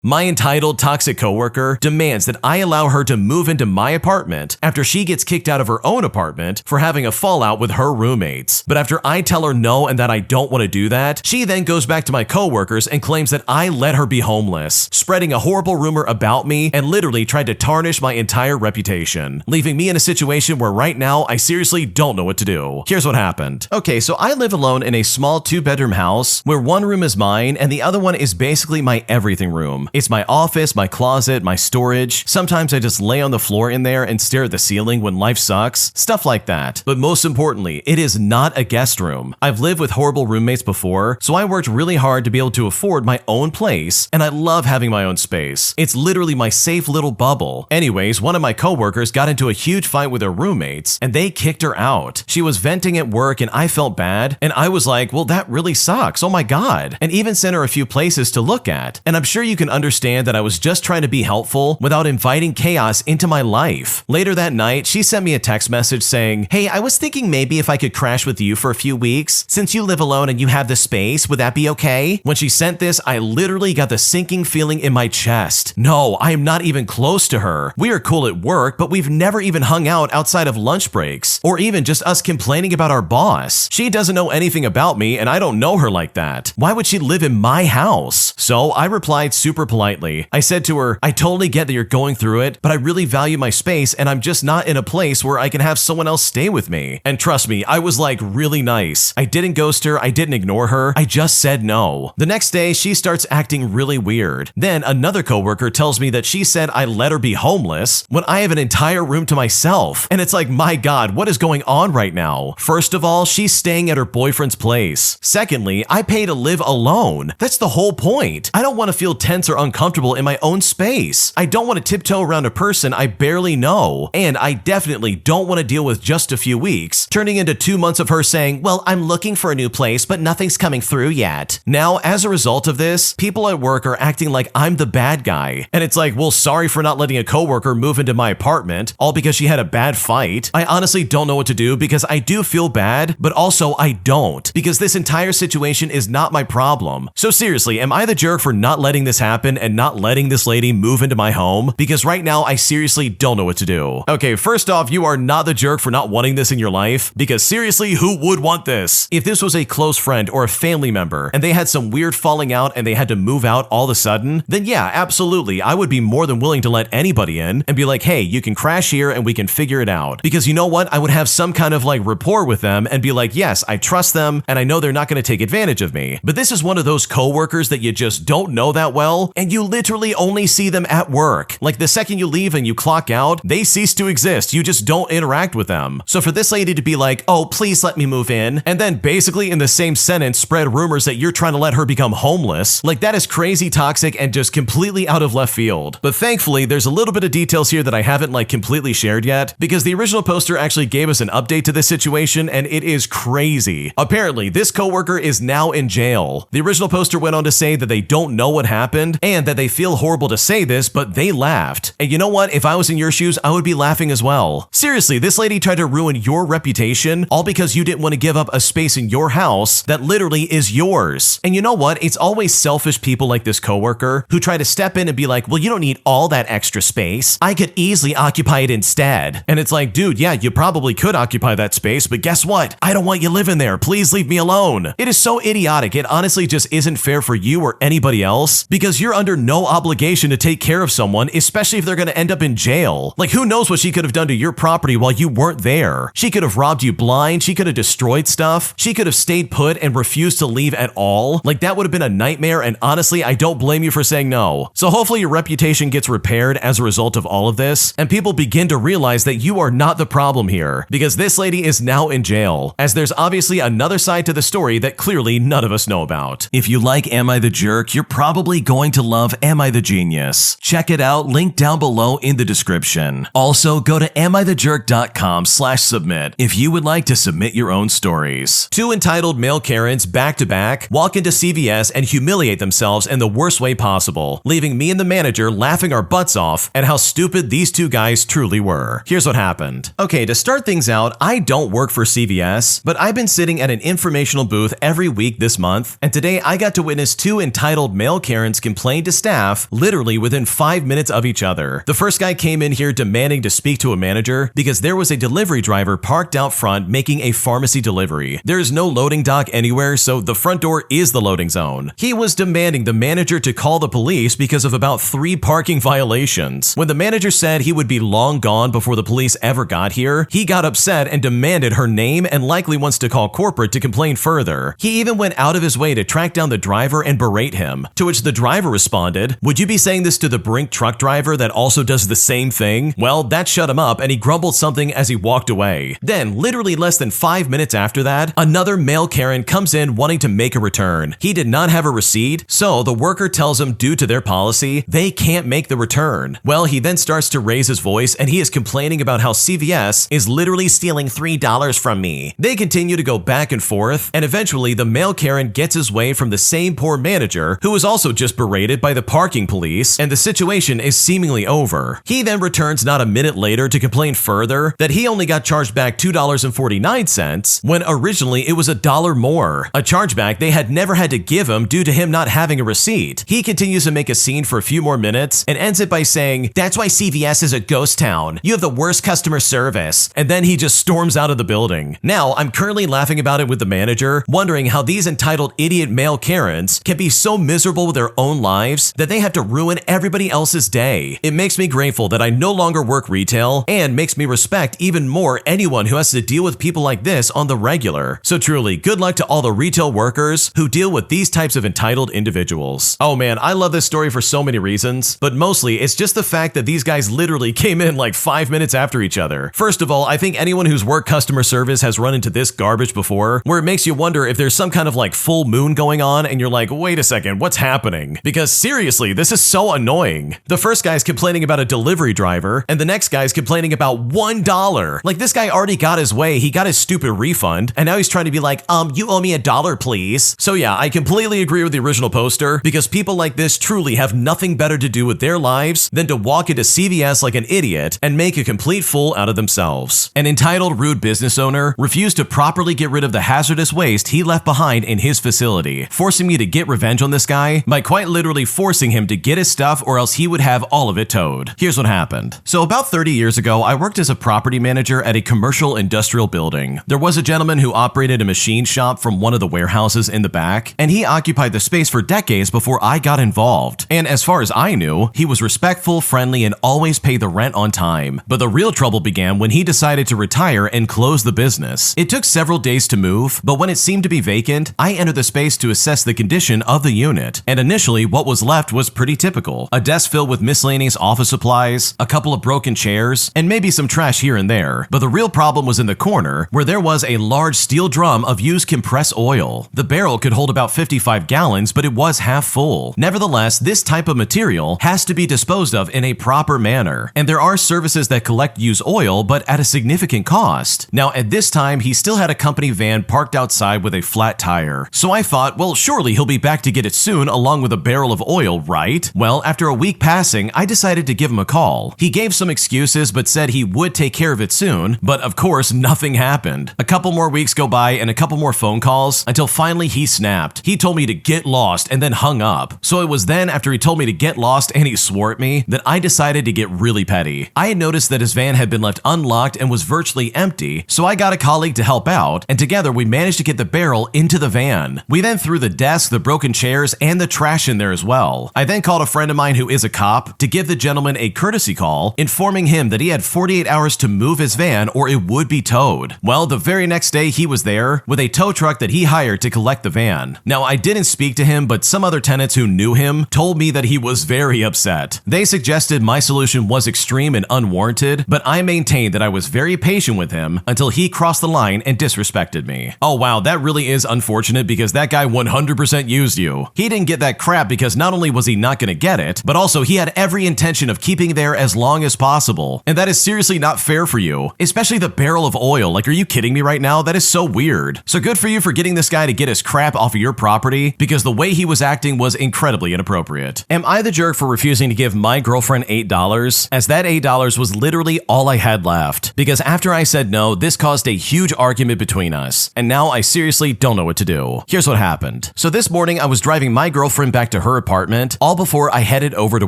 My entitled toxic coworker demands that I allow her to move into my apartment after she gets kicked out of her own apartment for having a fallout with her roommates. But after I tell her no and that I don't want to do that, she then goes back to my coworkers and claims that I let her be homeless, spreading a horrible rumor about me and literally tried to tarnish my entire reputation, leaving me in a situation where right now I seriously don't know what to do. Here's what happened. Okay, so I live alone in a small 2-bedroom house where one room is mine and the other one is basically my everything room. It's my office, my closet, my storage. Sometimes I just lay on the floor in there and stare at the ceiling when life sucks, stuff like that. But most importantly, it is not a guest room. I've lived with horrible roommates before, so I worked really hard to be able to afford my own place, and I love having my own space. It's literally my safe little bubble. Anyways, one of my coworkers got into a huge fight with her roommates, and they kicked her out. She was venting at work, and I felt bad, and I was like, well, that really sucks, oh my god, and even sent her a few places to look at. And I'm sure you can understand that I was just trying to be helpful without inviting chaos into my life. Later that night, she sent me a text message saying, hey, I was thinking maybe if I could crash with you for a few weeks, since you live alone and you have the space, would that be okay? When she sent this, I literally got the sinking feeling in my chest. No, I am not even close to her. We are cool at work, but we've never even hung out outside of lunch breaks, or even just us complaining about our boss. She doesn't know anything about me, and I don't know her like that. Why would she live in my house? So I replied super politely. I said to her, I totally get that you're going through it, but I really value my space and I'm just not in a place where I can have someone else stay with me. And trust me, I was like really nice. I didn't ghost her, I didn't ignore her, I just said no. The next day, she starts acting really weird. Then another coworker tells me that she said I let her be homeless when I have an entire room to myself. And it's like, my god, what is going on right now? First of all, she's staying at her boyfriend's place. Secondly, I pay to live alone. That's the whole point. I don't want to feel tense or uncomfortable in my own space. I don't want to tiptoe around a person I barely know. And I definitely don't want to deal with just a few weeks turning into 2 months of her saying, well, I'm looking for a new place, but nothing's coming through yet. Now, as a result of this, people at work are acting like I'm the bad guy. And it's like, well, sorry for not letting a coworker move into my apartment, all because she had a bad fight. I honestly don't know what to do because I do feel bad, but also I don't, because this entire situation is not my problem. So seriously, am I the jerk for not letting this happen and not letting this lady move into my home? Because right now, I seriously don't know what to do. Okay, first off, you are not the jerk for not wanting this in your life, because seriously, who would want this? If this was a close friend or a family member, and they had some weird falling out and they had to move out all of a sudden, then yeah, absolutely, I would be more than willing to let anybody in and be like, hey, you can crash here and we can figure it out. Because you know what? I would have some kind of like rapport with them and be like, yes, I trust them and I know they're not going to take advantage of me. But this is one of those coworkers that you just don't know that well, and you literally only see them at work. Like the second you leave and you clock out, they cease to exist. You just don't interact with them. So for this lady to be like, oh, please let me move in, and then basically in the same sentence spread rumors that you're trying to let her become homeless, like that is crazy toxic and just completely out of left field. But thankfully, there's a little bit of details here that I haven't like completely shared yet, because the original poster actually gave us an update to this situation, and it is crazy. Apparently, this coworker is now in jail. The original poster went on to say that they don't know what happened and that they feel horrible to say this, but they laughed. And you know what? If I was in your shoes, I would be laughing as well. Seriously, this lady tried to ruin your reputation all because you didn't want to give up a space in your house that literally is yours. And you know what? It's always selfish people like this coworker who try to step in and be like, well, you don't need all that extra space. I could easily occupy it instead. And it's like, dude, yeah, you probably could occupy that space, but guess what? I don't want you living there. Please leave me alone. It is so idiotic. It honestly just isn't fair for you or anybody else, because you're under no obligation to take care of someone, especially if they're going to end up in jail. Like, who knows what she could have done to your property while you weren't there? She could have robbed you blind. She could have destroyed stuff. She could have stayed put and refused to leave at all. Like, that would have been a nightmare, and honestly, I don't blame you for saying no. So hopefully your reputation gets repaired as a result of all of this, and people begin to realize that you are not the problem here, because this lady is now in jail, as there's obviously another side to the story that clearly none of us know about. If you like Am I the Jerk, you're probably going to love Am I the Genius. Check it out, link down below in the description. Also, go to amithejerk.com/submit if you would like to submit your own stories. Two entitled male Karens back to back walk into CVS and humiliate themselves in the worst way possible, leaving me and the manager laughing our butts off at how stupid these two guys truly were. Here's what happened. Okay, to start things out, I don't work for CVS, but I've been sitting at an informational booth every week this month, and today I got to witness two entitled male Karens complain complained to staff literally within 5 minutes of each other. The first guy came in here demanding to speak to a manager because there was a delivery driver parked out front making a pharmacy delivery. There is no loading dock anywhere, so the front door is the loading zone. He was demanding the manager to call the police because of about 3 parking violations. When the manager said he would be long gone before the police ever got here, he got upset and demanded her name and likely wants to call corporate to complain further. He even went out of his way to track down the driver and berate him, to which the driver responded, "Would you be saying this to the Brink truck driver that also does the same thing?" Well, that shut him up and he grumbled something as he walked away. Then, literally less than 5 minutes after that, another male Karen comes in wanting to make a return. He did not have a receipt, so the worker tells him due to their policy, they can't make the return. Well, he then starts to raise his voice and he is complaining about how CVS is literally stealing $3 from me. They continue to go back and forth, and eventually the male Karen gets his way from the same poor manager who was also just berated by the parking police, and the situation is seemingly over. He then returns not a minute later to complain further that he only got charged back $2.49 when originally it was $1 more, a chargeback they had never had to give him due to him not having a receipt. He continues to make a scene for a few more minutes and ends it by saying, "That's why CVS is a ghost town. You have the worst customer service," and then he just storms out of the building. Now, I'm currently laughing about it with the manager, wondering how these entitled idiot male Karens can be so miserable with their own lives that they have to ruin everybody else's day. It makes me grateful that I no longer work retail and makes me respect even more anyone who has to deal with people like this on the regular. So truly, good luck to all the retail workers who deal with these types of entitled individuals. Oh man, I love this story for so many reasons, but mostly it's just the fact that these guys literally came in like 5 minutes after each other. First of all, I think anyone who's worked customer service has run into this garbage before, where it makes you wonder if there's some kind of like full moon going on and you're like, wait a second, what's happening? Because seriously, this is so annoying. The first guy's complaining about a delivery driver, and the next guy's complaining about $1. Like, this guy already got his way, he got his stupid refund, and now he's trying to be like, you owe me $1, please. So yeah, I completely agree with the original poster, because people like this truly have nothing better to do with their lives than to walk into CVS like an idiot and make a complete fool out of themselves. An entitled rude business owner refused to properly get rid of the hazardous waste he left behind in his facility, forcing me to get revenge on this guy by quite literally forcing him to get his stuff or else he would have all of it towed. Here's what happened. So about 30 years ago, I worked as a property manager at a commercial industrial building. There was a gentleman who operated a machine shop from one of the warehouses in the back, and he occupied the space for decades before I got involved. And as far as I knew, he was respectful, friendly, and always paid the rent on time. But the real trouble began when he decided to retire and close the business. It took several days to move, but when it seemed to be vacant, I entered the space to assess the condition of the unit. And initially, what was left was pretty typical. A desk filled with miscellaneous office supplies, a couple of broken chairs, and maybe some trash here and there. But the real problem was in the corner, where there was a large steel drum of used compressed oil. The barrel could hold about 55 gallons, but it was half full. Nevertheless, this type of material has to be disposed of in a proper manner. And there are services that collect used oil, but at a significant cost. Now, at this time, he still had a company van parked outside with a flat tire. So I thought, well, surely he'll be back to get it soon along with a barrel of oil, right? Well, after a week passing, I decided to give him a call. He gave some excuses, but said he would take care of it soon, but of course, nothing happened. A couple more weeks go by and a couple more phone calls until finally he snapped. He told me to get lost and then hung up. So it was then after he told me to get lost and he swore at me that I decided to get really petty. I had noticed that his van had been left unlocked and was virtually empty, so I got a colleague to help out, and together we managed to get the barrel into the van. We then threw the desk, the broken chairs, and the trash in there as well. I then called a friend of mine who is a cop to give the gentleman a courtesy call, informing him that he had 48 hours to move his van or it would be towed. Well, the very next day he was there with a tow truck that he hired to collect the van. Now, I didn't speak to him, but some other tenants who knew him told me that he was very upset. They suggested my solution was extreme and unwarranted, but I maintained that I was very patient with him until he crossed the line and disrespected me. Oh wow, that really is unfortunate because that guy 100% used you. He didn't get that crap because not only was he not going to get it, but also he had every intention of keeping there as long as possible. And that is seriously not fair for you, especially the barrel of oil. Like, are you kidding me right now? That is so weird. So good for you for getting this guy to get his crap off of your property, because the way he was acting was incredibly inappropriate. Am I the jerk for refusing to give my girlfriend $8? As that $8 was literally all I had left. Because after I said no, this caused a huge argument between us. And now I seriously don't know what to do. Here's what happened. So this morning I was driving my girlfriend back to her apartment, all before I headed over to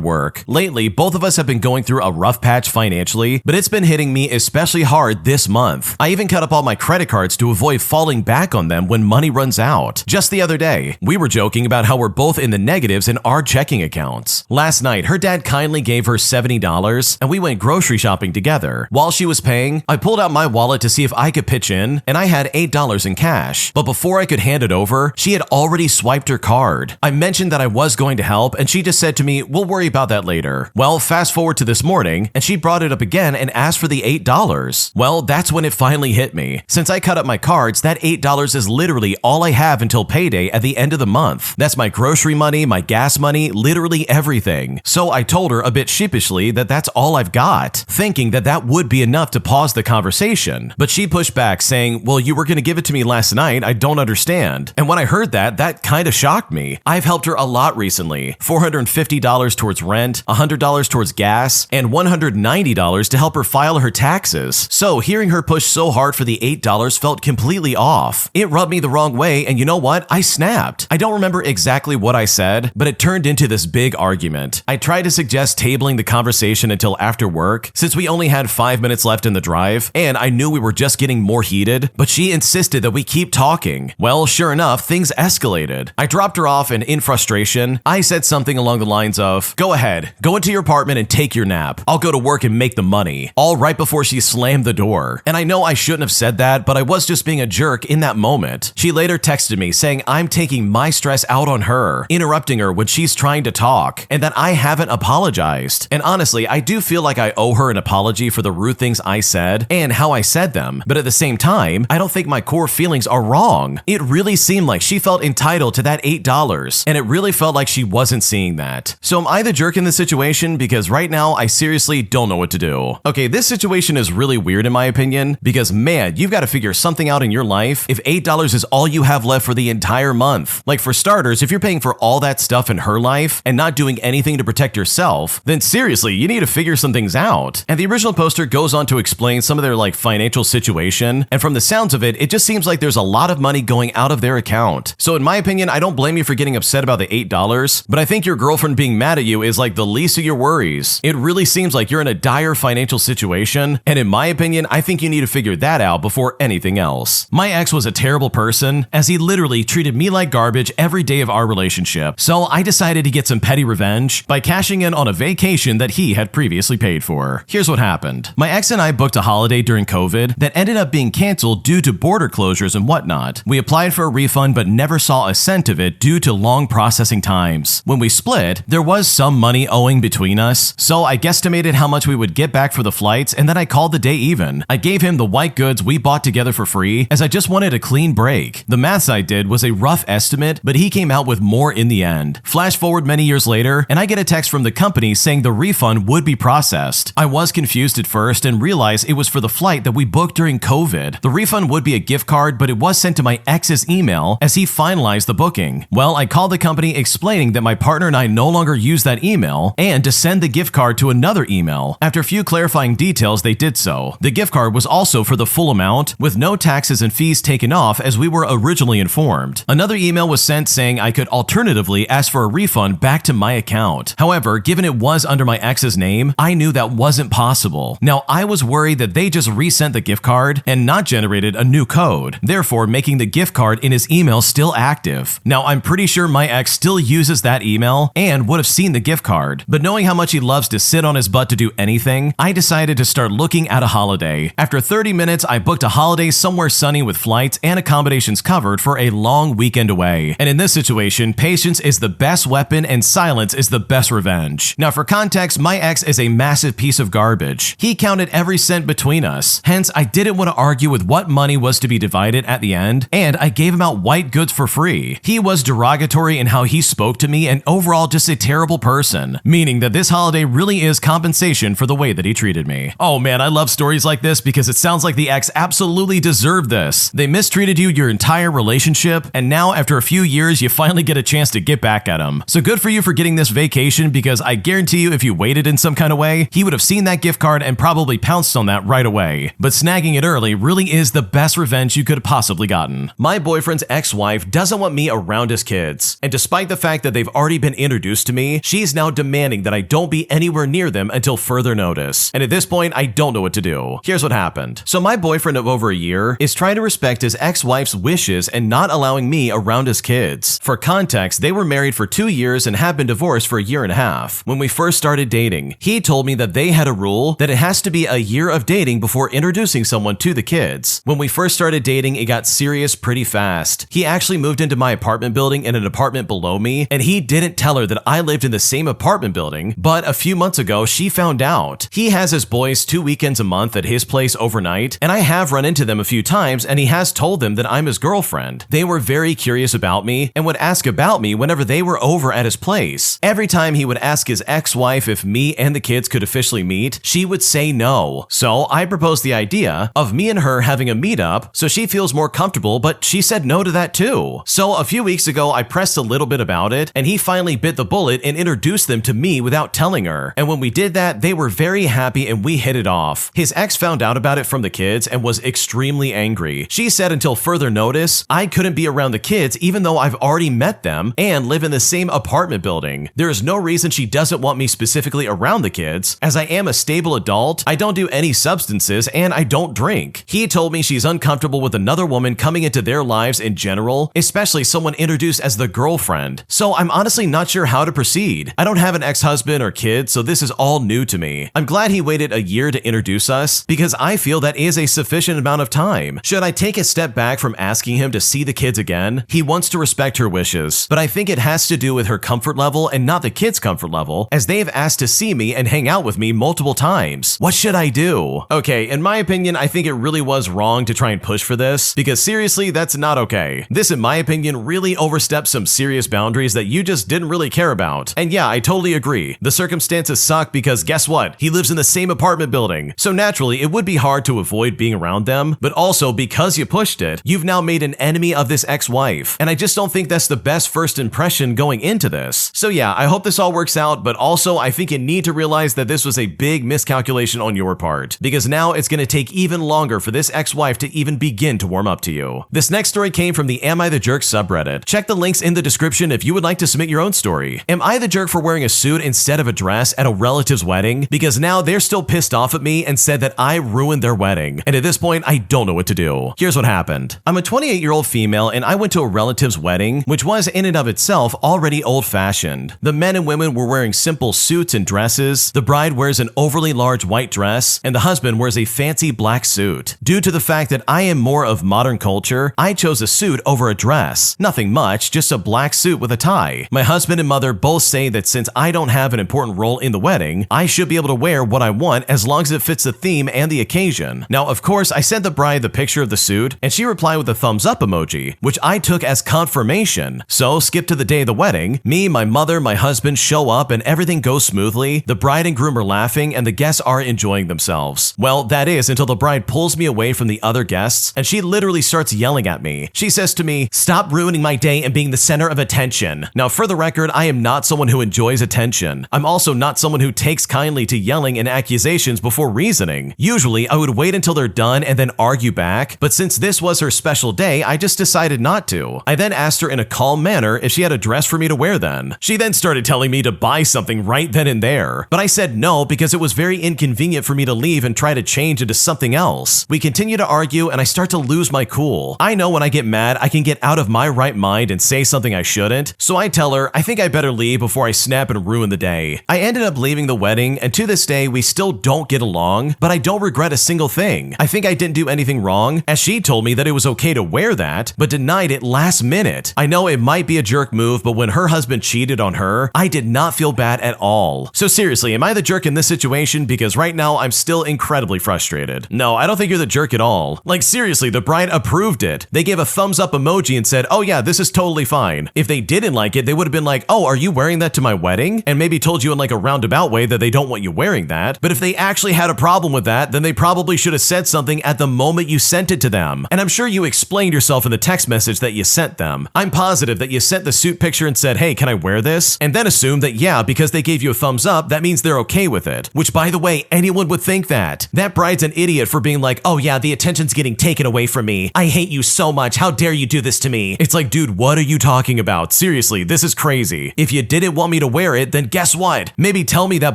work. Lately, both of us have been going through a rough patch financially, but it's been hitting me especially hard this month. I even cut up all my credit cards to avoid falling back on them when money runs out. Just the other day, we were joking about how we're both in the negatives in our checking accounts. Last night, her dad kindly gave her $70 and we went grocery shopping together. While she was paying, I pulled out my wallet to see if I could pitch in, and I had $8 in cash. But before I could hand it over, she had already swiped her card. I mentioned that I was going to help, and she just said to me, "We'll worry about that later." Well, fast forward to this morning, and she brought it up again and asked for the $8. Well, that's when it finally hit me. Since I cut up my cards, that $8 is literally all I have until payday at the end of the month. That's my grocery money, my gas money, literally everything. So I told her a bit sheepishly that that's all I've got, thinking that that would be enough to pause the conversation. But she pushed back saying, "Well, you were going to give it to me last night. I don't understand." And when I heard that kind of shocked me. I've helped her a lot recently. $450 towards rent, $100 towards gas, and $190 to help her file her taxes. So hearing her push so hard for the $8 felt completely off. It rubbed me the wrong way, and you know what? I snapped. I don't remember exactly what I said, but it turned into this big argument. I tried to suggest tabling the conversation until after work, since we only had 5 minutes left in the drive, and I knew we were just getting more heated, but she insisted that we keep talking. Well, sure enough, things escalated. I dropped her off, and in frustration, I said something along the lines of, "Go ahead, go into your apartment and take your nap. I'll go to work and make the money," all right before she slammed the door. And I know I shouldn't have said that, but I was just being a jerk in that moment. She later texted me saying I'm taking my stress out on her, interrupting her when she's trying to talk, and that I haven't apologized. And honestly, I do feel like I owe her an apology for the rude things I said and how I said them, but at the same time, I don't think my core feelings are wrong. It really seemed like she felt entitled to that $8, and it really felt like she wasn't seeing that. So am I the jerk in this situation? Because right now, I seriously don't know what to do. Okay, this situation is really weird in my opinion, because man, you've got to figure something out in your life if $8 is all you have left for the entire month. Like for starters, if you're paying for all that stuff in her life and not doing anything to protect yourself, then seriously, you need to figure some things out. And the original poster goes on to explain some of their financial situation, and from the sounds of it, it just seems like there's a lot of money going out of their account. So in my opinion, I don't blame you for getting upset about the $8, but I think your girlfriend being mad at you is like the least of your worries. It really seems like you're in a dire financial situation, and in my opinion, I think you need to figure that out before anything else. My ex was a terrible person, as he literally treated me like garbage every day of our relationship. So I decided to get some petty revenge by cashing in on a vacation that he had previously paid for. Here's what happened. My ex and I booked a holiday during COVID that ended up being canceled due to border closures and whatnot. We applied for a refund but never saw a cent of it due to long processing times. When we split, there was some money owing between us, so I guesstimated how much we would get back for the flights, and then I called the day even. I gave him the white goods we bought together for free, as I just wanted a clean break. The maths I did was a rough estimate, but he came out with more in the end. Flash forward many years later, and I get a text from the company saying the refund would be processed. I was confused at first and realized it was for the flight that we booked during COVID. The refund would be a gift card, but it was sent to my ex's email as he finalized the booking. Well, I called the company explaining that my partner and I no longer use that email and to send the gift card to another email. After a few clarifying details, they did so. The gift card was also for the full amount, with no taxes and fees taken off as we were originally informed. Another email was sent saying I could alternatively ask for a refund back to my account. However, given it was under my ex's name, I knew that wasn't possible. Now, I was worried that they just resent the gift card and not generated a new code, therefore making the gift card in his email still active. Now, I'm pretty sure my ex still uses that email and would have seen the gift card, but knowing how much he loves to sit on his butt to do anything, I decided to start looking at a holiday. After 30 minutes, I booked a holiday somewhere sunny with flights and accommodations covered for a long weekend away. And in this situation, patience is the best weapon and silence is the best revenge. Now, for context, my ex is a massive piece of garbage. He counted every cent between us. Hence, I didn't want to argue with what money was to be divided at the end, and I gave him out white goods for free. He was derogatory in how he spoke to me and overall just a terrible person, meaning that this holiday really is compensation for the way that he treated me. Oh man, I love stories like this because it sounds like the ex absolutely deserved this. They mistreated you your entire relationship, and now after a few years, you finally get a chance to get back at him. So good for you for getting this vacation, because I guarantee you if you waited in some kind of way, he would have seen that gift card and probably pounced on that right away. But snagging it early really is the best revenge you could have possibly gotten. My boyfriend's ex-wife doesn't want me around his kids, and despite the fact that they've already been introduced to me, she's now demanding that I don't be anywhere near them until further notice. And at this point, I don't know what to do. Here's what happened. So my boyfriend of over a year is trying to respect his ex-wife's wishes and not allowing me around his kids. For context, they were married for 2 years and have been divorced for a year and a half. When we first started dating, he told me that they had a rule that it has to be a year of dating before introducing someone to the kids. When we first started dating, it got serious pretty fast. He actually moved into my apartment building in an apartment below me, and he didn't tell her that I lived in the same apartment building, but a few months ago, she found out. He has his boys 2 weekends a month at his place overnight, and I have run into them a few times, and he has told them that I'm his girlfriend. They were very curious about me and would ask about me whenever they were over at his place. Every time he would ask his ex-wife if me and the kids could officially meet, she would say no. So I proposed the idea of me and her having a meetup so she feels more comfortable, but she said no to that too. So a few weeks ago, I pressed a little bit about it, and he finally bit the bullet and introduced them to me without telling her. And when we did that, they were very happy and we hit it off. His ex found out about it from the kids and was extremely angry. She said until further notice, I couldn't be around the kids even though I've already met them and live in the same apartment building. There is no reason she doesn't want me specifically around the kids, as I am a stable adult, I don't do any substances, and I don't drink. He told me she's uncomfortable with another woman coming into their lives in general, especially someone introduced as the girlfriend. So I'm honestly not sure how to proceed. I don't have an ex-husband or kids, so this is all new to me. I'm glad he waited a year to introduce us, because I feel that is a sufficient amount of time. Should I take a step back from asking him to see the kids again? He wants to respect her wishes, but I think it has to do with her comfort level and not the kids' comfort level, as they've asked to see me and hang out with me multiple times. What should I do? Okay, in my opinion, I think it really was wrong to try and push for this, because seriously, that's not okay. This, in my opinion, really oversteps some serious boundaries that you just didn't really care about. And yeah, I totally agree. The circumstances suck because guess what? He lives in the same apartment building. So naturally, it would be hard to avoid being around them, but also because you pushed it, you've now made an enemy of this ex-wife. And I just don't think that's the best first impression going into this. So yeah, I hope this all works out, but also I think you need to realize that this was a big miscalculation on your part, because now it's going to take even longer for this ex-wife to even begin to warm up to you. This next story came from the Am I the Jerk subreddit. Check the links in the description if you would like to submit your own story. Am I the jerk for wearing a suit instead of a dress at a relative's wedding? Because now they're still pissed off at me and said that I ruined their wedding. And at this point, I don't know what to do. Here's what happened. I'm a 28-year-old female and I went to a relative's wedding, which was in and of itself already old-fashioned. The men and women were wearing simple suits and dresses. The bride wears an overly large white dress and the husband wears a fancy black suit. Due to the fact that I am more of modern culture, I chose a suit over a dress. Nothing much, just a black suit with a tie. My husband and mother both say that since I don't have an important role in the wedding, I should be able to wear what I want as long as it fits the theme and the occasion. Now, of course, I sent the bride the picture of the suit, and she replied with a thumbs up emoji, which I took as confirmation. So, skip to the day of the wedding. Me, my mother, my husband show up and everything goes smoothly. The bride and groom are laughing and the guests are enjoying themselves. Well, that is until the bride pulls me away from the other guests and she literally starts yelling at me. She says to me, "Stop ruining my day and being the center of attention." Now, for the record, I am not someone who enjoys attention. I'm also not someone who takes kindly to yelling and accusations before reasoning. Usually, I would wait until they're done and then argue back, but since this was her special day, I just decided not to. I then asked her in a calm manner if she had a dress for me to wear then. She then started telling me to buy something right then and there, but I said no because it was very inconvenient for me to leave and try to change into something else. We continue to argue and I start to lose my cool. I know when I get mad, I can get out of my right mind and say something I shouldn't, so I tell her I think I better leave before I snap and ruin the day. I ended up leaving the wedding, and to this day, we still don't get along, but I don't regret a single thing. I think I didn't do anything wrong, as she told me that it was okay to wear that, but denied it last minute. I know it might be a jerk move, but when her husband cheated on her, I did not feel bad at all. So seriously, am I the jerk in this situation? Because right now, I'm still incredibly frustrated. No, I don't think you're the jerk at all. Like seriously, the bride approved it. They gave a thumbs up emoji and said, "Oh yeah, this is totally fine." If they didn't like it, they would have been like, "Oh, are you wearing that to my wedding?" And maybe told you in like a roundabout way that they don't want you wearing that. But if they actually had a problem with that, then they probably should have said something at the moment you sent it to them. And I'm sure you explained yourself in the text message that you sent them. I'm positive that you sent the suit picture and said, "Hey, can I wear this?" And then assumed that yeah, because they gave you a thumbs up, that means they're okay with it. Which by the way, anyone would think that. That bride's an idiot for being like, "Oh yeah, the attention's getting taken away from me. I hate you so much. How dare you do this to me?" It's like, dude, what are you talking about? Seriously. seriously, this is crazy. If you didn't want me to wear it, then guess what? Maybe tell me that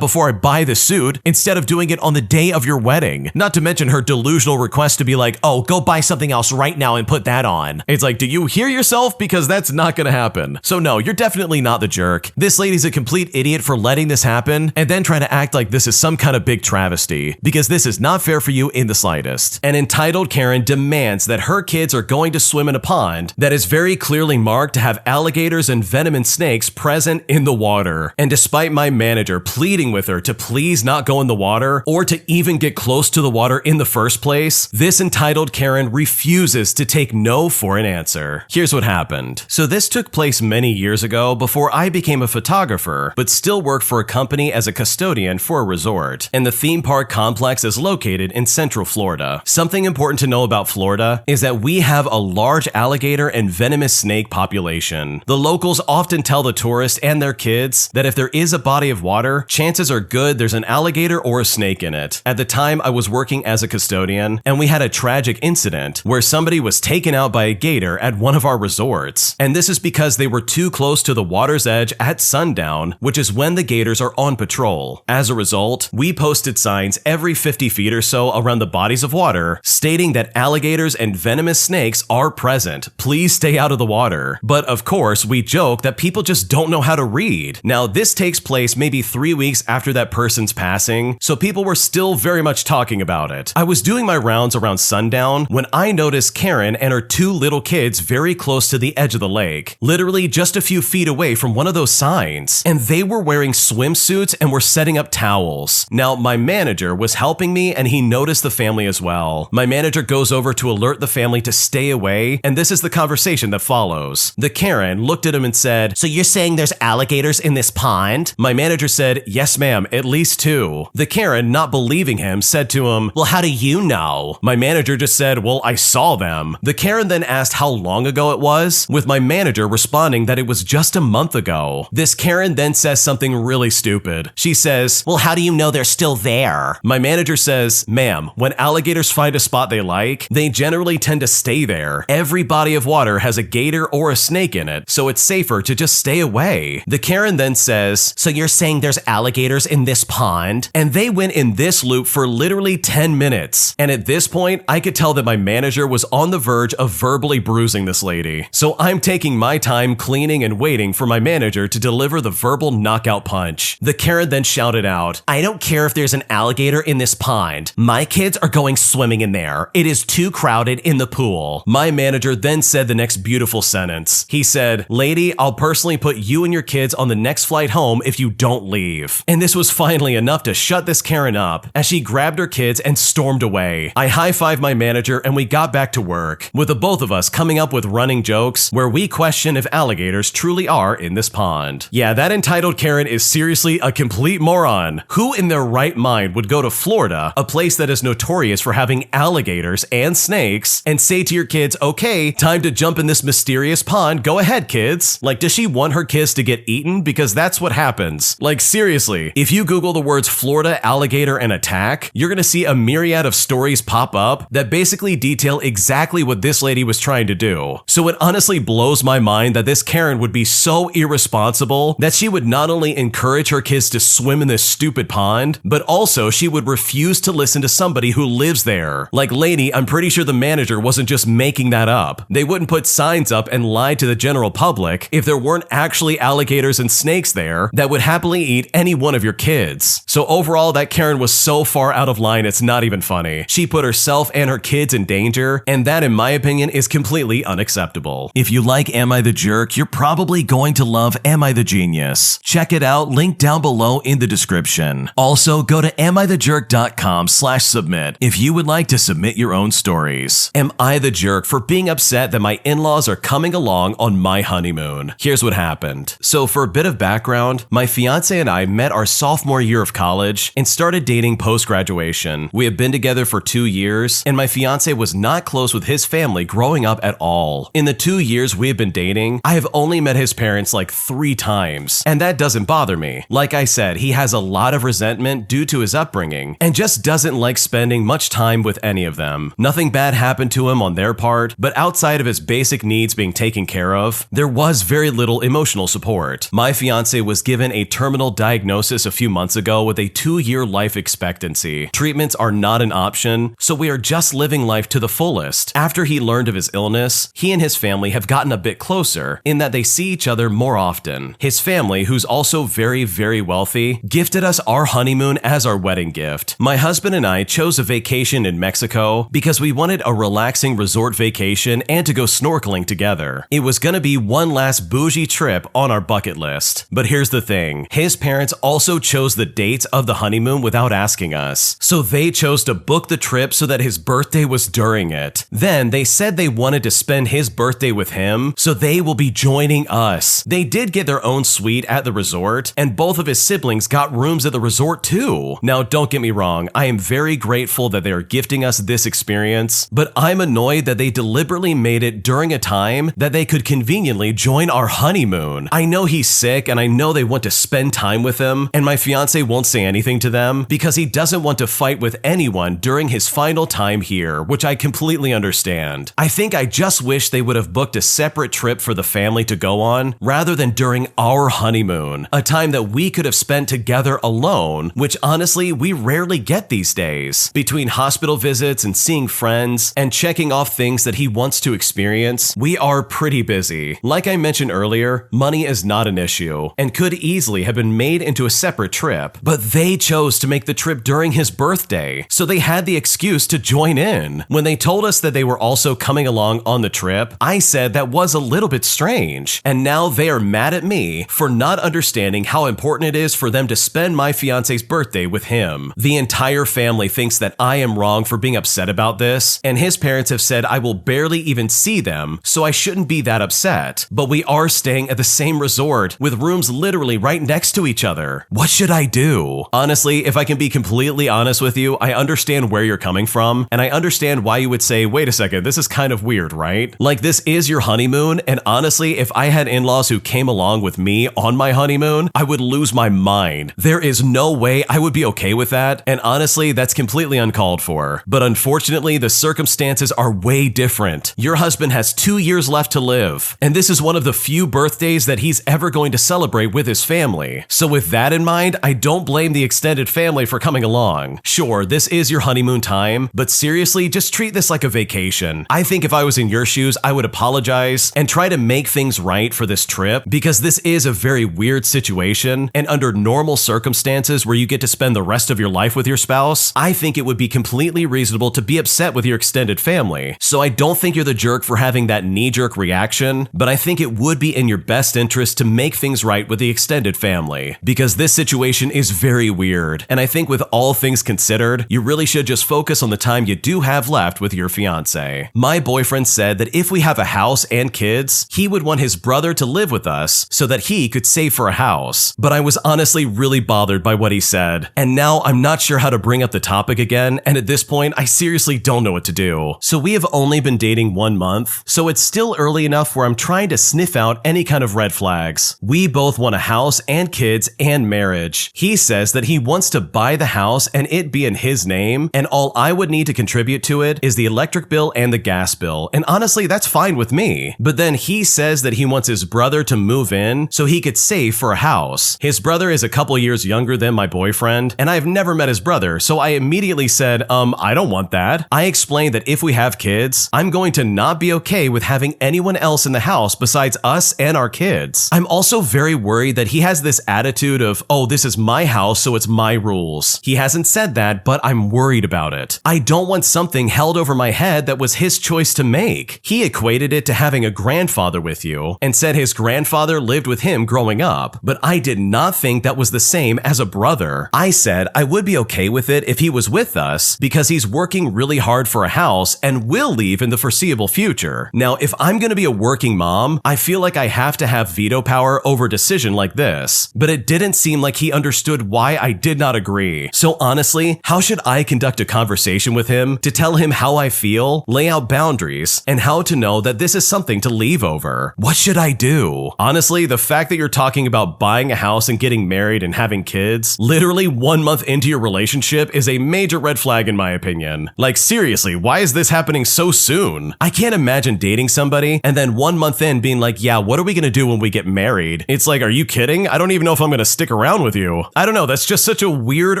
before I buy the suit instead of doing it on the day of your wedding. Not to mention her delusional request to be like, oh, go buy something else right now and put that on. It's like, do you hear yourself? Because that's not gonna happen. So no, you're definitely not the jerk. This lady's a complete idiot for letting this happen and then trying to act like this is some kind of big travesty, because this is not fair for you in the slightest. An entitled Karen demands that her kids are going to swim in a pond that is very clearly marked to have alligators and venomous snakes present in the water. And despite my manager pleading with her to please not go in the water or to even get close to the water in the first place, this entitled Karen refuses to take no for an answer. Here's what happened. So this took place many years ago before I became a photographer, but still worked for a company as a custodian for a resort. And the theme park complex is located in Central Florida. Something important to know about Florida is that we have a large alligator and venomous snake population. The locals often tell the tourists and their kids that if there is a body of water, chances are good there's an alligator or a snake in it. At the time, I was working as a custodian, and we had a tragic incident where somebody was taken out by a gator at one of our resorts. And this is because they were too close to the water's edge at sundown, which is when the gators are on patrol. As a result, we posted signs every 50 feet or so around the bodies of water stating that alligators and venomous snakes are present. Please stay out of the water. But of course, we joke that people just don't know how to read. Now, this takes place maybe 3 weeks after that person's passing, so people were still very much talking about it. I was doing my rounds around sundown when I noticed Karen and her 2 little kids very close to the edge of the lake, literally just a few feet away from one of those signs, and they were wearing swimsuits and were setting up towels. Now, my manager was helping me and he noticed the family as well. My manager goes over to alert the family to stay away, and this is the conversation that follows. The Karen looked at him and said, "So you're saying there's alligators in this pond?" My manager said, "Yes, ma'am, at least 2. The Karen, not believing him, said to him, "Well, how do you know?" My manager just said, "Well, I saw them." The Karen then asked how long ago it was, with my manager responding that it was just a month ago. This Karen then says something really stupid. She says, "Well, how do you know they're still there?" My manager says, "Ma'am, when alligators find a spot they like, they generally tend to stay there. Every body of water has a gator or a snake in it, so it's safer to just stay away." The Karen then says, "So you're saying there's alligators in this pond?" And they went in this loop for literally 10 minutes. And at this point, I could tell that my manager was on the verge of verbally bruising this lady. So I'm taking my time cleaning and waiting for my manager to deliver the verbal knockout punch. The Karen then shouted out, "I don't care if there's an alligator in this pond. My kids are going swimming in there. It is too crowded in the pool." My manager then said the next beautiful sentence. He said, "Lady, I'll personally put you and your kids on the next flight home if you don't leave." And this was finally enough to shut this Karen up as she grabbed her kids and stormed away. I high-fived my manager and we got back to work, with the both of us coming up with running jokes where we question if alligators truly are in this pond. Yeah, that entitled Karen is seriously a complete moron. Who in their right mind would go to Florida, a place that is notorious for having alligators and snakes, and say to your kids, "Okay, time to jump in this mysterious pond, go ahead kids"? Like, does she want her kids to get eaten? Because that's what happens. Like, seriously, if you Google the words Florida alligator and attack, you're gonna see a myriad of stories pop up that basically detail exactly what this lady was trying to do. So it honestly blows my mind that this Karen would be so irresponsible that she would not only encourage her kids to swim in this stupid pond, but also she would refuse to listen to somebody who lives there. Like, lady, I'm pretty sure the manager wasn't just making that up. They wouldn't put signs up and lie to the general public if there weren't actually alligators and snakes there that would happily eat any one of your kids. So overall, that Karen was so far out of line, it's not even funny. She put herself and her kids in danger, and that, in my opinion, is completely unacceptable. If you like Am I the Jerk, you're probably going to love Am I the Genius. Check it out, link down below in the description. Also, go to amithejerk.com/submit if you would like to submit your own stories. Am I the jerk for being upset that my in-laws are coming along on my honeymoon? Here's what happened. So for a bit of background, my fiance and I met our sophomore year of college and started dating post-graduation. We had been together for 2 years, and my fiance was not close with his family growing up at all. In the 2 years we had been dating, I have only met his parents like 3 times, and that doesn't bother me. Like I said, he has a lot of resentment due to his upbringing, and just doesn't like spending much time with any of them. Nothing bad happened to him on their part, but outside of his basic needs being taken care of, there was has very little emotional support. My fiance was given a terminal diagnosis a few months ago with a 2-year life expectancy. Treatments are not an option, so we are just living life to the fullest. After he learned of his illness, he and his family have gotten a bit closer in that they see each other more often. His family, who's also very, very wealthy, gifted us our honeymoon as our wedding gift. My husband and I chose a vacation in Mexico because we wanted a relaxing resort vacation and to go snorkeling together. It was gonna be one last bougie trip on our bucket list. But here's the thing, his parents also chose the dates of the honeymoon without asking us. So they chose to book the trip so that his birthday was during it. Then they said they wanted to spend his birthday with him, so they will be joining us. They did get their own suite at the resort, and both of his siblings got rooms at the resort too. Now don't get me wrong, I am very grateful that they are gifting us this experience, but I'm annoyed that they deliberately made it during a time that they could conveniently join our honeymoon. I know he's sick and I know they want to spend time with him, and my fiance won't say anything to them because he doesn't want to fight with anyone during his final time here, which I completely understand. I think I just wish they would have booked a separate trip for the family to go on rather than during our honeymoon, a time that we could have spent together alone, which honestly we rarely get these days. Between hospital visits and seeing friends and checking off things that he wants to experience, we are pretty busy. Like I mentioned earlier, money is not an issue and could easily have been made into a separate trip, but they chose to make the trip during his birthday, so they had the excuse to join in. When they told us that they were also coming along on the trip, I said that was a little bit strange, and now they are mad at me for not understanding how important it is for them to spend my fiance's birthday with him. The entire family thinks that I am wrong for being upset about this, and his parents have said I will barely even see them, so I shouldn't be that upset. But we are staying at the same resort with rooms literally right next to each other. What should I do? Honestly, if I can be completely honest with you, I understand where you're coming from, and I understand why you would say, wait a second, this is kind of weird, right? Like, this is your honeymoon, and honestly, if I had in-laws who came along with me on my honeymoon, I would lose my mind. There is no way I would be okay with that, and honestly, that's completely uncalled for. But unfortunately, the circumstances are way different. Your husband has 2 years left to live, and this is one of the few birthdays that he's ever going to celebrate with his family. So with that in mind, I don't blame the extended family for coming along. Sure, this is your honeymoon time, but seriously, just treat this like a vacation. I think if I was in your shoes, I would apologize and try to make things right for this trip, because this is a very weird situation, and under normal circumstances where you get to spend the rest of your life with your spouse, I think it would be completely reasonable to be upset with your extended family. So I don't think you're the jerk for having that knee-jerk reaction, but I think it would be in your best interest to make things right with the extended family, because this situation is very weird, and I think with all things considered, you really should just focus on the time you do have left with your fiance. My boyfriend said that if we have a house and kids, he would want his brother to live with us so that he could save for a house, but I was honestly really bothered by what he said, and now I'm not sure how to bring up the topic again, and at this point, I seriously don't know what to do. So we have only been dating 1 month, so it's still early enough where I'm trying to sniff out any kind of red flags. We both want a house and kids and marriage. He says that he wants to buy the house and it be in his name, and all I would need to contribute to it is the electric bill and the gas bill, and honestly, that's fine with me. But then he says that he wants his brother to move in so he could save for a house. His brother is a couple years younger than my boyfriend, and I've never met his brother, so I immediately said, I don't want that. I explained that if we have kids, I'm going to not be okay with having anyone else in the house besides us and our kids. I'm also very worried that he has this attitude of, oh, this is my house, so it's my rules. He hasn't said that, but I'm worried about it. I don't want something held over my head that was his choice to make. He equated it to having a grandfather with you and said his grandfather lived with him growing up, but I did not think that was the same as a brother. I said I would be okay with it if he was with us because he's working really hard for a house and will leave in the foreseeable future. Now, if I'm going to be a working mom, I feel like I have to have veto power over a decision like this, but it didn't seem like he understood why I did not agree. So honestly, how should I conduct a conversation with him to tell him how I feel, lay out boundaries, and how to know that this is something to leave over? What should I do? Honestly, the fact that you're talking about buying a house and getting married and having kids literally 1 month into your relationship is a major red flag in my opinion. Like seriously, why is this happening so soon? I can't imagine dating somebody and then 1 month in being like, like, yeah, what are we gonna do when we get married? It's like, are you kidding? I don't even know if I'm gonna stick around with you. I don't know, that's just such a weird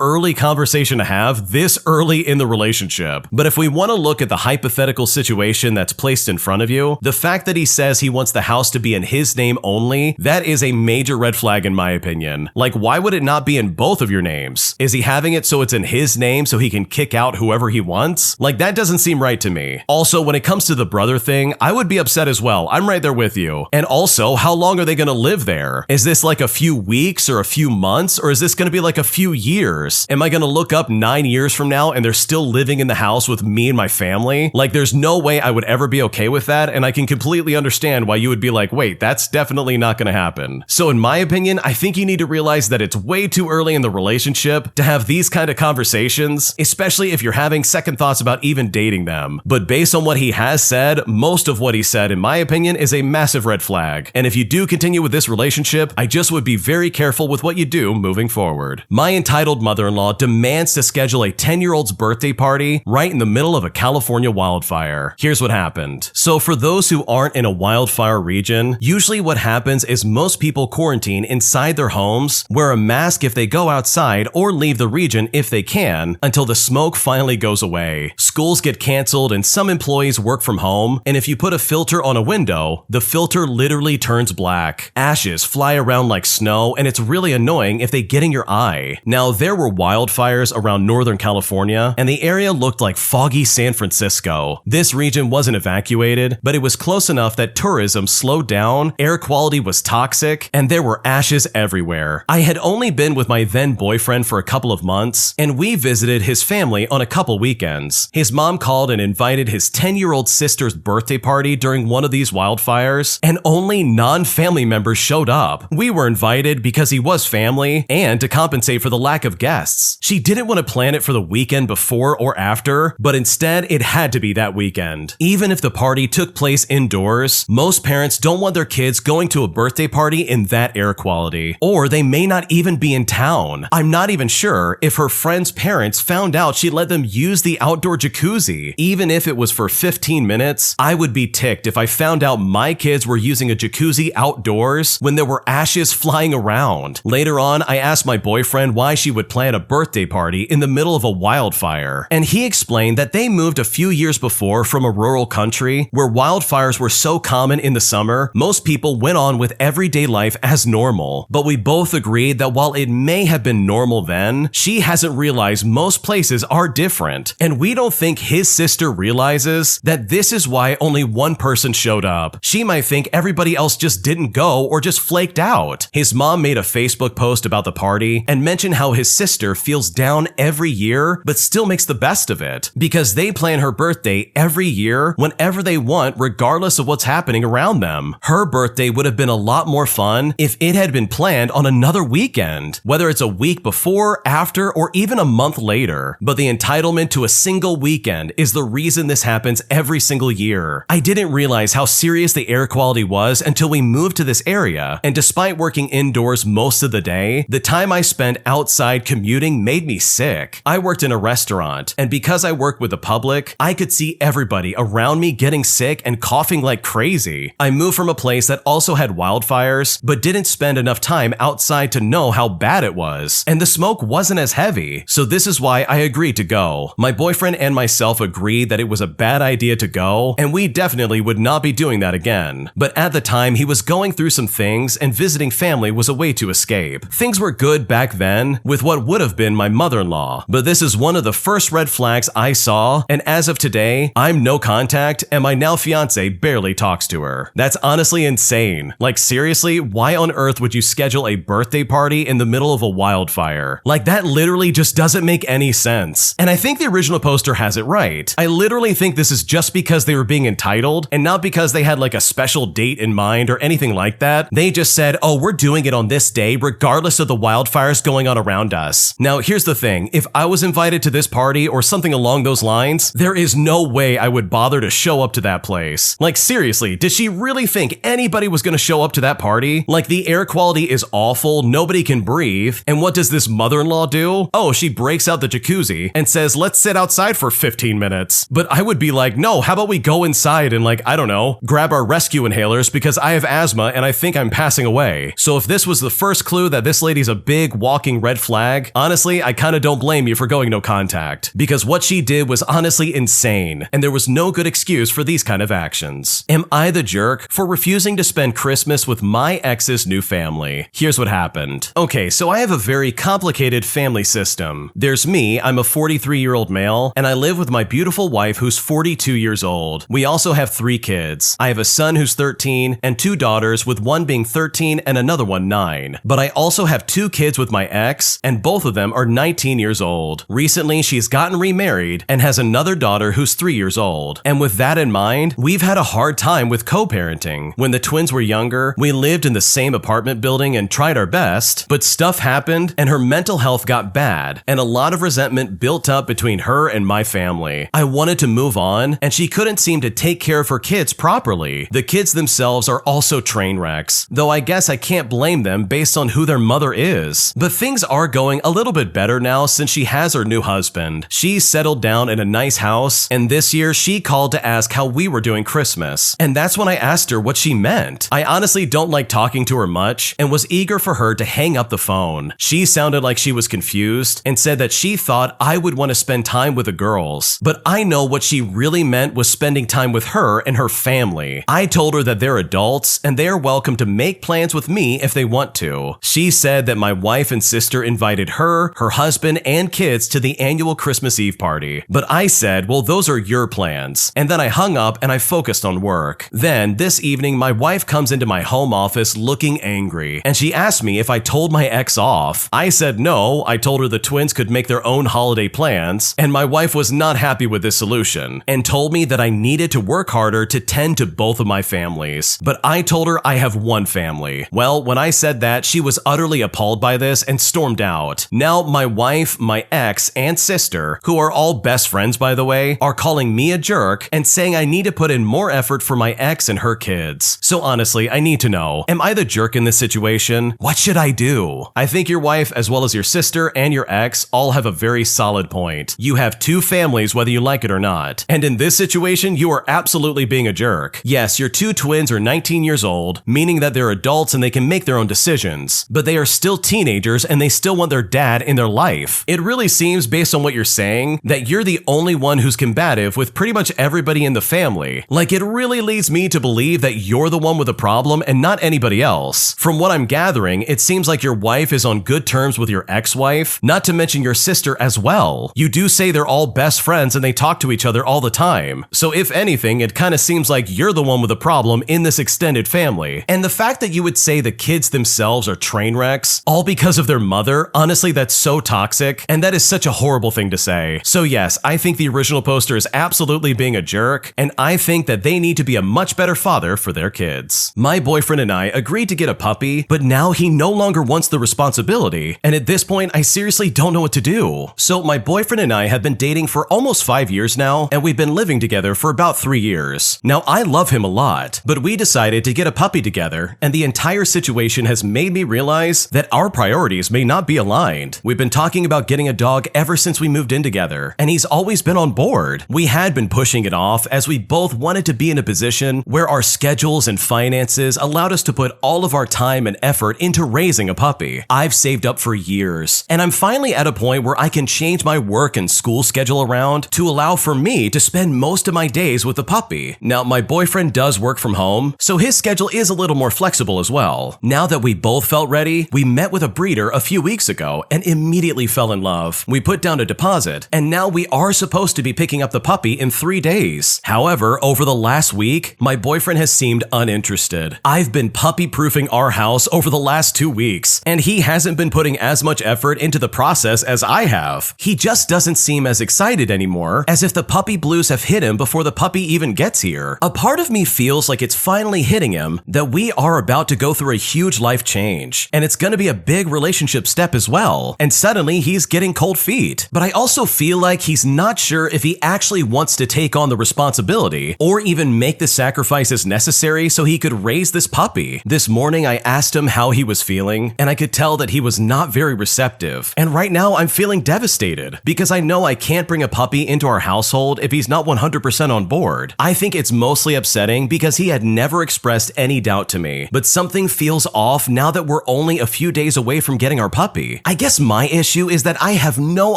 early conversation to have this early in the relationship. But if we wanna look at the hypothetical situation that's placed in front of you, the fact that he says he wants the house to be in his name only, that is a major red flag in my opinion. Like, why would it not be in both of your names? Is he having it so it's in his name so he can kick out whoever he wants? Like, that doesn't seem right to me. Also, when it comes to the brother thing, I would be upset as well. I'm right there with you. And also, how long are they gonna live there? Is this like a few weeks or a few months, or is this gonna be like a few years? Am I gonna look up 9 years from now and they're still living in the house with me and my family? Like, there's no way I would ever be okay with that, and I can completely understand why you would be like, wait, that's definitely not gonna happen. So in my opinion, I think you need to realize that it's way too early in the relationship to have these kind of conversations, especially if you're having second thoughts about even dating them. But based on what he has said, most of what he said, in my opinion, is a massive red flag. And if you do continue with this relationship, I just would be very careful with what you do moving forward. My entitled mother-in-law demands to schedule a 10-year-old's birthday party right in the middle of a California wildfire. Here's what happened. So for those who aren't in a wildfire region, usually what happens is most people quarantine inside their homes, wear a mask if they go outside, or leave the region if they can, until the smoke finally goes away. Schools get canceled and some employees work from home, and if you put a filter on a window, the filter literally turns black. Ashes fly around like snow, and it's really annoying if they get in your eye. Now, there were wildfires around Northern California, and the area looked like foggy San Francisco. This region wasn't evacuated, but it was close enough that tourism slowed down, air quality was toxic, and there were ashes everywhere. I had only been with my then boyfriend for a couple of months, and we visited his family on a couple weekends. His mom called and invited his 10-year-old sister's birthday party during one of these wildfires, and only non-family members showed up. We were invited because he was family, and to compensate for the lack of guests. She didn't want to plan it for the weekend before or after, but instead it had to be that weekend. Even if the party took place indoors, most parents don't want their kids going to a birthday party in that air quality, or they may not even be in town. I'm not even sure if her friend's parents found out she let them use the outdoor jacuzzi. Even if it was for 15 minutes, I would be ticked if I found out my kids were using a jacuzzi outdoors when there were ashes flying around. Later on, I asked my boyfriend why she would plan a birthday party in the middle of a wildfire, and he explained that they moved a few years before from a rural country where wildfires were so common in the summer, most people went on with everyday life as normal. But we both agreed that while it may have been normal then, she hasn't realized most places are different, and we don't think his sister realizes that this is why only one person showed up. She might think everybody else just didn't go or just flaked out. His mom made a Facebook post about the party and mentioned how his sister feels down every year but still makes the best of it because they plan her birthday every year whenever they want, regardless of what's happening around them. Her birthday would have been a lot more fun if it had been planned on another weekend, whether it's a week before, after, or even a month later. But the entitlement to a single weekend is the reason this happens every single year. I didn't realize how serious the air quality was until we moved to this area, and despite working indoors most of the day, the time I spent outside commuting made me sick. I worked in a restaurant, and because I worked with the public, I could see everybody around me getting sick and coughing like crazy. I moved from a place that also had wildfires, but didn't spend enough time outside to know how bad it was, and the smoke wasn't as heavy, so this is why I agreed to go. My boyfriend and myself agreed that it was a bad idea to go, and we definitely would not be doing that again. But at the time, he was going through some things, and visiting family was a way to escape. Things were good back then with what would have been my mother-in-law, but this is one of the first red flags I saw, and as of today, I'm no contact, and my now fiance barely talks to her. That's honestly insane. Like, seriously, why on earth would you schedule a birthday party in the middle of a wildfire? Like, that literally just doesn't make any sense. And I think the original poster has it right. I literally think this is just because they were being entitled, and not because they had like a special date in mind or anything like that. They just said, oh, we're doing it on this day regardless of the wildfires going on around us. Now, here's the thing. If I was invited to this party or something along those lines, there is no way I would bother to show up to that place. Like, seriously, did she really think anybody was gonna show up to that party? Like, the air quality is awful, nobody can breathe, and what does this mother-in-law do? Oh, she breaks out the jacuzzi and says, let's sit outside for 15 minutes. But I would be like, no, how about we go inside and, like, I don't know, grab our rescue inhalers because I have asthma and I think I'm passing away. So if this was the first clue that this lady's a big walking red flag, honestly, I kinda don't blame you for going no contact, because what she did was honestly insane, and there was no good excuse for these kind of actions. Am I the jerk for refusing to spend Christmas with my ex's new family? Here's what happened. Okay, so I have a very complicated family system. There's me, I'm a 43-year-old male, and I live with my beautiful wife who's 42 years old. We also have 3 kids. I have a son who's 13 and 2 daughters, with one being 13 and another one 9. But I also have 2 kids with my ex, and both of them are 19 years old. Recently, she's gotten remarried and has another daughter who's 3 years old. And with that in mind, we've had a hard time with co-parenting. When the twins were younger, we lived in the same apartment building and tried our best, but stuff happened and her mental health got bad, and a lot of resentment built up between her and my family. I wanted to move on, and she couldn't seem to take care of her kids properly. The kids themselves are also train wrecks, though I guess I can't blame them based on who their mother is. But things are going a little bit better now since she has her new husband. She's settled down in a nice house, and this year she called to ask how we were doing Christmas. And that's when I asked her what she meant. I honestly don't like talking to her much and was eager for her to hang up the phone. She sounded like she was confused and said that she thought I would want to spend time with the girls, but I know what she really meant was spending time with her and her family. I told her that they're adults and they are welcome to make plans with me if they want to. She said that my wife and sister invited her, her husband, and kids to the annual Christmas Eve party. But I said, well, those are your plans. And then I hung up and I focused on work. Then, this evening, my wife comes into my home office looking angry, and she asked me if I told my ex off. I said no, I told her the twins could make their own holiday plans, and my wife was not happy with this solution, and told me that I needed to work harder to tend to both of my families. But I told her I have one family. Well, when I said that, she was utterly appalled by this and stormed out. Now, my wife, my ex, and sister, who are all best friends by the way, are calling me a jerk and saying I need to put in more effort for my ex and her kids. So honestly, I need to know, am I the jerk in this situation? What should I do? I think your wife, as well as your sister and your ex, all have a very solid point. You have 2 families whether you like it or not. And in this situation, you are absolutely being a jerk. Yes, your 2 twins are 19 years old, meaning that they're adults and they can make their own decisions, but they are still teenagers and they still want their dad in their life. It really seems, based on what you're saying, that you're the only one who's combative with pretty much everybody in the family. Like, it really leads me to believe that you're the one with a problem and not anybody else. From what I'm gathering, it seems like your wife is on good terms with your ex-wife, not to mention your sister as well. You do say they're all best friends and they talk to each other all the time. So if anything, it kind of seems like you're the one with a problem in this extended family. And the fact that you would say the kids themselves are train wrecks, all because of their mother, honestly, that's so toxic, and that is such a horrible thing to say. So yes, I think the original poster is absolutely being a jerk, and I think that they need to be a much better father for their kids. My boyfriend and I agreed to get a puppy, but now he no longer wants the responsibility, and at this point, I seriously don't know what to do. So my boyfriend and I have been dating for almost 5 years now, and we've been living together for about 3 years. Now, I love him a lot, but we decided to get a puppy together, and the entire situation has made me realize that our priorities may not be aligned. We've been talking about getting a dog ever since we moved in together, and he's always been on board. We had been pushing it off as we both wanted to be in a position where our schedules and finances allowed us to put all of our time and effort into raising a puppy. I've saved up for years, and I'm finally at a point where I can change my work and school schedule around to allow for me to spend most of my days with the puppy. Now, my boyfriend does work from home, so his schedule is a little more flexible as well. Now that we both felt ready, we met with a breeder a few weeks ago and immediately fell in love. We put down a deposit, and now we are supposed to be picking up the puppy in 3 days. However, over the last week, my boyfriend has seemed uninterested. I've been puppy-proofing our house over the last 2 weeks, and he hasn't been putting as much effort into the process as I have. He just doesn't seem as excited anymore, as if the puppy blues have hit him before the puppy even gets here. A part of me feels like it's finally hitting him that we are about to go through a huge life change, and it's gonna be a big relationship step as well, and suddenly he's getting cold feet. But I also feel like he's not sure if he actually wants to take on the responsibility or even make the sacrifices necessary so he could raise this puppy. This morning I asked him how he was feeling, and I could tell that he was not very receptive. And right now I'm feeling devastated because I know I can't bring a puppy into our household if he's not 100% on board. I think it's mostly upsetting because he had never expressed any doubt to me, but something feels off now that we're only a few days away from getting our puppy. I guess my issue is that I have no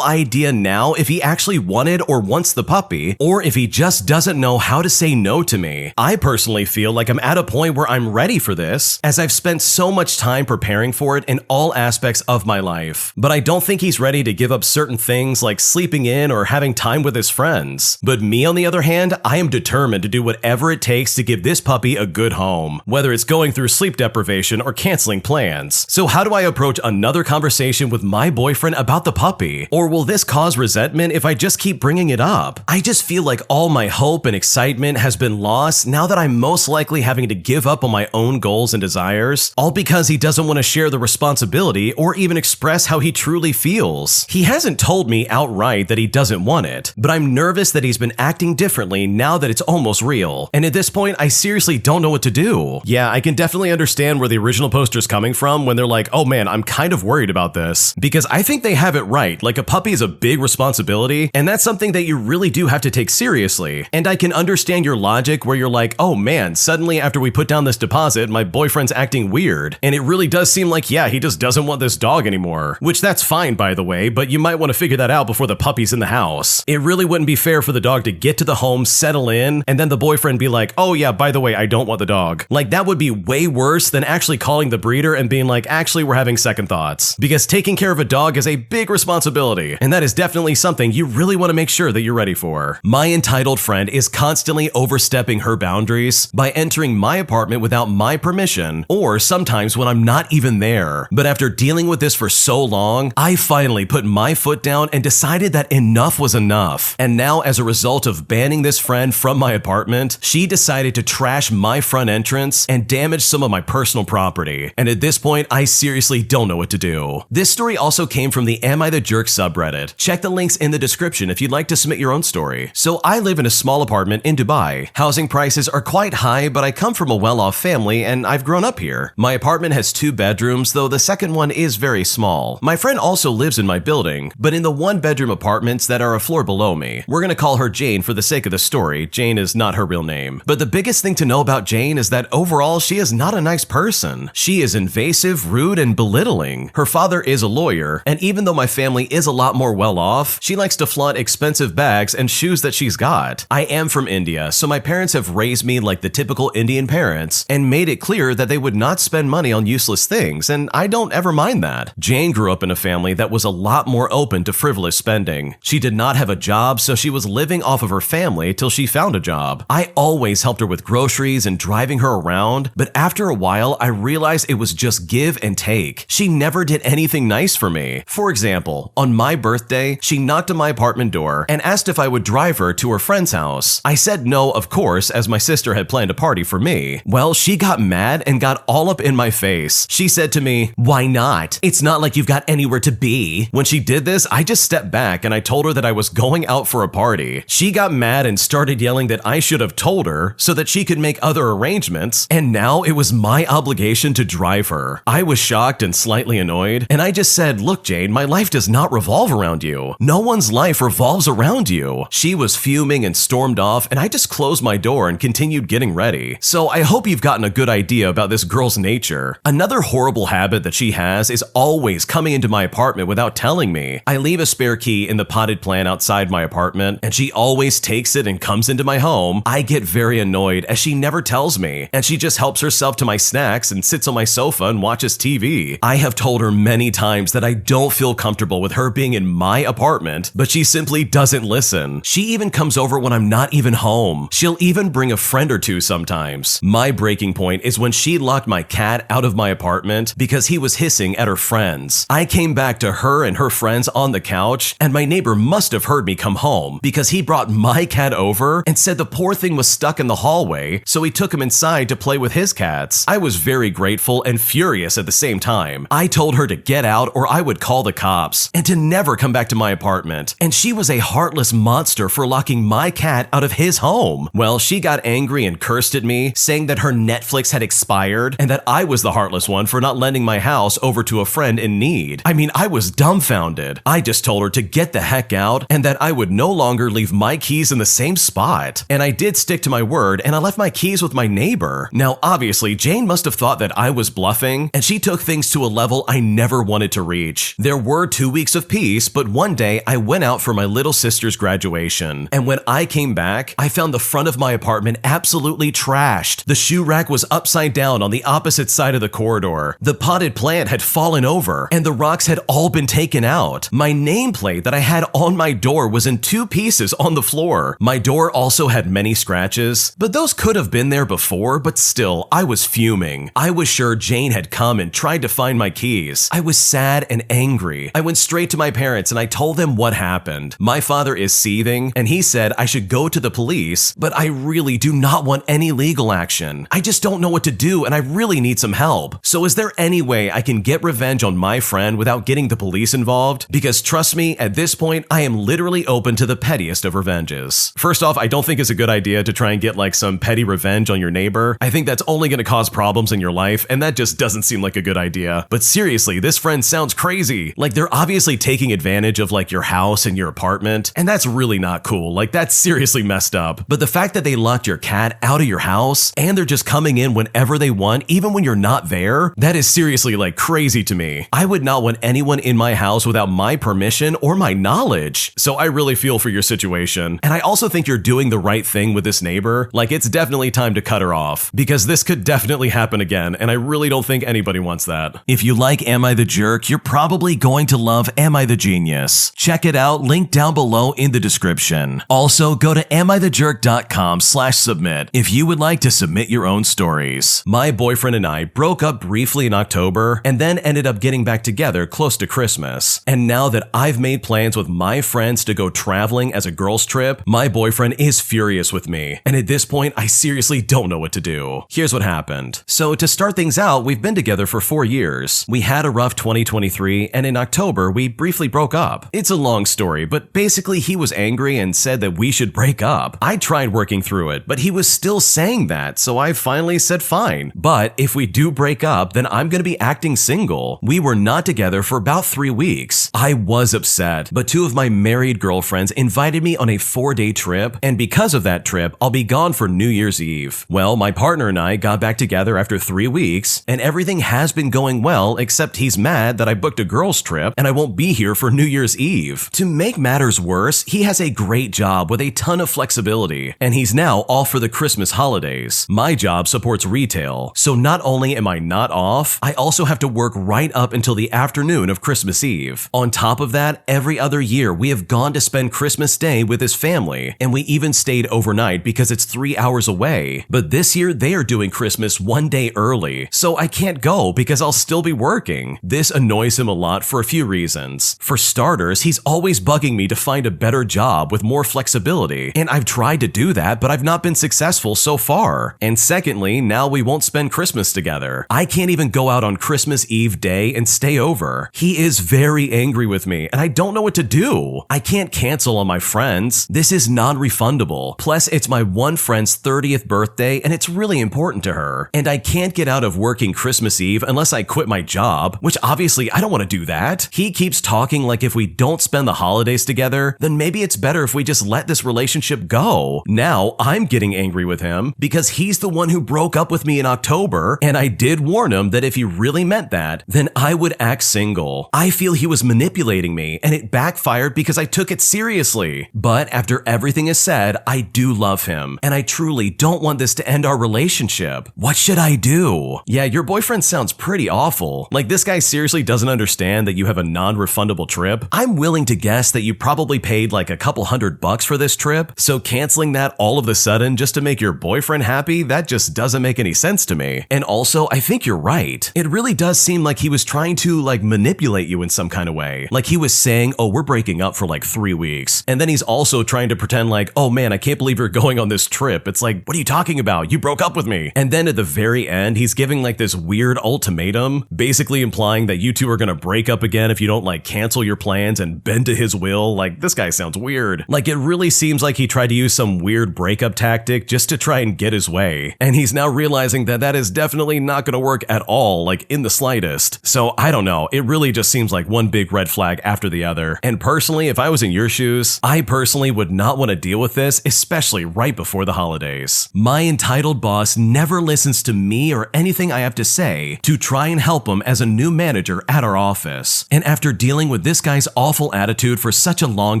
idea now if he actually wanted or wants the puppy, or if he just doesn't know how to say no to me. I personally feel like I'm at a point where I'm ready for this, as I've spent so much time preparing for it in all aspects of my life. But I don't think he's ready to give up certain things like sleeping in or having time with his friends. But me, on the other hand, I am determined to do whatever it takes to give this puppy a good home, whether it's going through sleep deprivation or canceling plans. So how do I approach another conversation with my boyfriend about the puppy? Or will this cause resentment if I just keep bringing it up? I just feel like all my hope and excitement has been lost now that I'm most likely having to give up on my own goals and desires, all because he doesn't want to share the responsibility or even express how he truly feels. He hasn't told me outright that he doesn't want it, but I'm nervous that he's been acting differently now that it's almost real. And at this point, I seriously don't know what to do. Yeah, I can definitely understand where the original poster's coming from when they're like, oh man, I'm kind of worried about this, because I think they have it right. Like, a puppy is a big responsibility, and that's something that you really do have to take seriously. And I can understand your logic where you're like, oh man, suddenly after we put down this deposit, my boyfriend's acting weird. And it really does seem like, yeah, he just doesn't want this dog anymore. Which that's fine, by the way, but you might want to figure that out before the puppy's in the house. It really wouldn't be fair for the dog to get to the home, settle in, and then the boyfriend be like, oh yeah, by the way, I don't want the dog. Like, that would be way worse than actually calling the breeder and being like, actually, we're having second thoughts. Because taking care of a dog is a big responsibility, and that is definitely something you really want to make sure that you're ready for. My entitled friend is constantly overstepping her boundaries by entering my apartment without my permission, or sometimes when I'm not even there. But after dealing with this for so long, I finally put my foot down and decided that enough was enough. And now, as a result of banning this friend from my apartment, she decided to trash my front entrance and damage some of my personal property. And at this point, I seriously don't know what to do. This story also came from the Am I the Jerk subreddit. Check the links in the description if you'd like to submit your own story. So I live in a small apartment in Dubai. Housing prices are quite high, but I come from a well-off family and I've grown up here. My apartment has 2 bedrooms, though the second one is very small. My friend also lives in my building, but in the 1-bedroom apartments that are a floor below me. We're gonna call her Jane for the sake of the story. Jane is not her real name. But the biggest thing to know about Jane is that overall, she is not a nice person. She is invasive, rude, and belittling. Her father is a lawyer, and even though my family is a lot more well-off, she likes to flaunt expensive bags and shoes that she's got. I am from India, so my parents have raised me like the typical Indian parents and made it clear that they would not spend money on useless things, and I don't ever mind that. Jane grew up in a family that was a lot more open to frivolous spending. She did not have a job, so she was living off of her family till she found a job. I always helped her with groceries and driving her around, but after a while, I realized it was just give and take. She never did anything nice for me. For example, on my birthday, she knocked on my apartment door and asked if I would drive her to her friend's house. I said no, of course, as my sister had planned a party for me. Well, she got mad and got all up in my face. She said to me, "Why not? It's not like you've got anywhere to be." When she did this, I just stepped back and I told her that I was going out for a party. She got mad and started yelling that I should have told her so that she could make other arrangements, and now it was my obligation to drive her. I was shocked and slightly annoyed, and I just said, "Look, Jane, my life does not revolve around you. No one's life revolves around you." She was fuming and stormed off, and I just closed my door and continued getting ready. So I hope you've gotten a good idea about this girl's nature. Another horrible habit that she has is always coming into my apartment without telling me. I leave a spare key in the potted plant outside my apartment, and she always takes it and comes into my home. I get very annoyed as she never tells me, and she just helps herself to my snacks and sits on my sofa and watches TV. I have told her many times that I don't feel comfortable with her being in my apartment, but she simply doesn't listen. She even comes over when I'm not even home. She'll even bring a friend or two sometimes. My breaking point is when she locked my cat out of my apartment because he was hissing at her friends. I came back to her and her friends on the couch, and my neighbor must have heard me come home because he brought my cat over and said the poor thing was stuck in the hallway, so he took him inside to play with his cats. I was very grateful and furious at the same time. I told her to get out or I would call the cops and to never come back to my apartment, and she was a heartless monster for locking my cat out of his home. Well, she got angry and cursed at me, saying that her Netflix had expired and that I was the heartless one for not lending my house over to a friend in need. I mean, I was dumbfounded. I just told her to get the heck out and that I would no longer leave my keys in the same spot. And I did stick to my word, and I left left my keys with my neighbor. Now, obviously, Jane must have thought that I was bluffing, and she took things to a level I never wanted to reach. There were 2 weeks of peace, but one day I went out for my little sister's graduation, and when I came back, I found the front of my apartment absolutely trashed. The shoe rack was upside down on the opposite side of the corridor. The potted plant had fallen over, and the rocks had all been taken out. My nameplate that I had on my door was in 2 pieces on the floor. My door also had many scratches, but those could have been there before, but still, I was fuming. I was sure Jane had come and tried to find my keys. I was sad and angry. I went straight to my parents and I told them what happened. My father is seething, and he said I should go to the police, but I really do not want any legal action. I just don't know what to do, and I really need some help. So is there any way I can get revenge on my friend without getting the police involved? Because trust me, at this point, I am literally open to the pettiest of revenges. First off, I don't think it's a good idea to try and get like some petty revenge on your neighbor. I think that's only going to cause problems in your life, and that just doesn't seem like a good idea. But seriously, this friend sounds crazy. Like, they're obviously taking advantage of like your house and your apartment, and that's really not cool. Like, that's seriously messed up. But the fact that they locked your cat out of your house and they're just coming in whenever they want, even when you're not there, that is seriously like crazy to me. I would not want anyone in my house without my permission or my knowledge. So I really feel for your situation. And I also think you're doing the right thing with this neighbor. Like, it's definitely time to cut her off, because this could definitely happen again, and I really don't think anybody wants that. If you like Am I the Jerk, you're probably going to love Am I the Genius. Check it out, link down below in the description. Also, go to amithejerk.com/submit if you would like to submit your own stories. My boyfriend and I broke up briefly in October and then ended up getting back together close to Christmas. And now that I've made plans with my friends to go traveling as a girls' trip, my boyfriend is furious with me. And at this point, I seriously don't know what to do. Here's what happened. So to start things out, we've been together for 4 years. We had a rough 2023, and in October, we briefly broke up. It's a long story, but basically he was angry and said that we should break up. I tried working through it, but he was still saying that, so I finally said fine. But if we do break up, then I'm gonna be acting single. We were not together for about 3 weeks. I was upset, but 2 of my married girlfriends invited me on a 4-day trip, and because of that trip, I'll be gone for New Year's Eve. Well, my partner and I got back together after 3 weeks, and everything has been going well, except he's mad that I booked a girls' trip and I won't be here for New Year's Eve. To make matters worse, he has a great job with a ton of flexibility, and he's now off for the Christmas holidays. My job supports retail, so not only am I not off, I also have to work right up until the afternoon of Christmas Eve. On top of that, every other year we have gone to spend Christmas Day with his family, and we even stayed overnight because it's 3 hours away. But this year they are doing Christmas 1 day early, so I can't go because I'll still be working. This annoys him a lot for a few reasons. For starters, he's always bugging me to find a better job with more flexibility, and I've tried to do that, but I've not been successful so far. And secondly, now we won't spend Christmas together. I can't even go out on Christmas Eve day and stay over. He is very angry with me, and I don't know what to do. I can't cancel on my friends. This is non-refundable. Plus, it's my one friend's 30th birthday, and it's really important to her. And I can't get out of working Christmas Eve unless I quit my job, which obviously I don't want to do that. He keeps talking like if we don't spend the holidays together, then maybe it's better if we just let this relationship go. Now I'm getting angry with him because he's the one who broke up with me in October, and I did warn him that if he really meant that, then I would act single. I feel he was manipulating me, and it backfired because I took it seriously. But after everything is said, I do love him, and I truly don't want this to end our relationship. What should I do? Yeah, your boyfriend sounds pretty awful. Like, this guy seriously doesn't understand that you have a non-refundable trip. I'm willing to guess that you probably paid like a couple $100 for this trip, so canceling that all of a sudden just to make your boyfriend happy, that just doesn't make any sense to me. And also, I think you're right. It really does seem like he was trying to like manipulate you in some kind of way. Like, he was saying, oh, we're breaking up for like 3 weeks. And then he's also trying to pretend like, oh man, I can't believe you're going on this trip. It's like, what are you talking about? You broke up with me. And then at the very end, he's giving like this weird ultimatum, basically implying that you two are gonna break up again if you don't like cancel your plans and bend to his will. Like, this guy sounds weird. Like, it really seems like he tried to use some weird breakup tactic just to try and get his way. And he's now realizing that that is definitely not gonna work at all, like in the slightest. So I don't know, it really just seems like one big red flag after the other. And personally, if I was in your shoes, I personally would not want to deal with this, especially right before the holidays. place. My entitled boss never listens to me or anything I have to say to try and help him as a new manager at our office. And after dealing with this guy's awful attitude for such a long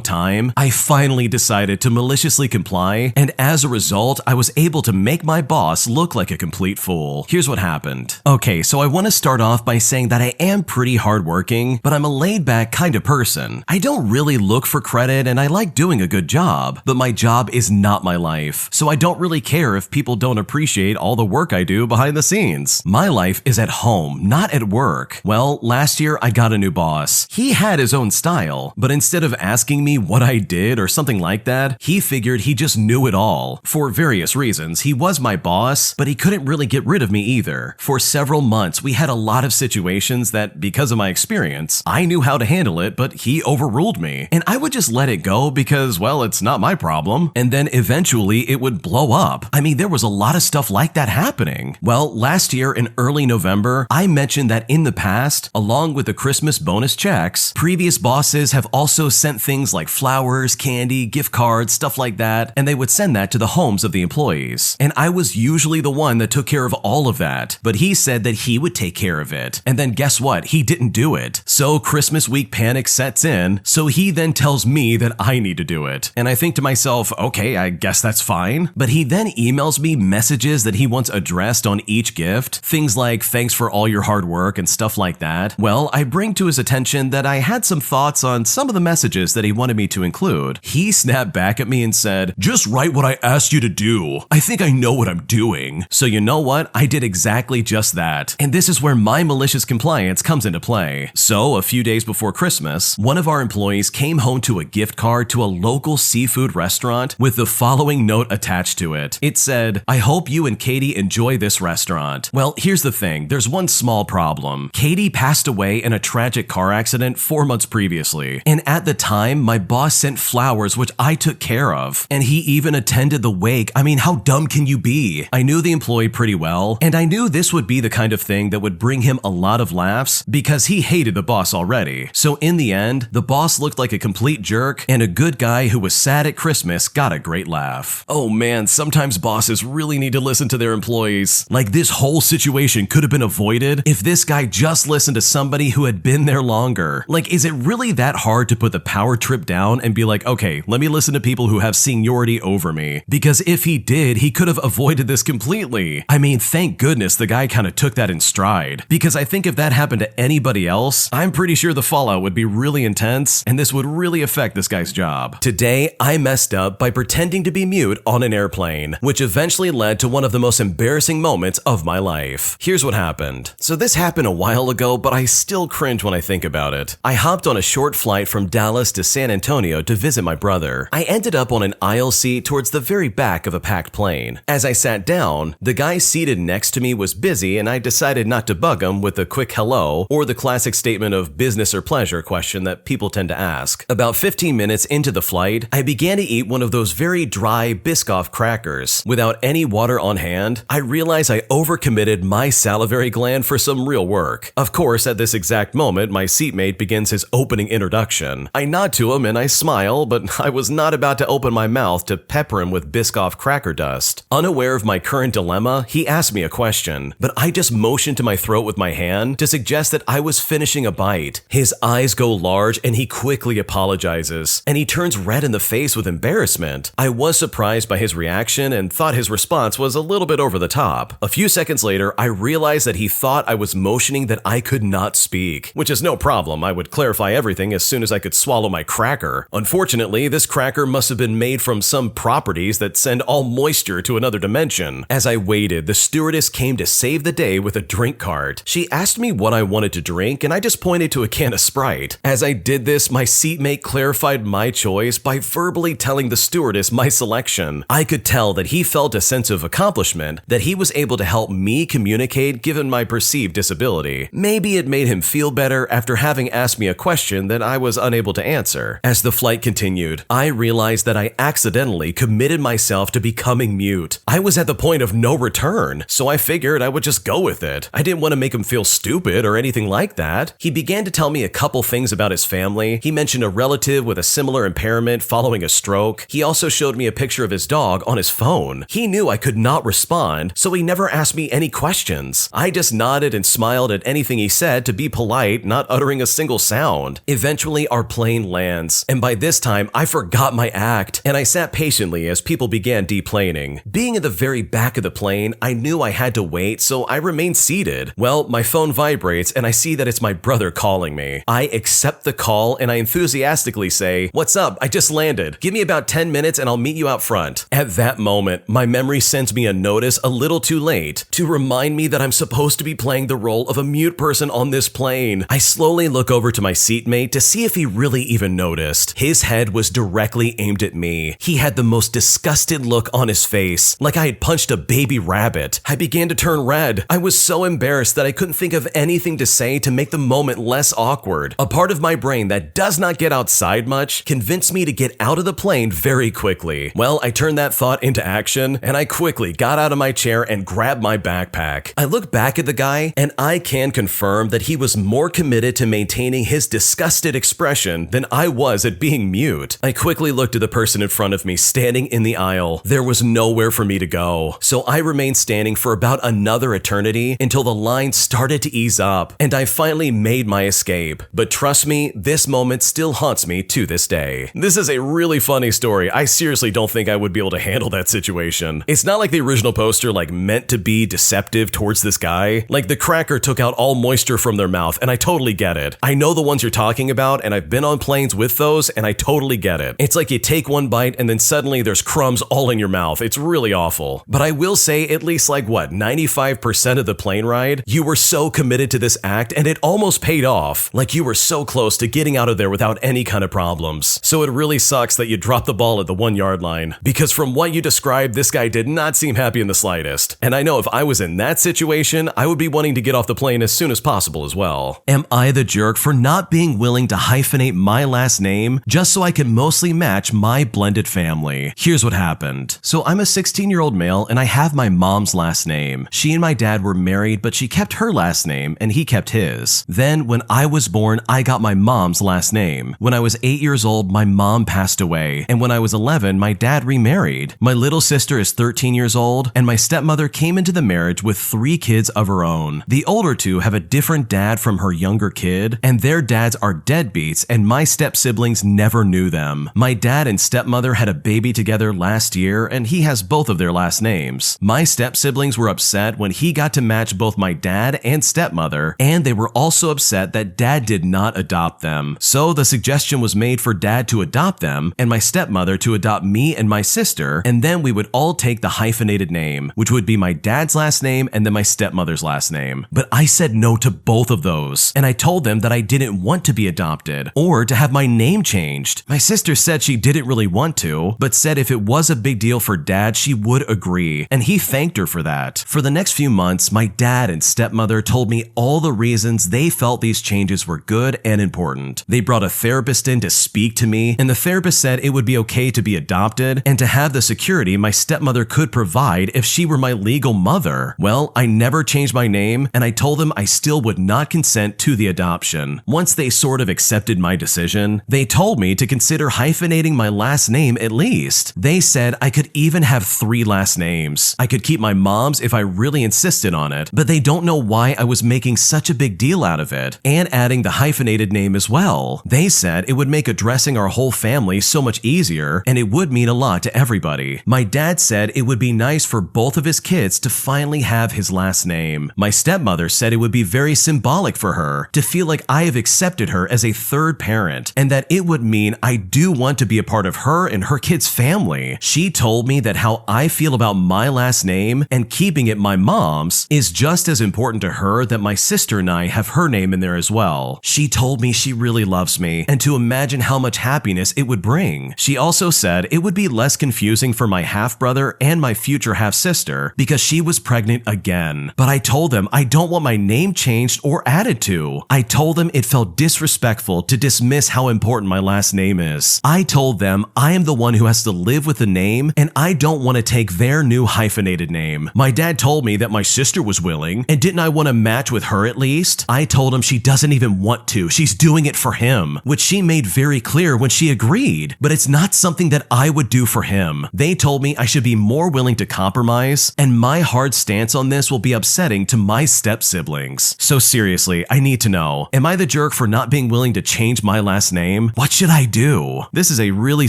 time, I finally decided to maliciously comply, and as a result, I was able to make my boss look like a complete fool. Here's what happened. Okay, so I want to start off by saying that I am pretty hardworking, but I'm a laid-back kind of person. I don't really look for credit, and I like doing a good job, but my job is not my life, so I don't really care if people don't appreciate all the work I do behind the scenes. My life is at home, not at work. Well, last year I got a new boss. He had his own style, but instead of asking me what I did or something like that, he figured he just knew it all. For various reasons, he was my boss, but he couldn't really get rid of me either. For several months, we had a lot of situations that, because of my experience, I knew how to handle it, but he overruled me. And I would just let it go because, well, it's not my problem. And then eventually it would blow up. I mean, there was a lot of stuff like that happening. Well, last year in early November, I mentioned that in the past, along with the Christmas bonus checks, previous bosses have also sent things like flowers, candy, gift cards, stuff like that, and they would send that to the homes of the employees. And I was usually the one that took care of all of that, but he said that he would take care of it. And then guess what? He didn't do it. So Christmas week panic sets in, so he then tells me that I need to do it. And I think to myself, okay, I guess that's fine. But he then emails me messages that he wants addressed on each gift, things like thanks for all your hard work and stuff like that. Well, I bring to his attention that I had some thoughts on some of the messages that he wanted me to include. He snapped back at me and said, "Just write what I asked you to do. I think I know what I'm doing." So you know what? I did exactly just that. And this is where my malicious compliance comes into play. So a few days before Christmas, one of our employees came home to a gift card to a local seafood restaurant with the following note attached to it. It said, "I hope you and Katie enjoy this restaurant." Well, here's the thing. There's one small problem. Katie passed away in a tragic car accident 4 months previously. And at the time, my boss sent flowers, which I took care of. And he even attended the wake. I mean, how dumb can you be? I knew the employee pretty well, and I knew this would be the kind of thing that would bring him a lot of laughs because he hated the boss already. So in the end, the boss looked like a complete jerk, and a good guy who was sad at Christmas got a great laugh. Oh man, sometimes bosses really need to listen to their employees. Like, this whole situation could have been avoided if this guy just listened to somebody who had been there longer. Like, is it really that hard to put the power trip down and be like, okay, let me listen to people who have seniority over me? Because if he did, he could have avoided this completely. I mean, thank goodness the guy kind of took that in stride. Because I think if that happened to anybody else, I'm pretty sure the fallout would be really intense, and this would really affect this guy's job. Today, I messed up by pretending to be mute on an airplane, which eventually led to one of the most embarrassing moments of my life. Here's what happened. So this happened a while ago, but I still cringe when I think about it. I hopped on a short flight from Dallas to San Antonio to visit my brother. I ended up on an aisle seat towards the very back of a packed plane. As I sat down, the guy seated next to me was busy, and I decided not to bug him with a quick hello or the classic statement of business or pleasure question that people tend to ask. About 15 minutes into the flight, I began to eat one of those very dry Biscoff crackers. Without any water on hand, I realized I overcommitted my salivary gland for some real work. Of course, at this exact moment, my seatmate begins his opening introduction. I nod to him and I smile, but I was not about to open my mouth to pepper him with Biscoff cracker dust. Unaware of my current dilemma, he asked me a question, but I just motioned to my throat with my hand to suggest that I was finishing a bite. His eyes go large and he quickly apologizes, and he turns red in the face with embarrassment. I was surprised by his reaction and thought his response was a little bit over the top. A few seconds later, I realized that he thought I was motioning that I could not speak, which is no problem. I would clarify everything as soon as I could swallow my cracker. Unfortunately, this cracker must have been made from some properties that send all moisture to another dimension. As I waited, the stewardess came to save the day with a drink cart. She asked me what I wanted to drink, and I just pointed to a can of Sprite. As I did this, my seatmate clarified my choice by verbally telling the stewardess my selection. I could tell that he felt a sense of accomplishment, that he was able to help me communicate given my perceived disability. Maybe it made him feel better after having asked me a question that I was unable to answer. As the flight continued, I realized that I accidentally committed myself to becoming mute. I was at the point of no return, so I figured I would just go with it. I didn't want to make him feel stupid or anything like that. He began to tell me a couple things about his family. He mentioned a relative with a similar impairment following a stroke. He also showed me a picture of his dog on his his phone. He knew I could not respond, so he never asked me any questions. I just nodded and smiled at anything he said to be polite, not uttering a single sound. Eventually, our plane lands, and by this time, I forgot my act, and I sat patiently as people began deplaning. Being in the very back of the plane, I knew I had to wait, so I remained seated. Well, my phone vibrates, and I see that it's my brother calling me. I accept the call, and I enthusiastically say, "What's up? I just landed. Give me about 10 minutes and I'll meet you out front." At that moment, my memory sends me a notice a little too late to remind me that I'm supposed to be playing the role of a mute person on this plane. I slowly look over to my seatmate to see if he really even noticed. His head was directly aimed at me. He had the most disgusted look on his face, like I had punched a baby rabbit. I began to turn red. I was so embarrassed that I couldn't think of anything to say to make the moment less awkward. A part of my brain that does not get outside much convinced me to get out of the plane very quickly. Well, I turned that thought into action, and I quickly got out of my chair and grabbed my backpack. I look back at the guy, and I can confirm that he was more committed to maintaining his disgusted expression than I was at being mute. I quickly looked at the person in front of me standing in the aisle. There was nowhere for me to go, so I remained standing for about another eternity until the line started to ease up, and I finally made my escape. But trust me, this moment still haunts me to this day. This is a really funny story. I seriously don't think I would be able to handle that situation. It's not like the original poster meant to be deceptive towards this guy. Like the cracker took out all moisture from their mouth, and I totally get it. I know the ones you're talking about, and I've been on planes with those, and I totally get it. It's like you take one bite and then suddenly there's crumbs all in your mouth. It's really awful. But I will say at least 95% of the plane ride, you were so committed to this act and it almost paid off. Like you were so close to getting out of there without any kind of problems. So it really sucks that you dropped the ball at the 1 yard line, because from what you described, this guy did not seem happy in the slightest. And I know if I was in that situation, I would be wanting to get off the plane as soon as possible as well. Am I the jerk for not being willing to hyphenate my last name just so I can mostly match my blended family? Here's what happened. So I'm a 16-year-old male and I have my mom's last name. She and my dad were married, but she kept her last name and he kept his. Then when I was born, I got my mom's last name. When I was 8 years old, my mom passed away, and when I was 11, my dad remarried. My little sister is 13 years old, and my stepmother came into the marriage with 3 kids of her own. The older 2 have a different dad from her younger kid, and their dads are deadbeats, and my step-siblings never knew them. My dad and stepmother had a baby together last year, and he has both of their last names. My step-siblings were upset when he got to match both my dad and stepmother, and they were also upset that dad did not adopt them. So the suggestion was made for dad to adopt them, and my stepmother to adopt me and my sister, and then we would all take the hyphenated name, which would be my dad's last name and then my stepmother's last name. But I said no to both of those, and I told them that I didn't want to be adopted or to have my name changed. My sister said she didn't really want to, but said if it was a big deal for dad, she would agree, and he thanked her for that. For the next few months, my dad and stepmother told me all the reasons they felt these changes were good and important. They brought a therapist in to speak to me, and the therapist said it would be okay to be adopted and to have the security my stepmother could provide if she were my legal mother. Well, I never changed my name, and I told them I still would not consent to the adoption. Once they sort of accepted my decision, they told me to consider hyphenating my last name at least. They said I could even have 3 last names. I could keep my mom's if I really insisted on it, but they don't know why I was making such a big deal out of it, and adding the hyphenated name as well. They said it would make addressing our whole family so much easier, and it would mean a lot to everybody. My dad said it would be nice for both of his kids to finally have his last name. My stepmother said it would be very symbolic for her to feel like I have accepted her as a third parent, and that it would mean I do want to be a part of her and her kids' family. She told me that how I feel about my last name and keeping it my mom's is just as important to her that my sister and I have her name in there as well. She told me she really loves me and to imagine how much happiness it would bring. She also said it would be less confusing for my half-brother and my future half-sister because she was pregnant again. But I told them I don't want my name changed or added to. I told them it felt disrespectful to dismiss how important my last name is. I told them I am the one who has to live with the name and I don't want to take their new hyphenated name. My dad told me that my sister was willing, and didn't I want to match with her at least? I told him she doesn't even want to. She's doing it for him, which she made very clear when she agreed, but it's not something that I would do for him. They told me I should be more willing to compromise, and my hard stance on this will be upsetting to my step-siblings. So seriously, I need to know, am I the jerk for not being willing to change my last name? What should I do? This is a really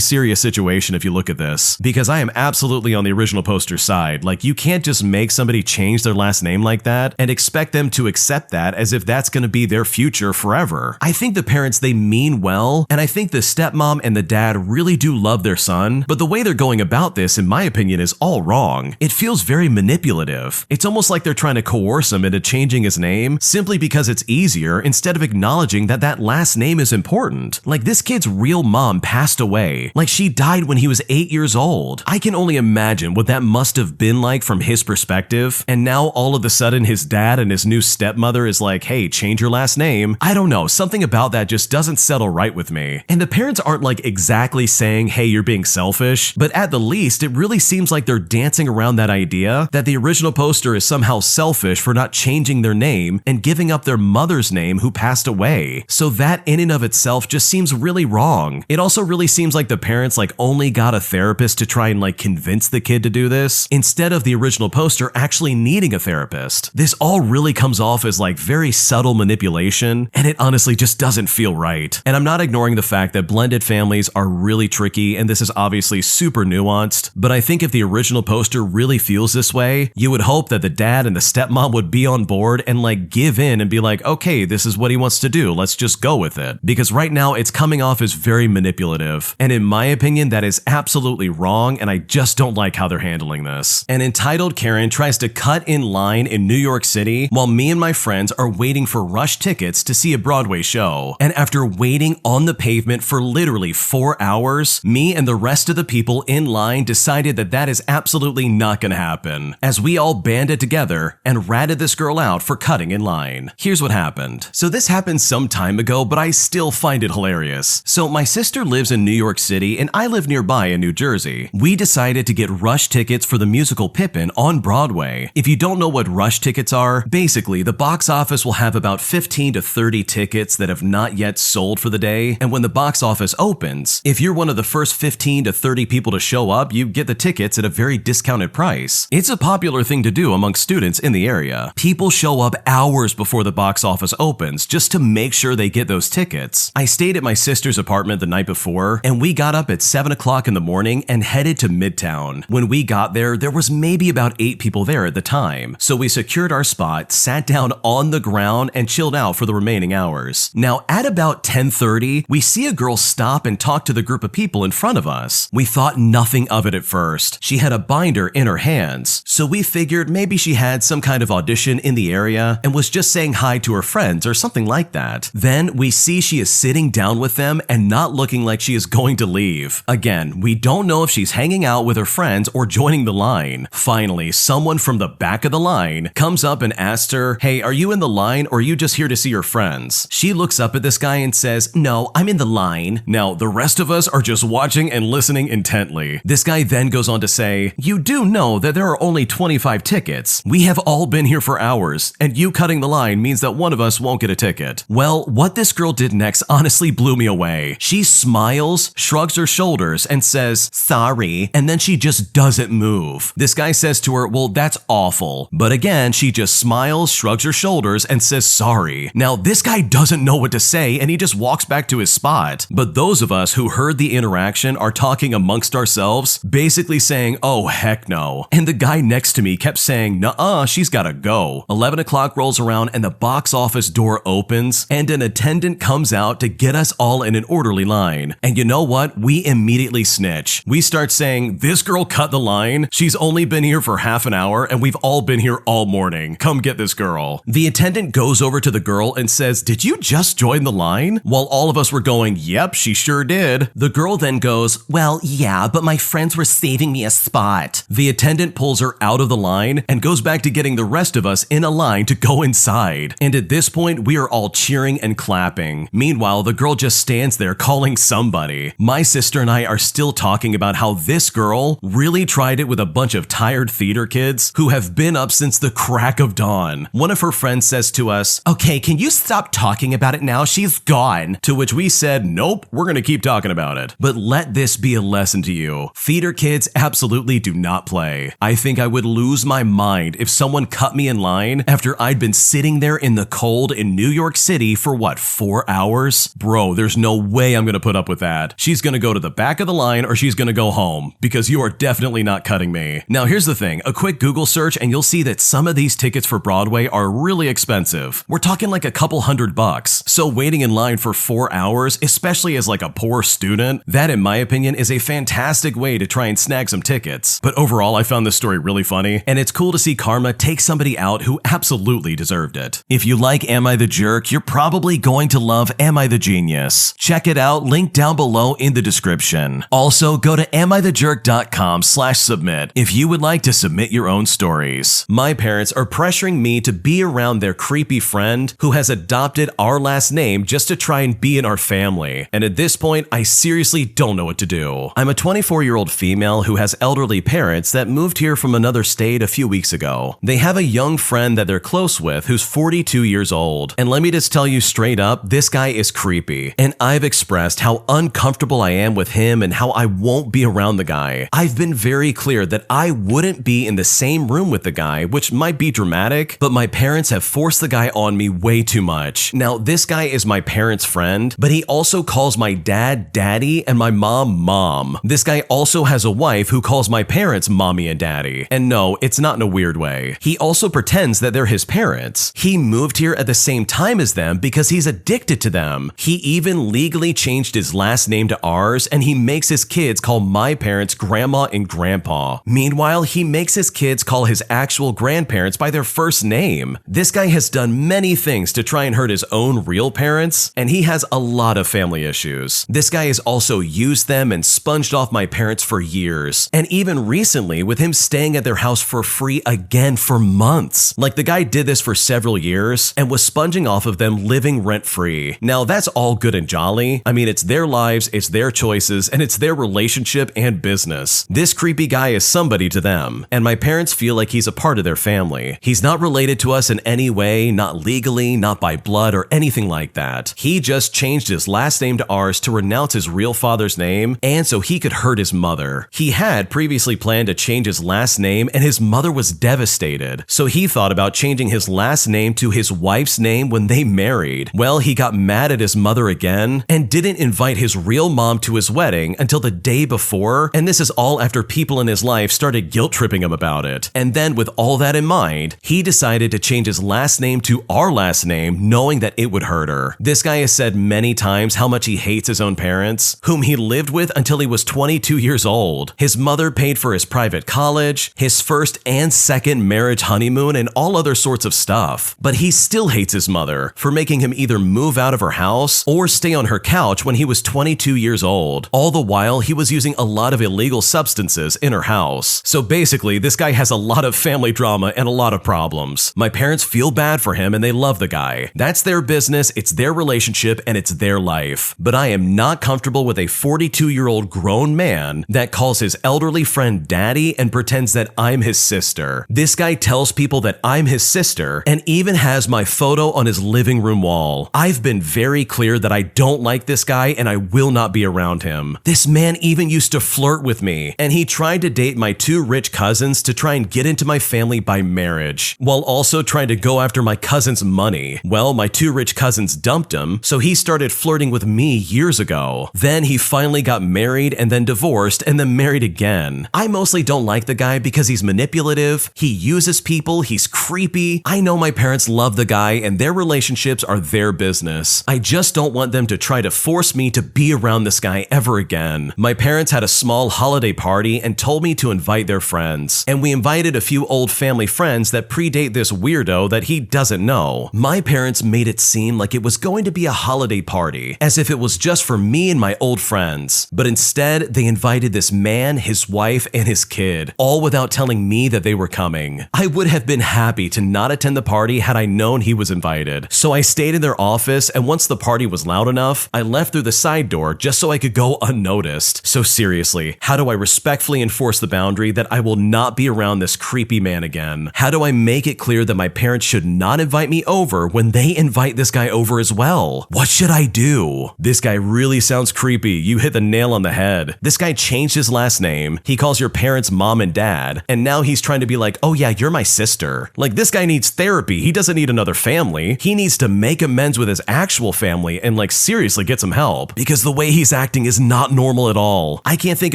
serious situation if you look at this, because I am absolutely on the original poster's side. Like, you can't just make somebody change their last name like that and expect them to accept that as if that's going to be their future forever. I think the parents, they mean well, and I think the stepmom and the dad really do love their son, but the way they're going about this, in my opinion, is all wrong. It feels very manipulative. It's almost like they're trying to coerce him into changing his name simply because it's easier, instead of acknowledging that that last name is important. Like, this kid's real mom passed away. Like, she died when he was 8 years old. I can only imagine what that must have been like from his perspective, and now all of a sudden his dad and his new stepmother is like, hey, change your last name. I don't know, something about that just doesn't settle right with me. And the parents aren't like exactly saying, hey, you're being selfish, but at the least, it really seems like they're dancing around that idea that the original poster is somehow selfish for not changing their name and giving up their mother's name who passed away. So that in and of itself just seems really wrong. It also really seems like the parents like only got a therapist to try and like convince the kid to do this, instead of the original poster actually needing a therapist. This all really comes off as like very subtle manipulation, and it honestly just doesn't feel right. And I'm not ignoring the fact that blended families are really tricky, and this is obviously super nuanced, but I think if the original poster really feels this way, you would hope that the dad and the stepmom would be on board and like give in and be like, okay, this is what he wants to do, let's just go with it. Because right now it's coming off as very manipulative, and in my opinion that is absolutely wrong, and I just don't like how they're handling this. An entitled Karen tries to cut in line in New York City while me and my friends are waiting for rush tickets to see a Broadway show. And after waiting on the pavement for literally 4 hours, me and the rest of the people in line decided that that is absolutely not gonna happen, as we all banded together and ratted this girl out for cutting in line. Here's what happened. So this happened some time ago, but I still find it hilarious. So my sister lives in New York City and I live nearby in New Jersey. We decided to get rush tickets for the musical Pippin on Broadway. If you don't know what rush tickets are, basically the box office will have about 15 to 30 tickets that have not yet sold for the day, and when the box office opens, if you're one of the first 15 to 30 people to show up, you get the tickets at a very discounted price. It's a popular thing to do among students in the area. People show up hours before the box office opens just to make sure they get those tickets. I stayed at my sister's apartment the night before, and we got up at 7 o'clock in the morning and headed to Midtown. When we got there was maybe about 8 people there at the time, so we secured our spot, sat down on the ground, and chilled out for the remaining hours. Now, at about 10:30, we see a girl stop and talk to the group of people in front of us. We thought nothing of it at first. She had a binder in her hands, so we figured maybe she had some kind of audition in the area and was just saying hi to her friends or something like that. Then we see she is sitting down with them and not looking like she is going to leave. Again, we don't know if she's hanging out with her friends or joining the line. Finally, someone from the back of the line comes up and asks her, hey, are you in the line or are you just here to see your friends? She looks up at this guy and says, no, I'm in the line. Now, the rest of us are just watching and listening intently. This guy then goes on to say, you do know that there are only 25 tickets. We have all been here for hours, and you cutting the line means that one of us won't get a ticket. Well, what this girl did next honestly blew me away. She smiles, shrugs her shoulders, and says, sorry, and then she just doesn't move. This guy says to her, well, that's awful. But again, she just smiles, shrugs her shoulders, and says sorry. Now, this guy doesn't know what to say, and he just walks back to his spot. But those of us who heard the interaction are talking amongst ourselves, basically saying, oh, heck no. And the guy next to me kept saying, nuh-uh, she's gotta go. 11 o'clock rolls around and the box office door opens, and an attendant comes out to get us all in an orderly line. And you know what? We immediately snitch. We start saying, this girl cut the line. She's only been here for half an hour, and we've all been here all morning. Come get this girl. The attendant goes over to the girl and says, did you just join the line? While all of us were going, yep, she sure did. The girl then goes, well, yeah, but my friends were saving me a spot. The attendant pulls her out of the line and goes back to getting the rest of us in a line to go inside. And at this point, we are all cheering and clapping. Meanwhile, the girl just stands there calling somebody. My sister and I are still talking about how this girl really tried it with a bunch of tired theater kids who have been up since the crack of dawn. One of her friends says to us, okay, can you stop talking about it now? She's gone. To which we said, nope, we're gonna keep talking about it. But let this be a lesson to you. Theater Theater kids absolutely do not play. I think I would lose my mind if someone cut me in line after I'd been sitting there in the cold in New York City for what, 4 hours? Bro, there's no way I'm gonna put up with that. She's gonna go to the back of the line or she's gonna go home, because you are definitely not cutting me. Now here's the thing, a quick Google search and you'll see that some of these tickets for Broadway are really expensive. We're talking like a couple $100. So waiting in line for 4 hours, especially as like a poor student, that in my opinion is a fantastic way to try and snag some tickets. But overall, I found this story really funny, and it's cool to see karma take somebody out who absolutely deserved it. If you like Am I the Jerk, you're probably going to love Am I the Genius. Check it out, link down below in the description. Also, go to amithejerk.com/submit if you would like to submit your own stories. My parents are pressuring me to be around their creepy friend who has adopted our last name just to try and be in our family. And at this point, I seriously don't know what to do. I'm a 24-year-old female who has elderly parents that moved here from another state a few weeks ago. They have a young friend that they're close with who's 42 years old. And let me just tell you straight up, this guy is creepy. And I've expressed how uncomfortable I am with him and how I won't be around the guy. I've been very clear that I wouldn't be in the same room with the guy, which might be dramatic, but my parents have forced the guy on me way too much. Now, this guy is my parents' friend, but he also calls my dad daddy and my mom mom. This guy also has a wife who calls my parents mommy and daddy. And no, it's not in a weird way. He also pretends that they're his parents. He moved here at the same time as them because he's addicted to them. He even legally changed his last name to ours, and he makes his kids call my parents grandma and grandpa. Meanwhile, he makes his kids call his actual grandparents by their first name. This guy has done many things to try and hurt his own real parents, and he has a lot of family issues. This guy has also used them and sponged off my parents for years, and even recently with him staying at their house for free again for months. Like, the guy did this for several years and was sponging off of them living rent-free. Now, that's all good and jolly. I mean, it's their lives, it's their choices, and it's their relationship and business. This creepy guy is somebody to them, and my parents feel like he's a part of their family. He's not related to us in any way, not legally, not by blood, or anything like that. He just changed his last name to ours to renounce his real father's name, and so he could hurt his mother. He had previously planned to change his last name, and his mother was devastated. So he thought about changing his last name to his wife's name when they married. Well, he got mad at his mother again and didn't invite his real mom to his wedding until the day before, and this is all after people in his life started guilt-tripping him about it. And then with all that in mind, he decided to change his last name to our last name, knowing that it would hurt her. This guy has said many times how much he hates his own parents, whom he lived with until he was 22 years old. His mother paid for his private college, his first and second marriage honeymoon, and all other sorts of stuff. But he still hates his mother for making him either move out of her house or stay on her couch when he was 22 years old. All the while, he was using a lot of illegal substances in her house. So basically, this guy has a lot of family drama and a lot of problems. My parents feel bad for him and they love the guy. That's their business, it's their relationship, and it's their life. But I am not comfortable with a 42-year-old grown man that calls his elderly friend daddy and pretends that I'm his sister. This guy tells people that I'm his sister and even has my photo on his living room wall. I've been very clear that I don't like this guy and I will not be around him. This man even used to flirt with me, and he tried to date my two rich cousins to try and get into my family by marriage, while also trying to go after my cousin's money. Well, my two rich cousins dumped him, so he started flirting with me years ago. Then he finally got married and then divorced and then married again. I mostly don't like the guy because he's manipulative, he uses people, he's creepy. I know my parents love the guy and their relationships are their business. I just don't want them to try to force me to be around this guy ever again. My parents had a small holiday party and told me to invite their friends, and we invited a few old family friends that predate this weirdo that he doesn't know. My parents made it seem like it was going to be a holiday party, as if it was just for me and my old friends, but instead they invited this man, his wife, and his kid, all without telling me that they were coming. I would have been happy to not attend the party had I known he was invited, so I stayed in their office, and once the party was loud enough, I left through the side door just so I could go unnoticed. So seriously, how do I respectfully enforce the boundary that I will not be around this creepy man again? How do I make it clear that my parents should not invite me over when they invite this guy over as well? What should I do? This guy really sounds creepy. You hit the nail on the head. This guy changed changed his last name, he calls your parents mom and dad, and now he's trying to be like, oh yeah, you're my sister. Like, this guy needs therapy. He doesn't need another family. He needs to make amends with his actual family and like seriously get some help, because the way he's acting is not normal at all. I can't think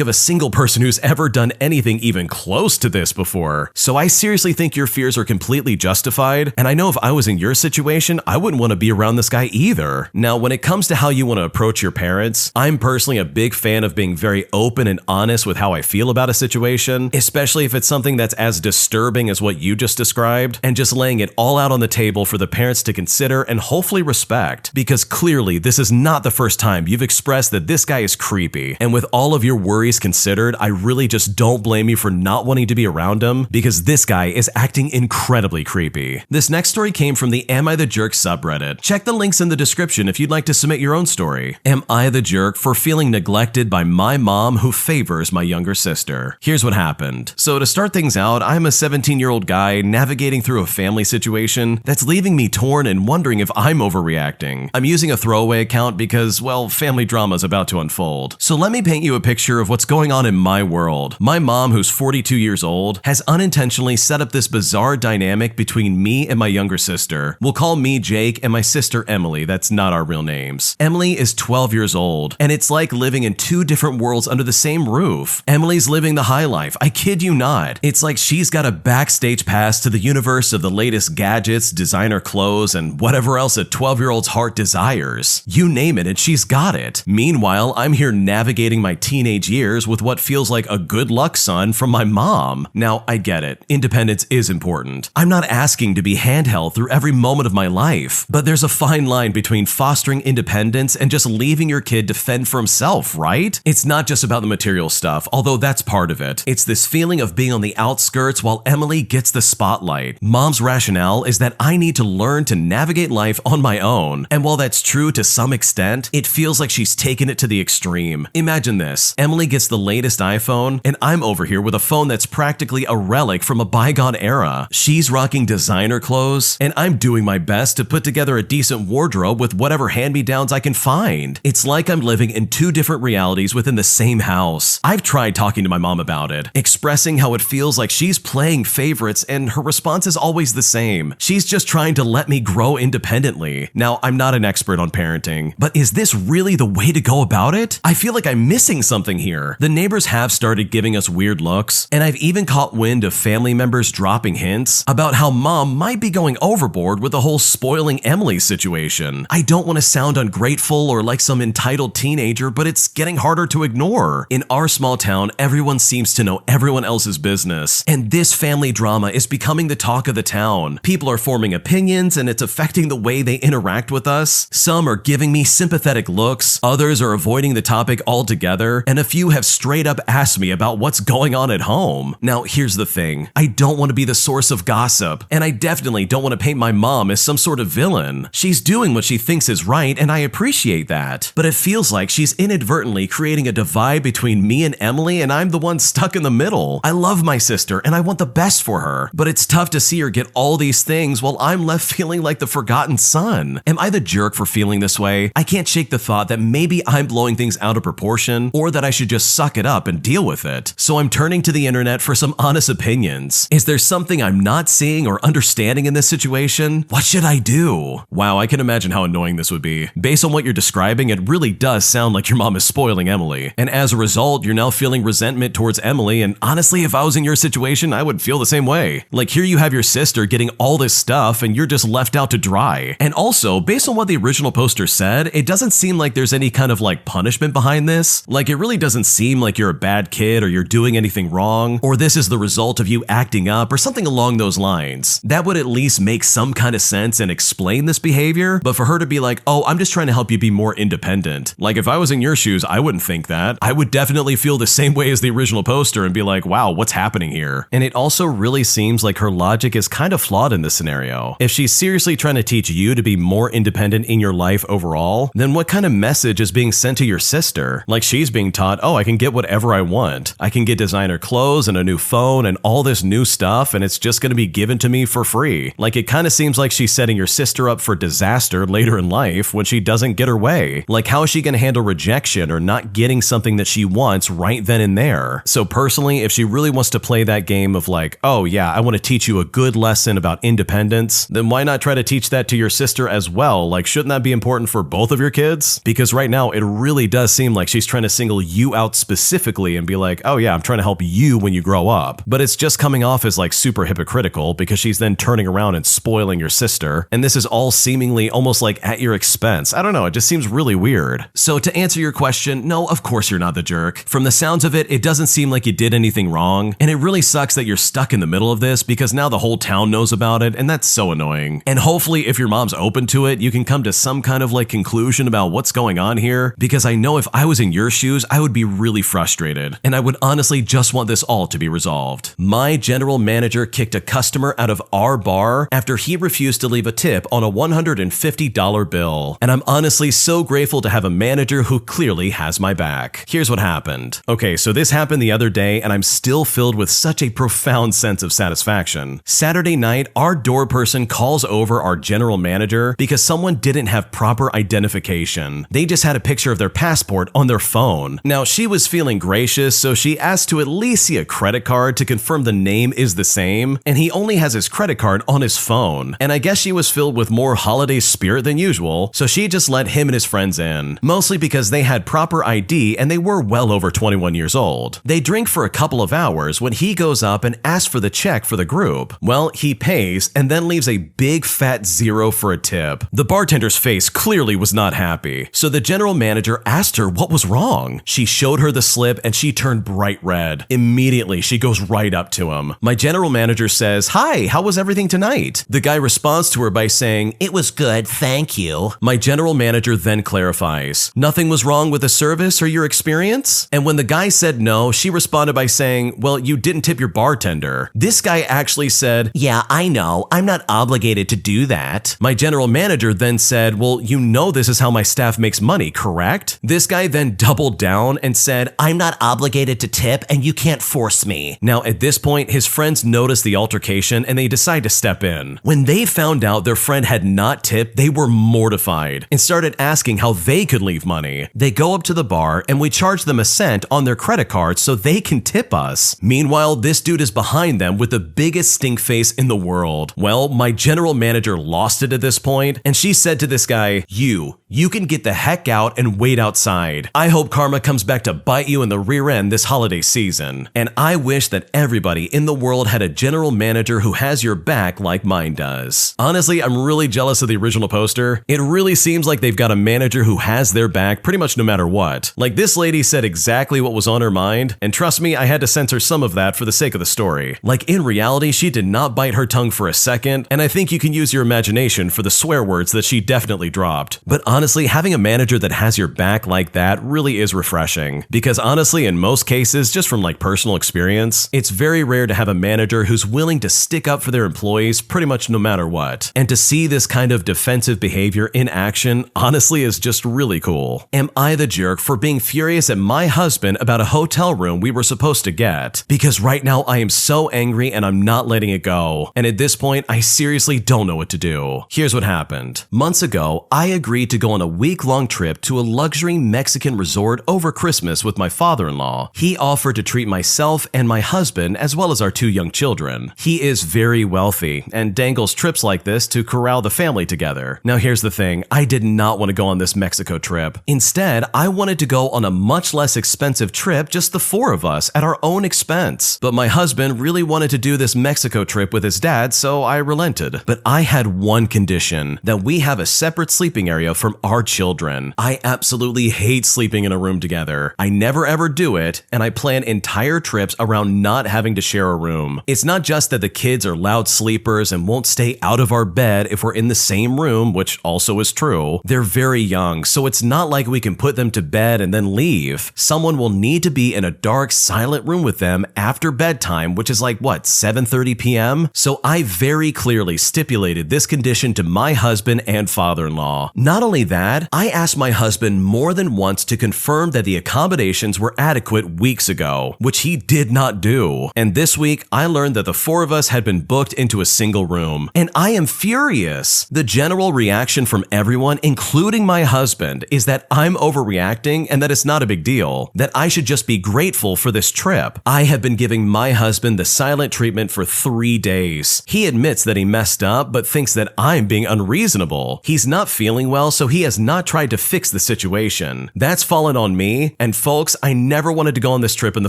of a single person who's ever done anything even close to this before. So I seriously think your fears are completely justified, and I know if I was in your situation, I wouldn't want to be around this guy either. Now, when it comes to how you want to approach your parents, I'm personally a big fan of being very open and honest with how I feel about a situation, especially if it's something that's as disturbing as what you just described, and just laying it all out on the table for the parents to consider and hopefully respect, because clearly this is not the first time you've expressed that this guy is creepy. And with all of your worries considered, I really just don't blame you for not wanting to be around him, because this guy is acting incredibly creepy. This next story came from the Am I the Jerk subreddit. Check the links in the description if you'd like to submit your own story. Am I the jerk for feeling neglected by my mom who favors my younger sister? Here's what happened. So to start things out, I'm a 17-year-old guy navigating through a family situation that's leaving me torn and wondering if I'm overreacting. I'm using a throwaway account because, well, family drama is about to unfold. So let me paint you a picture of what's going on in my world. My mom, who's 42 years old, has unintentionally set up this bizarre dynamic between me and my younger sister. We'll call me Jake and my sister Emily. That's not our real names. Emily is 12 years old, and it's like living in two different worlds under the same roof. Emily's living the high life. I kid you not. It's like she's got a backstage pass to the universe of the latest gadgets, designer clothes, and whatever else a 12-year-old's heart desires. You name it, and she's got it. Meanwhile, I'm here navigating my teenage years with what feels like a good luck son from my mom. Now, I get it. Independence is important. I'm not asking to be handheld through every moment of my life, but there's a fine line between fostering independence and just leaving your kid to fend for himself, right? It's not just about the material stuff, although that's part of it. It's this feeling of being on the outskirts while Emily gets the spotlight. Mom's rationale is that I need to learn to navigate life on my own, and while that's true to some extent, it feels like she's taken it to the extreme. Imagine this. Emily gets the latest iPhone, and I'm over here with a phone that's practically a relic from a bygone era. She's rocking designer clothes, and I'm doing my best to put together a decent wardrobe with whatever hand-me-downs I can find. It's like I'm living in two different realities within the same house. I've tried talking to my mom about it, expressing how it feels like she's playing favorites, and her response is always the same. She's just trying to let me grow independently. Now, I'm not an expert on parenting, but is this really the way to go about it? I feel like I'm missing something here. The neighbors have started giving us weird looks, and I've even caught wind of family members dropping hints about how mom might be going overboard with the whole spoiling Emily situation. I don't want to sound ungrateful or like some entitled teenager, but it's getting harder to ignore. In our small town, everyone seems to know everyone else's business, and this family drama is becoming the talk of the town. People are forming opinions, and it's affecting the way they interact with us. Some are giving me sympathetic looks, others are avoiding the topic altogether, and a few have straight up asked me about what's going on at home. Now, here's the thing. I don't want to be the source of gossip, and I definitely don't want to paint my mom as some sort of villain. She's doing what she thinks is right, and I appreciate that. But it feels like she's inadvertently creating a divide between me and Emily, and I'm the one stuck in the middle. I love my sister, and I want the best for her, but it's tough to see her get all these things while I'm left feeling like the forgotten son. Am I the jerk for feeling this way? I can't shake the thought that maybe I'm blowing things out of proportion, or that I should just suck it up and deal with it. So I'm turning to the internet for some honest opinions. Is there something I'm not seeing or understanding in this situation? What should I do? Wow, I can imagine how annoying this would be. Based on what you're describing, it really does sound like your mom is spoiling Emily. And as a result, you're now feeling resentment towards Emily, and honestly, if I was in your situation, I would feel the same way. Like, here you have your sister getting all this stuff, and you're just left out to dry. And also, based on what the original poster said, it doesn't seem like there's any kind of like punishment behind this. Like, it really doesn't seem like you're a bad kid or you're doing anything wrong, or this is the result of you acting up or something along those lines. That would at least make some kind of sense and explain this behavior, but for her to be like, oh, I'm just trying to help you be more independent. Like, if I was in your shoes, I wouldn't think that. I would definitely feel the same way as the original poster and be like, wow, what's happening here? And it also really seems like her logic is kind of flawed in this scenario. If she's seriously trying to teach you to be more independent in your life overall, then what kind of message is being sent to your sister? Like, she's being taught, oh, I can get whatever I want. I can get designer clothes and a new phone and all this new stuff, and it's just going to be given to me for free. Like, it kind of seems like she's setting your sister up for disaster later in life when she doesn't get her way. Like, how is she going to handle rejection or not getting something that she wants right then and there. So personally, if she really wants to play that game of like, oh yeah, I want to teach you a good lesson about independence, then why not try to teach that to your sister as well? Like, shouldn't that be important for both of your kids? Because right now it really does seem like she's trying to single you out specifically and be like, oh yeah, I'm trying to help you when you grow up. But it's just coming off as like super hypocritical because she's then turning around and spoiling your sister. And this is all seemingly almost like at your expense. I don't know, it just seems really weird. So to answer your question, no, of course you're not the jerk. From the sounds of it, it doesn't seem like you did anything wrong. And it really sucks that you're stuck in the middle of this because now the whole town knows about it, and that's so annoying. And hopefully if your mom's open to it, you can come to some kind of like conclusion about what's going on here, because I know if I was in your shoes, I would be really frustrated. And I would honestly just want this all to be resolved. My general manager kicked a customer out of our bar after he refused to leave a tip on a $150 bill. And I'm honestly so grateful to have a manager who clearly has my back. Here's what happened. Okay, so this happened the other day and I'm still filled with such a profound sense of satisfaction. Saturday night, our door person calls over our general manager because someone didn't have proper identification. They just had a picture of their passport on their phone. Now, she was feeling gracious, so she asked to at least see a credit card to confirm the name is the same, and he only has his credit card on his phone. And I guess she was filled with more holiday spirit than usual, so she just let him and his friends in, mostly because they had proper ID and they were well over 21 years old. They drink for a couple of hours when he goes up and asks for the check for the group. Well, he pays and then leaves a big fat zero for a tip. The bartender's face clearly was not happy, so the general manager asked her what was wrong. She showed her the slip and she turned bright red. Immediately, she goes right up to him. My general manager says, "Hi, how was everything tonight?" The guy responds to her by saying, "It was good, thank you." My general manager then clarifies, "Nothing was wrong with the service or your experience?" And when the guy said no, she responded by saying, "Well, you didn't tip your bartender." This guy actually said, "Yeah, I know. I'm not obligated to do that." My general manager then said, "Well, you know this is how my staff makes money, correct?" This guy then doubled down and said, "I'm not obligated to tip and you can't force me." Now, at this point, his friends notice the altercation and they decide to step in. When they found out their friend had not tipped, they were mortified and started asking how they could leave money. They go up to the bar and we charge them a cent on their credit card so they can tip us. Meanwhile, this dude is behind them with the biggest stink face in the world. Well, my general manager lost it at this point, and she said to this guy, You can get the heck out and wait outside. I hope karma comes back to bite you in the rear end this holiday season. And I wish that everybody in the world had a general manager who has your back like mine does." Honestly, I'm really jealous of the original poster. It really seems like they've got a manager who has their back pretty much no matter what. Like, this lady said exactly what was on her mind, and trust me, I had to censor some of that for the sake of the story. Like, in reality, she did not bite her tongue for a second, and I think you can use your imagination for the swear words that she definitely dropped. But honestly, having a manager that has your back like that really is refreshing. Because honestly, in most cases, just from like personal experience, it's very rare to have a manager who's willing to stick up for their employees pretty much no matter what. And to see this kind of defensive behavior in action honestly is just really cool. Am I the jerk for being furious at my husband about a hotel room we were supposed to get? Because right now I am so angry and I'm not letting it go. And at this point, I seriously don't know what to do. Here's what happened. Months ago, I agreed to go on a week-long trip to a luxury Mexican resort over Christmas with my father-in-law. He offered to treat myself and my husband as well as our 2 young children. He is very wealthy and dangles trips like this to corral the family together. Now here's the thing, I did not want to go on this Mexico trip. Instead, I wanted to go on a much less expensive trip, just the 4 of us at our own expense. But my husband really wanted to do this Mexico trip with his dad, so I relented. But I had one condition, that we have a separate sleeping area from our children. I absolutely hate sleeping in a room together. I never ever do it, and I plan entire trips around not having to share a room. It's not just that the kids are loud sleepers and won't stay out of our bed if we're in the same room, which also is true. They're very young, so it's not like we can put them to bed and then leave. Someone will need to be in a dark, silent room with them after bedtime, which is like, 7:30 p.m.? So I very clearly stipulated this condition to my husband and father-in-law. Not only that, I asked my husband more than once to confirm that the accommodations were adequate weeks ago, which he did not do. And this week, I learned that the 4 of us had been booked into a single room. And I am furious. The general reaction from everyone, including my husband, is that I'm overreacting and that it's not a big deal. deal, that I should just be grateful for this trip. I have been giving my husband the silent treatment for 3 days. He admits that he messed up, but thinks that I'm being unreasonable. He's not feeling well, so he has not tried to fix the situation. That's fallen on me, and folks, I never wanted to go on this trip in the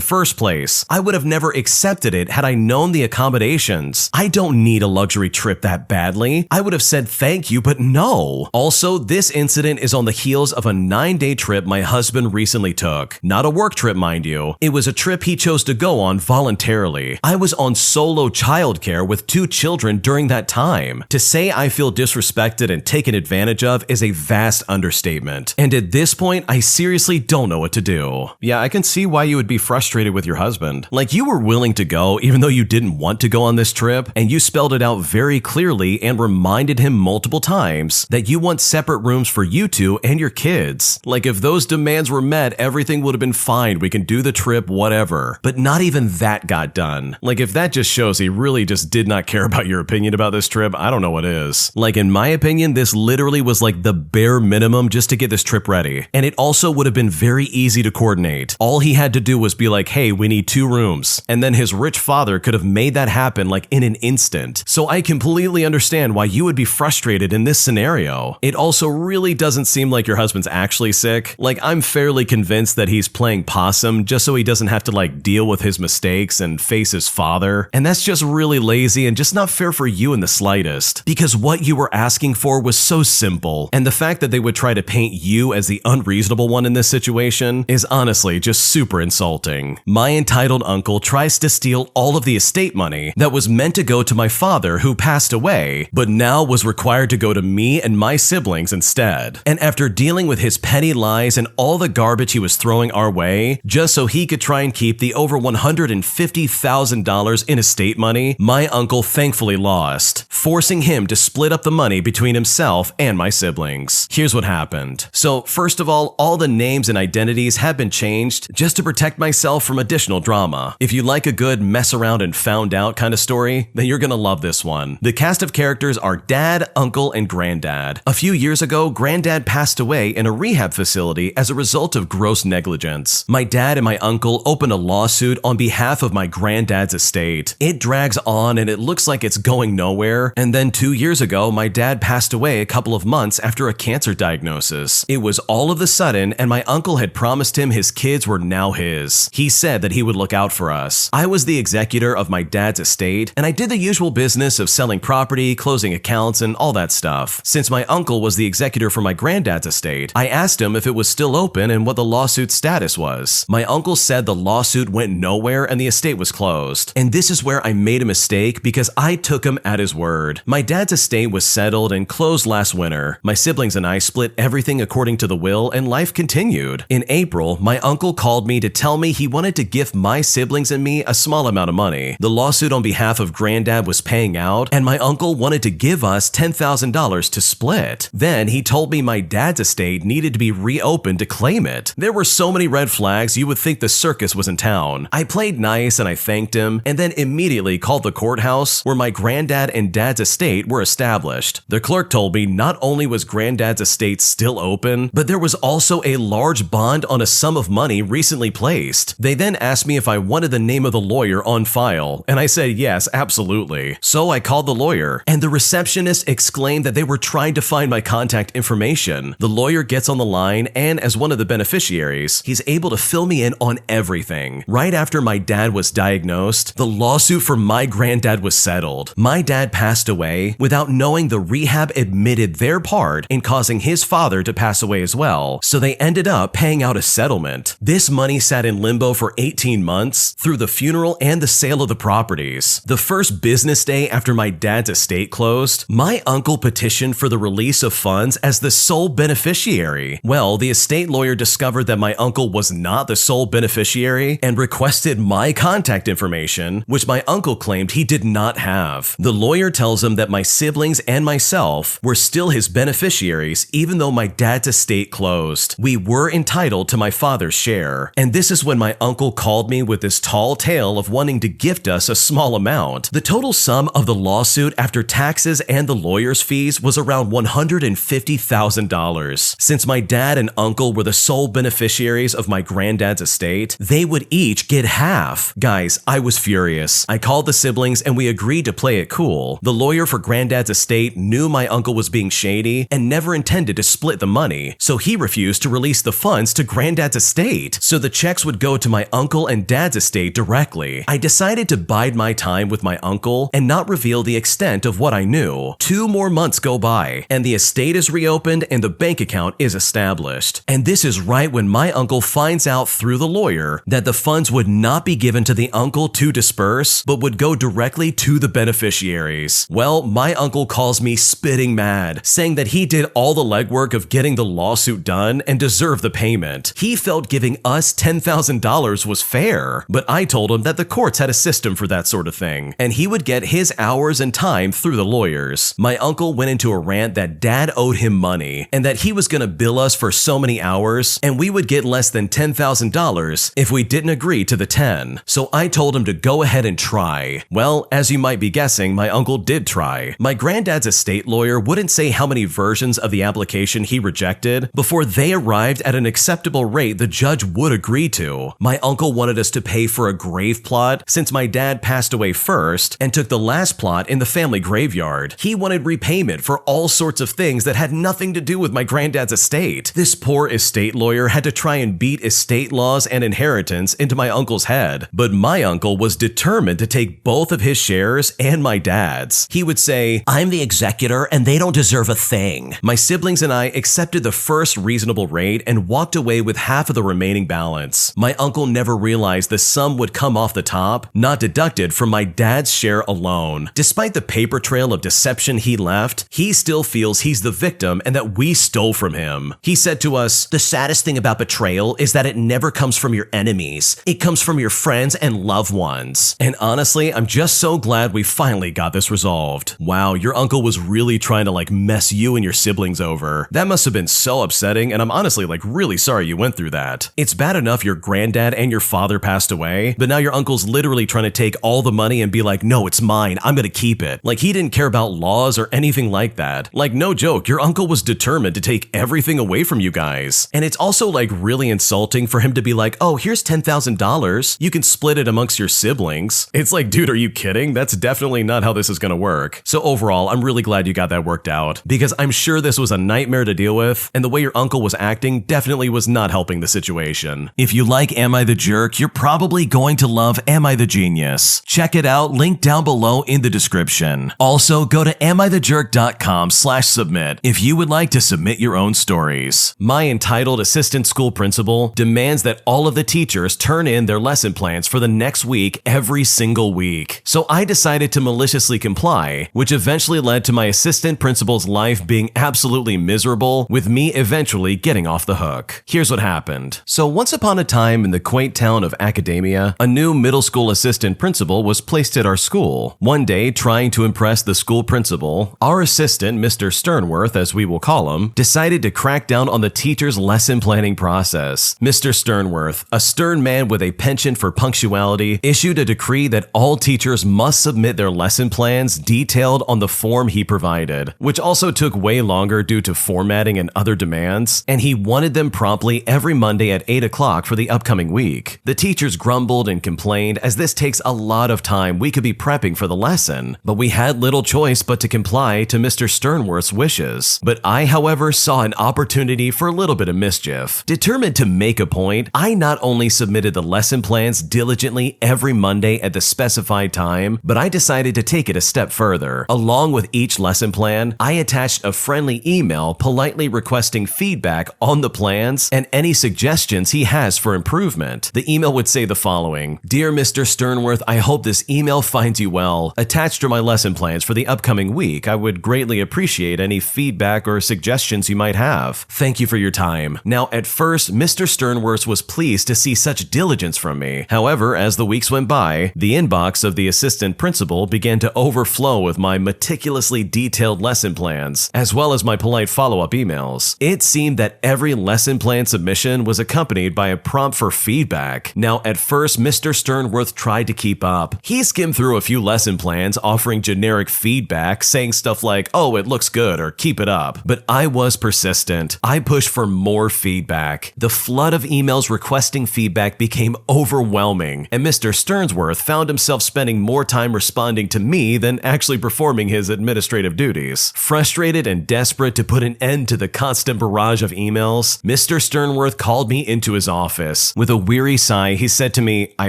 first place. I would have never accepted it had I known the accommodations. I don't need a luxury trip that badly. I would have said thank you, but no. Also, this incident is on the heels of a 9-day trip my husband recently took. Not a work trip, mind you. It was a trip he chose to go on voluntarily. I was on solo childcare with 2 children during that time. To say I feel disrespected and taken advantage of is a vast understatement. And at this point, I seriously don't know what to do. Yeah, I can see why you would be frustrated with your husband. Like, you were willing to go even though you didn't want to go on this trip, and you spelled it out very clearly and reminded him multiple times that you want separate rooms for you two and your kids. Like, if those demands were met, everything would have been fine. We can do the trip, whatever. But not even that got done. Like, if that just shows he really just did not care about your opinion about this trip, I don't know what is. Like, in my opinion, this literally was like the bare minimum just to get this trip ready. And it also would have been very easy to coordinate. All he had to do was be like, hey, we need 2 rooms. And then his rich father could have made that happen like in an instant. So I completely understand why you would be frustrated in this scenario. It also really doesn't seem like your husband's actually sick. Like, I'm fairly convinced that he's playing possum just so he doesn't have to like deal with his mistakes and face his father. And that's just really lazy and just not fair for you in the slightest. Because what you were asking for was so simple. And the fact that they would try to paint you as the unreasonable one in this situation is honestly just super insulting. My entitled uncle tries to steal all of the estate money that was meant to go to my father who passed away, but now was required to go to me and my siblings instead. And after dealing with his petty lies and all the garbage he was throwing our way, just so he could try and keep the over $150,000 in estate money, my uncle thankfully lost, forcing him to split up the money between himself and my siblings. Here's what happened. So first of all the names and identities have been changed just to protect myself from additional drama. If you like a good mess around and found out kind of story, then you're gonna love this one. The cast of characters are Dad, Uncle, and Granddad. A few years ago, Granddad passed away in a rehab facility as a result of gross negligence. My dad and my uncle opened a lawsuit on behalf of my granddad's estate. It drags on and it looks like it's going nowhere. And then 2 years ago, my dad passed away a couple of months after a cancer diagnosis. It was all of a sudden, and my uncle had promised him his kids were now his. He said that he would look out for us. I was the executor of my dad's estate, and I did the usual business of selling property, closing accounts, and all that stuff. Since my uncle was the executor for my granddad's estate, I asked him if it was still open and what the lawsuit status was. My uncle said the lawsuit went nowhere and the estate was closed. And this is where I made a mistake because I took him at his word. My dad's estate was settled and closed last winter. My siblings and I split everything according to the will, and life continued. In April, my uncle called me to tell me he wanted to gift my siblings and me a small amount of money. The lawsuit on behalf of Granddad was paying out, and my uncle wanted to give us $10,000 to split. Then he told me my dad's estate needed to be reopened to claim it. There were so many red flags you would think the circus was in town. I played nice and I thanked him, and then immediately called the courthouse where my granddad and dad's estate were established. The clerk told me not only was Granddad's estate still open, but there was also a large bond on a sum of money recently placed. They then asked me if I wanted the name of the lawyer on file, and I said yes, absolutely. So I called the lawyer, and the receptionist exclaimed that they were trying to find my contact information. The lawyer gets on the line, and as one of the beneficiaries, he's able to fill me in on everything. Right after my dad was diagnosed, the lawsuit for my granddad was settled. My dad passed away without knowing the rehab admitted their part in causing his father to pass away as well, so they ended up paying out a settlement. This money sat in limbo for 18 months through the funeral and the sale of the properties. The first business day after my dad's estate closed, my uncle petitioned for the release of funds as the sole beneficiary. Well, the estate lawyer discovered that my uncle was not the sole beneficiary and requested my contact information, which my uncle claimed he did not have. The lawyer tells him that my siblings and myself were still his beneficiaries even though my dad's estate closed. We were entitled to my father's share. And this is when my uncle called me with this tall tale of wanting to gift us a small amount. The total sum of the lawsuit after taxes and the lawyer's fees was around $150,000. Since my dad and uncle were the sole beneficiaries beneficiaries of my granddad's estate, they would each get half. Guys, I was furious. I called the siblings and we agreed to play it cool. The lawyer for granddad's estate knew my uncle was being shady and never intended to split the money, so he refused to release the funds to granddad's estate, so the checks would go to my uncle and dad's estate directly. I decided to bide my time with my uncle and not reveal the extent of what I knew. 2 more months go by, and the estate is reopened and the bank account is established. And this is right when my uncle finds out through the lawyer that the funds would not be given to the uncle to disperse, but would go directly to the beneficiaries. Well, my uncle calls me spitting mad, saying that he did all the legwork of getting the lawsuit done and deserved the payment. He felt giving us $10,000 was fair, but I told him that the courts had a system for that sort of thing, and he would get his hours and time through the lawyers. My uncle went into a rant that dad owed him money, and that he was gonna bill us for so many hours, and we would get less than $10,000 if we didn't agree to the 10. So I told him to go ahead and try. Well, as you might be guessing, my uncle did try. My granddad's estate lawyer wouldn't say how many versions of the application he rejected before they arrived at an acceptable rate the judge would agree to. My uncle wanted us to pay for a grave plot since my dad passed away first and took the last plot in the family graveyard. He wanted repayment for all sorts of things that had nothing to do with my granddad's estate. This poor estate lawyer had to try and beat estate laws and inheritance into my uncle's head, but my uncle was determined to take both of his shares and my dad's. He would say, "I'm the executor and they don't deserve a thing." My siblings and I accepted the first reasonable rate and walked away with half of the remaining balance. My uncle never realized the sum would come off the top, not deducted from my dad's share alone. Despite the paper trail of deception he left, he still feels he's the victim and that we stole from him. He said to us, "The saddest thing about betrayal is that it never comes from your enemies. It comes from your friends and loved ones." And honestly, I'm just so glad we finally got this resolved. Wow, your uncle was really trying to mess you and your siblings over. That must have been so upsetting, and I'm honestly really sorry you went through that. It's bad enough your granddad and your father passed away, but now your uncle's literally trying to take all the money and be like, "No, it's mine, I'm gonna keep it." He didn't care about laws or anything like that. No joke, your uncle was determined to take everything away from you guys. And it's also really insulting for him to be like, "Oh, here's $10,000, you can split it amongst your siblings." It's dude, are you kidding? That's definitely not how this is gonna work. So overall, I'm really glad you got that worked out, because I'm sure this was a nightmare to deal with, and the way your uncle was acting definitely was not helping the situation. If you like Am I the Jerk, you're probably going to love Am I the Genius. Check it out, link down below in the description. Also, go to amithejerk.com/submit if you would like to submit your own stories. My entitled assistant school principal demands that all of the teachers turn in their lesson plans for the next week every single week. So I decided to maliciously comply, which eventually led to my assistant principal's life being absolutely miserable, with me eventually getting off the hook. Here's what happened. So once upon a time in the quaint town of Academia, a new middle school assistant principal was placed at our school. One day, trying to impress the school principal, our assistant, Mr. Sternworth, as we will call him, decided to crack down on the teacher's lesson planning process. Mr. Sternworth, a stern man with a penchant for punctuality, issued a decree that all teachers must submit their lesson plans detailed on the form he provided, which also took way longer due to formatting and other demands, and he wanted them promptly every Monday at 8 o'clock for the upcoming week. The teachers grumbled and complained, as this takes a lot of time we could be prepping for the lesson, but we had little choice but to comply to Mr. Sternworth's wishes. But I, however, saw an opportunity for a little bit of mischief. Determined to make a point, I not only submitted the lesson plans diligently every Monday at the specified time, but I decided to take it a step further. Along with each lesson plan, I attached a friendly email politely requesting feedback on the plans and any suggestions he has for improvement. The email would say the following: "Dear Mr. Sternworth, I hope this email finds you well. Attached are my lesson plans for the upcoming week. I would greatly appreciate any feedback or suggestions you might have. Thank you for your time." Now, at first, Mr. Sternworth was pleased to see such diligence from me. However, as the weeks went by, the inbox of the assistant principal began to overflow with my meticulously detailed lesson plans, as well as my polite follow-up emails. It seemed that every lesson plan submission was accompanied by a prompt for feedback. Now, at first, Mr. Sternworth tried to keep up. He skimmed through a few lesson plans offering generic feedback, saying stuff like, "Oh, it looks good," or "keep it up." But I was persistent. I pushed for more feedback. The flood of emails requesting feedback became overwhelming, and Mr. Sternsworth found himself spending more time responding to me than actually performing his administrative duties. Frustrated and desperate to put an end to the constant barrage of emails, Mr. Sternworth called me into his office. With a weary sigh, he said to me, "I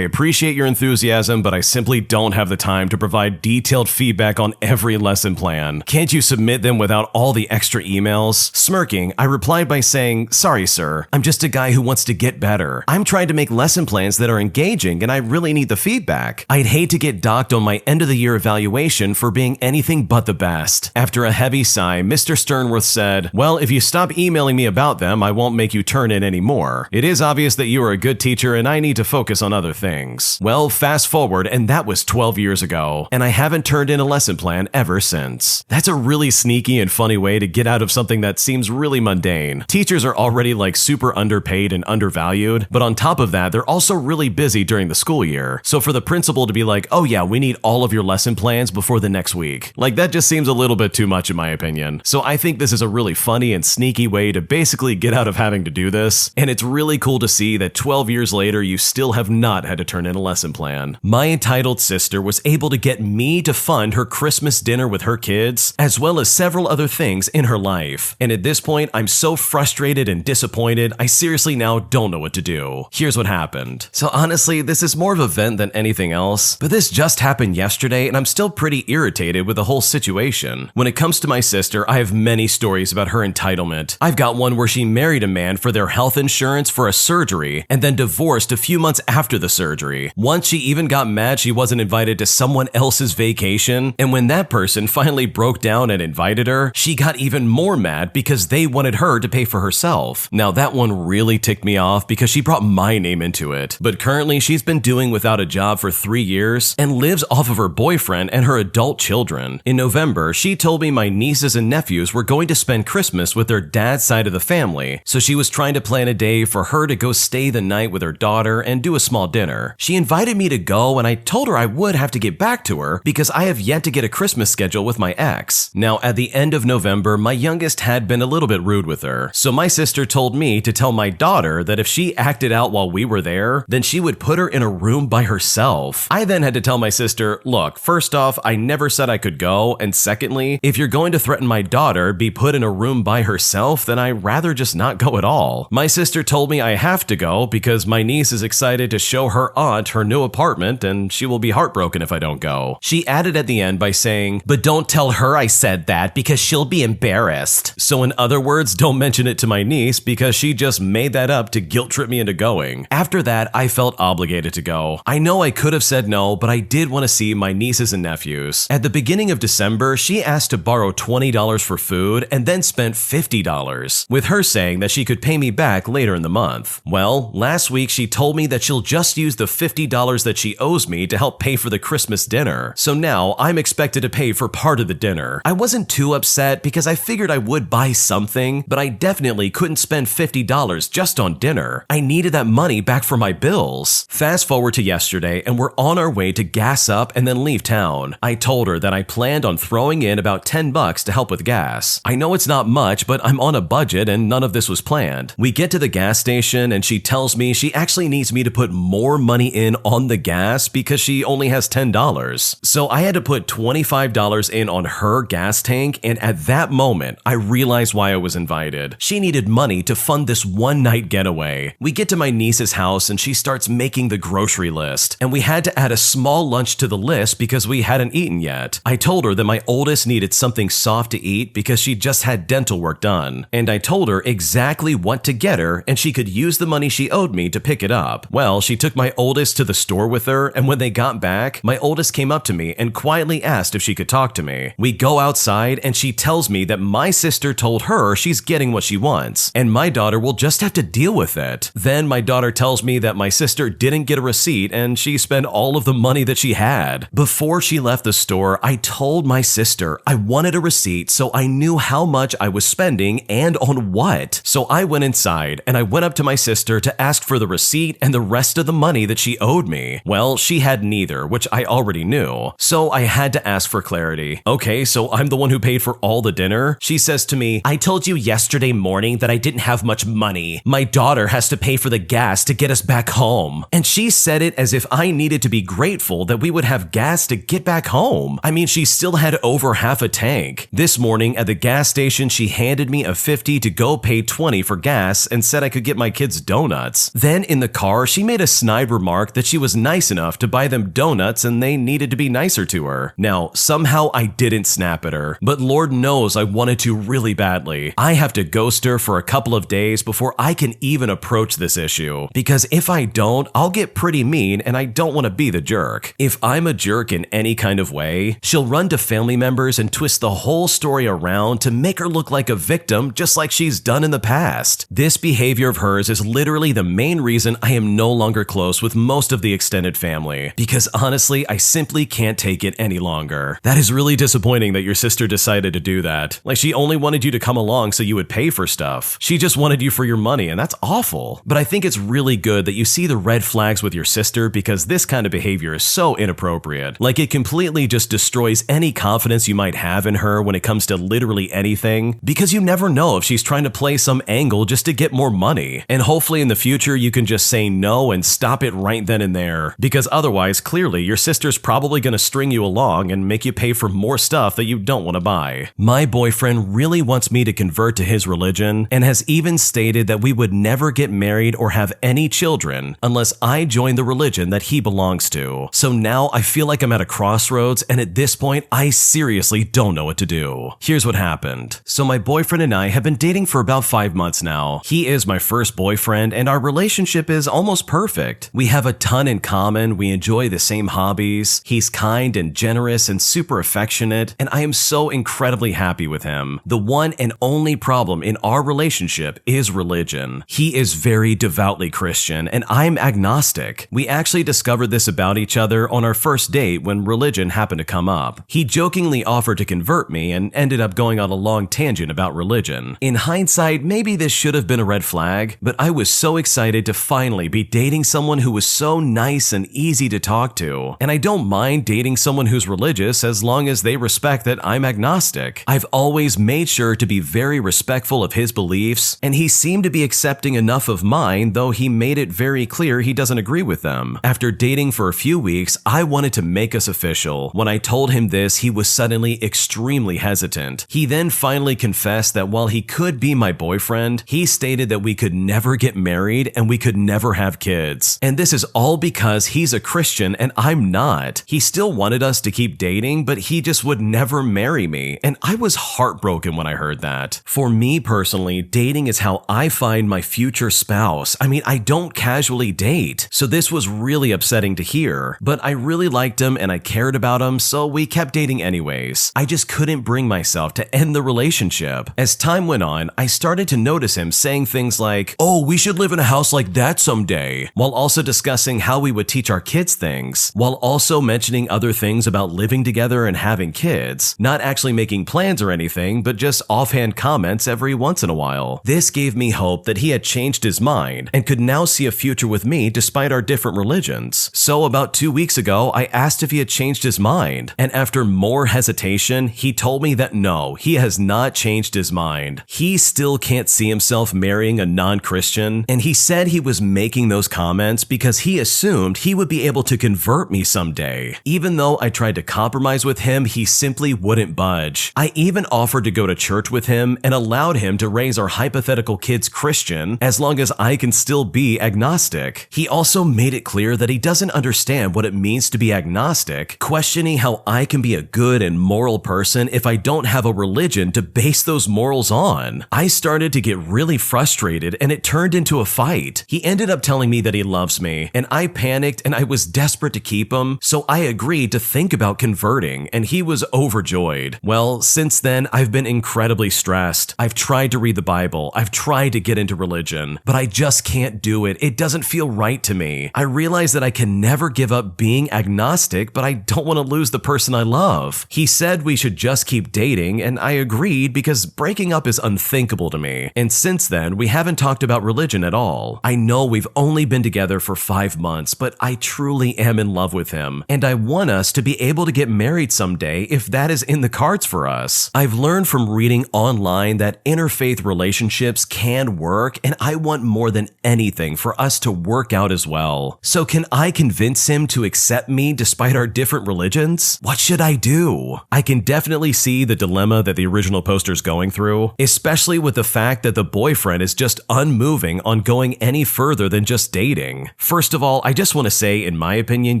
appreciate your enthusiasm, but I simply don't have the time to provide detailed feedback on every lesson plan. Can't you submit them without all the extra emails?" Smirking, I replied by saying, "Sorry, sir. I'm just a guy who wants to get better. I'm trying to make lesson plans that are engaging, and I really need the feedback. I'd hate to get docked on my end-of-the-year evaluation for being anything but the best." After a heavy sigh, Mr. Sternworth said, "Well, if you stop emailing me about them, I won't make you turn in anymore. It is obvious that you are a good teacher and I need to focus on other things." Well, fast forward, and that was 12 years ago, and I haven't turned in a lesson plan ever since. That's a really sneaky and funny way to get out of something that seems really mundane. Teachers are already like super underpaid and undervalued, but on top of that, they're also really busy during the school year. So for the principal to be like, "Oh yeah, we need all of your lesson plans before the next week," like that just seems a little bit too much in my opinion. So I think this is a really funny and sneaky way to basically get out of having to do this, and it's really cool to see that 12 years later you still have not had to turn in a lesson plan. My entitled sister was able to get me to fund her Christmas dinner with her kids, as well as several other things in her life. And at this point, I'm so frustrated and disappointed, I seriously now don't know what to do. Here's what happened. So honestly, this is more of a vent than anything else, but this just happened yesterday and I'm still pretty irritated with the whole situation. When it comes to my sister, I have many stories about her entitlement. I've got one where she married a man for their health insurance for a surgery and then divorced a few months after the surgery. Once she even got mad she wasn't invited to someone else's vacation, and when that person finally broke down and invited her, she got even more mad because they wanted her to pay for herself. Now that one really ticked me off because she brought my name into it. But currently she's been doing without a job for 3 years and lives off of her boyfriend and her adult children. In November, she told me my nieces and nephews were going to spend Christmas with their dad's side of the family, so she was trying to plan a day for her to go stay the night with her daughter and do a small dinner. She invited me to go and I told her I would have to get back to her because I have yet to get a Christmas schedule with my ex. Now at the end of November, my youngest had been a little bit rude with her, so my sister told me to tell my daughter that if she acted out while we were there, then she would put her in a room by herself. I then had to tell my sister, "Look, first off, I never said I could go, and secondly, if you're going to threaten my daughter be put in a room by herself, then I'd rather just not go at all." My sister told me I have to go because my niece is excited to show her aunt her new apartment and she will be heartbroken if I don't go. She added at the end by saying, "But don't tell her I said that because she'll be embarrassed." So in other words, don't mention it to my niece because she just made that up to guilt trip me into going. After that, I felt obligated to go. I know I could have said no, but I did want to see my nieces and nephews. At the beginning of December, she asked to borrow $20 for food and then spent $50, with her saying that she could pay me back later in the month. Well, last week she told me that she'll just use the $50 that she owes me to help pay for the Christmas dinner. So now I'm expected to pay for part of the dinner. I wasn't too upset because I figured I would buy something, but I definitely couldn't spend $50 just on dinner. I needed that money back for my bills. Fast forward to yesterday and we're on our way to gas up and then leave town. I told her that I planned on throwing in about $10 to help with gas. I know it's not much, but I'm on a budget and none of this was planned. We get to the gas station and she tells me she actually needs me to put more money in on the gas because she only has $10. So I had to put $25 in on her gas tank, and at that moment, I realized why I was invited. She needed money to fund this one-night getaway. We get to my niece's house and she starts making the grocery list, and we had to add a small lunch to the list because we hadn't eaten yet. I told her that my oldest needed something soft to eat because she just had dental work done, and I told her exactly what to get her and she could use the money she owed me to pick it up. Well, she took my oldest to the store with her, and when they got back, my oldest came up to me and quietly asked if she could talk to me. We go outside and she tells me that my sister told her she's getting what she wants, and my daughter will just have to deal with it. Then my daughter tells me that my sister didn't get a receipt and she spent all of the money that she had. Before she left the store, I told my sister I wanted a receipt so I knew how much I was spending and on what. So I went inside and I went up to my sister to ask for the receipt and the rest of the money that she owed me. Well, she had neither, which I already knew. So I had to ask for clarity. "Okay, so I'm the one who paid for all the dinner?" She says to me, "I told you yesterday morning that I didn't have much money honey, my daughter has to pay for the gas to get us back home. And she said it as if I needed to be grateful that we would have gas to get back home. I mean, she still had over half a tank. This morning at the gas station, she handed me a 50 to go pay 20 for gas and said I could get my kids donuts. Then in the car, she made a snide remark that she was nice enough to buy them donuts and they needed to be nicer to her. Now, somehow I didn't snap at her, but Lord knows I wanted to really badly. I have to ghost her for a couple of days before I can even approach this issue, because if I don't, I'll get pretty mean and I don't want to be the jerk. If I'm a jerk in any kind of way, she'll run to family members and twist the whole story around to make her look like a victim, just like she's done in the past. This behavior of hers is literally the main reason I am no longer close with most of the extended family, because honestly, I simply can't take it any longer. That is really disappointing that your sister decided to do that. Like, she only wanted you to come along so you would pay for stuff. She just wanted you for your money, and that's awful. But I think it's really good that you see the red flags with your sister, because this kind of behavior is so inappropriate. Like, it completely just destroys any confidence you might have in her when it comes to literally anything, because you never know if she's trying to play some angle just to get more money. And hopefully in the future you can just say no and stop it right then and there, because otherwise clearly your sister's probably going to string you along and make you pay for more stuff that you don't want to buy. My boyfriend really wants me to convert to his religion and has even stated that we would never get married or have any children unless I join the religion that he belongs to. So now I feel like I'm at a crossroads, and at this point I seriously don't know what to do. Here's what happened. So my boyfriend and I have been dating for about 5 months now. He is my first boyfriend and our relationship is almost perfect. We have a ton in common, we enjoy the same hobbies, he's kind and generous and super affectionate, and I am so incredibly happy with him. The one and only problem in our relationship is religion. He is very devoutly Christian and I'm agnostic. We actually discovered this about each other on our first date when religion happened to come up. He jokingly offered to convert me and ended up going on a long tangent about religion. In hindsight, maybe this should have been a red flag, but I was so excited to finally be dating someone who was so nice and easy to talk to. And I don't mind dating someone who's religious as long as they respect that I'm agnostic. I've always made sure to be very respectful of his beliefs, and he seemed to be accepting enough of mine, though he made it very clear he doesn't agree with them. After dating for a few weeks, I wanted to make us official. When I told him this, he was suddenly extremely hesitant. He then finally confessed that while he could be my boyfriend, he stated that we could never get married and we could never have kids. And this is all because he's a Christian and I'm not. He still wanted us to keep dating, but he just would never marry me. And I was heartbroken when I heard that. For me personally, dating is how I find my future spouse. I mean, I don't casually date. So this was really upsetting to hear, but I really liked him and I cared about him, so we kept dating anyways. I just couldn't bring myself to end the relationship. As time went on, I started to notice him saying things like, "Oh, we should live in a house like that someday," while also discussing how we would teach our kids things, while also mentioning other things about living together and having kids, not actually making plans or anything, but just offhand comments every once in a while. This gave me hope that he had changed his mind and could now see a future with me despite our different religions. So about 2 weeks ago, I asked if he had changed his mind, and after more hesitation, he told me that no, he has not changed his mind. He still can't see himself marrying a non-Christian, and he said he was making those comments because he assumed he would be able to convert me someday. Even though I tried to compromise with him, he simply wouldn't budge. I even offered to go to church with him and allowed him to raise our hypothetical kids Christian as long as I can still be agnostic. He also made it clear that he doesn't understand what it means to be agnostic, questioning how I can be a good and moral person if I don't have a religion to base those morals on. I started to get really frustrated and it turned into a fight. He ended up telling me that he loves me, and I panicked and I was desperate to keep him, so I agreed to think about converting, and he was overjoyed. Well, since then, I've been incredibly stressed. I've tried to read the Bible, I've tried to get into religion, but I just can't do it. It doesn't feel right to me. I realize that I can never give up being agnostic, but I don't want to lose the person I love. He said we should just keep dating, and I agreed because breaking up is unthinkable to me. And since then, we haven't talked about religion at all. I know we've only been together for 5 months, but I truly am in love with him, and I want us to be able to get married someday if that is in the cards for us. I've learned from reading online that interfaith relationships can and work, and I want more than anything for us to work out as well. So can I convince him to accept me despite our different religions? What should I do? I can definitely see the dilemma that the original poster's going through, especially with the fact that the boyfriend is just unmoving on going any further than just dating. First of all, I just want to say, in my opinion,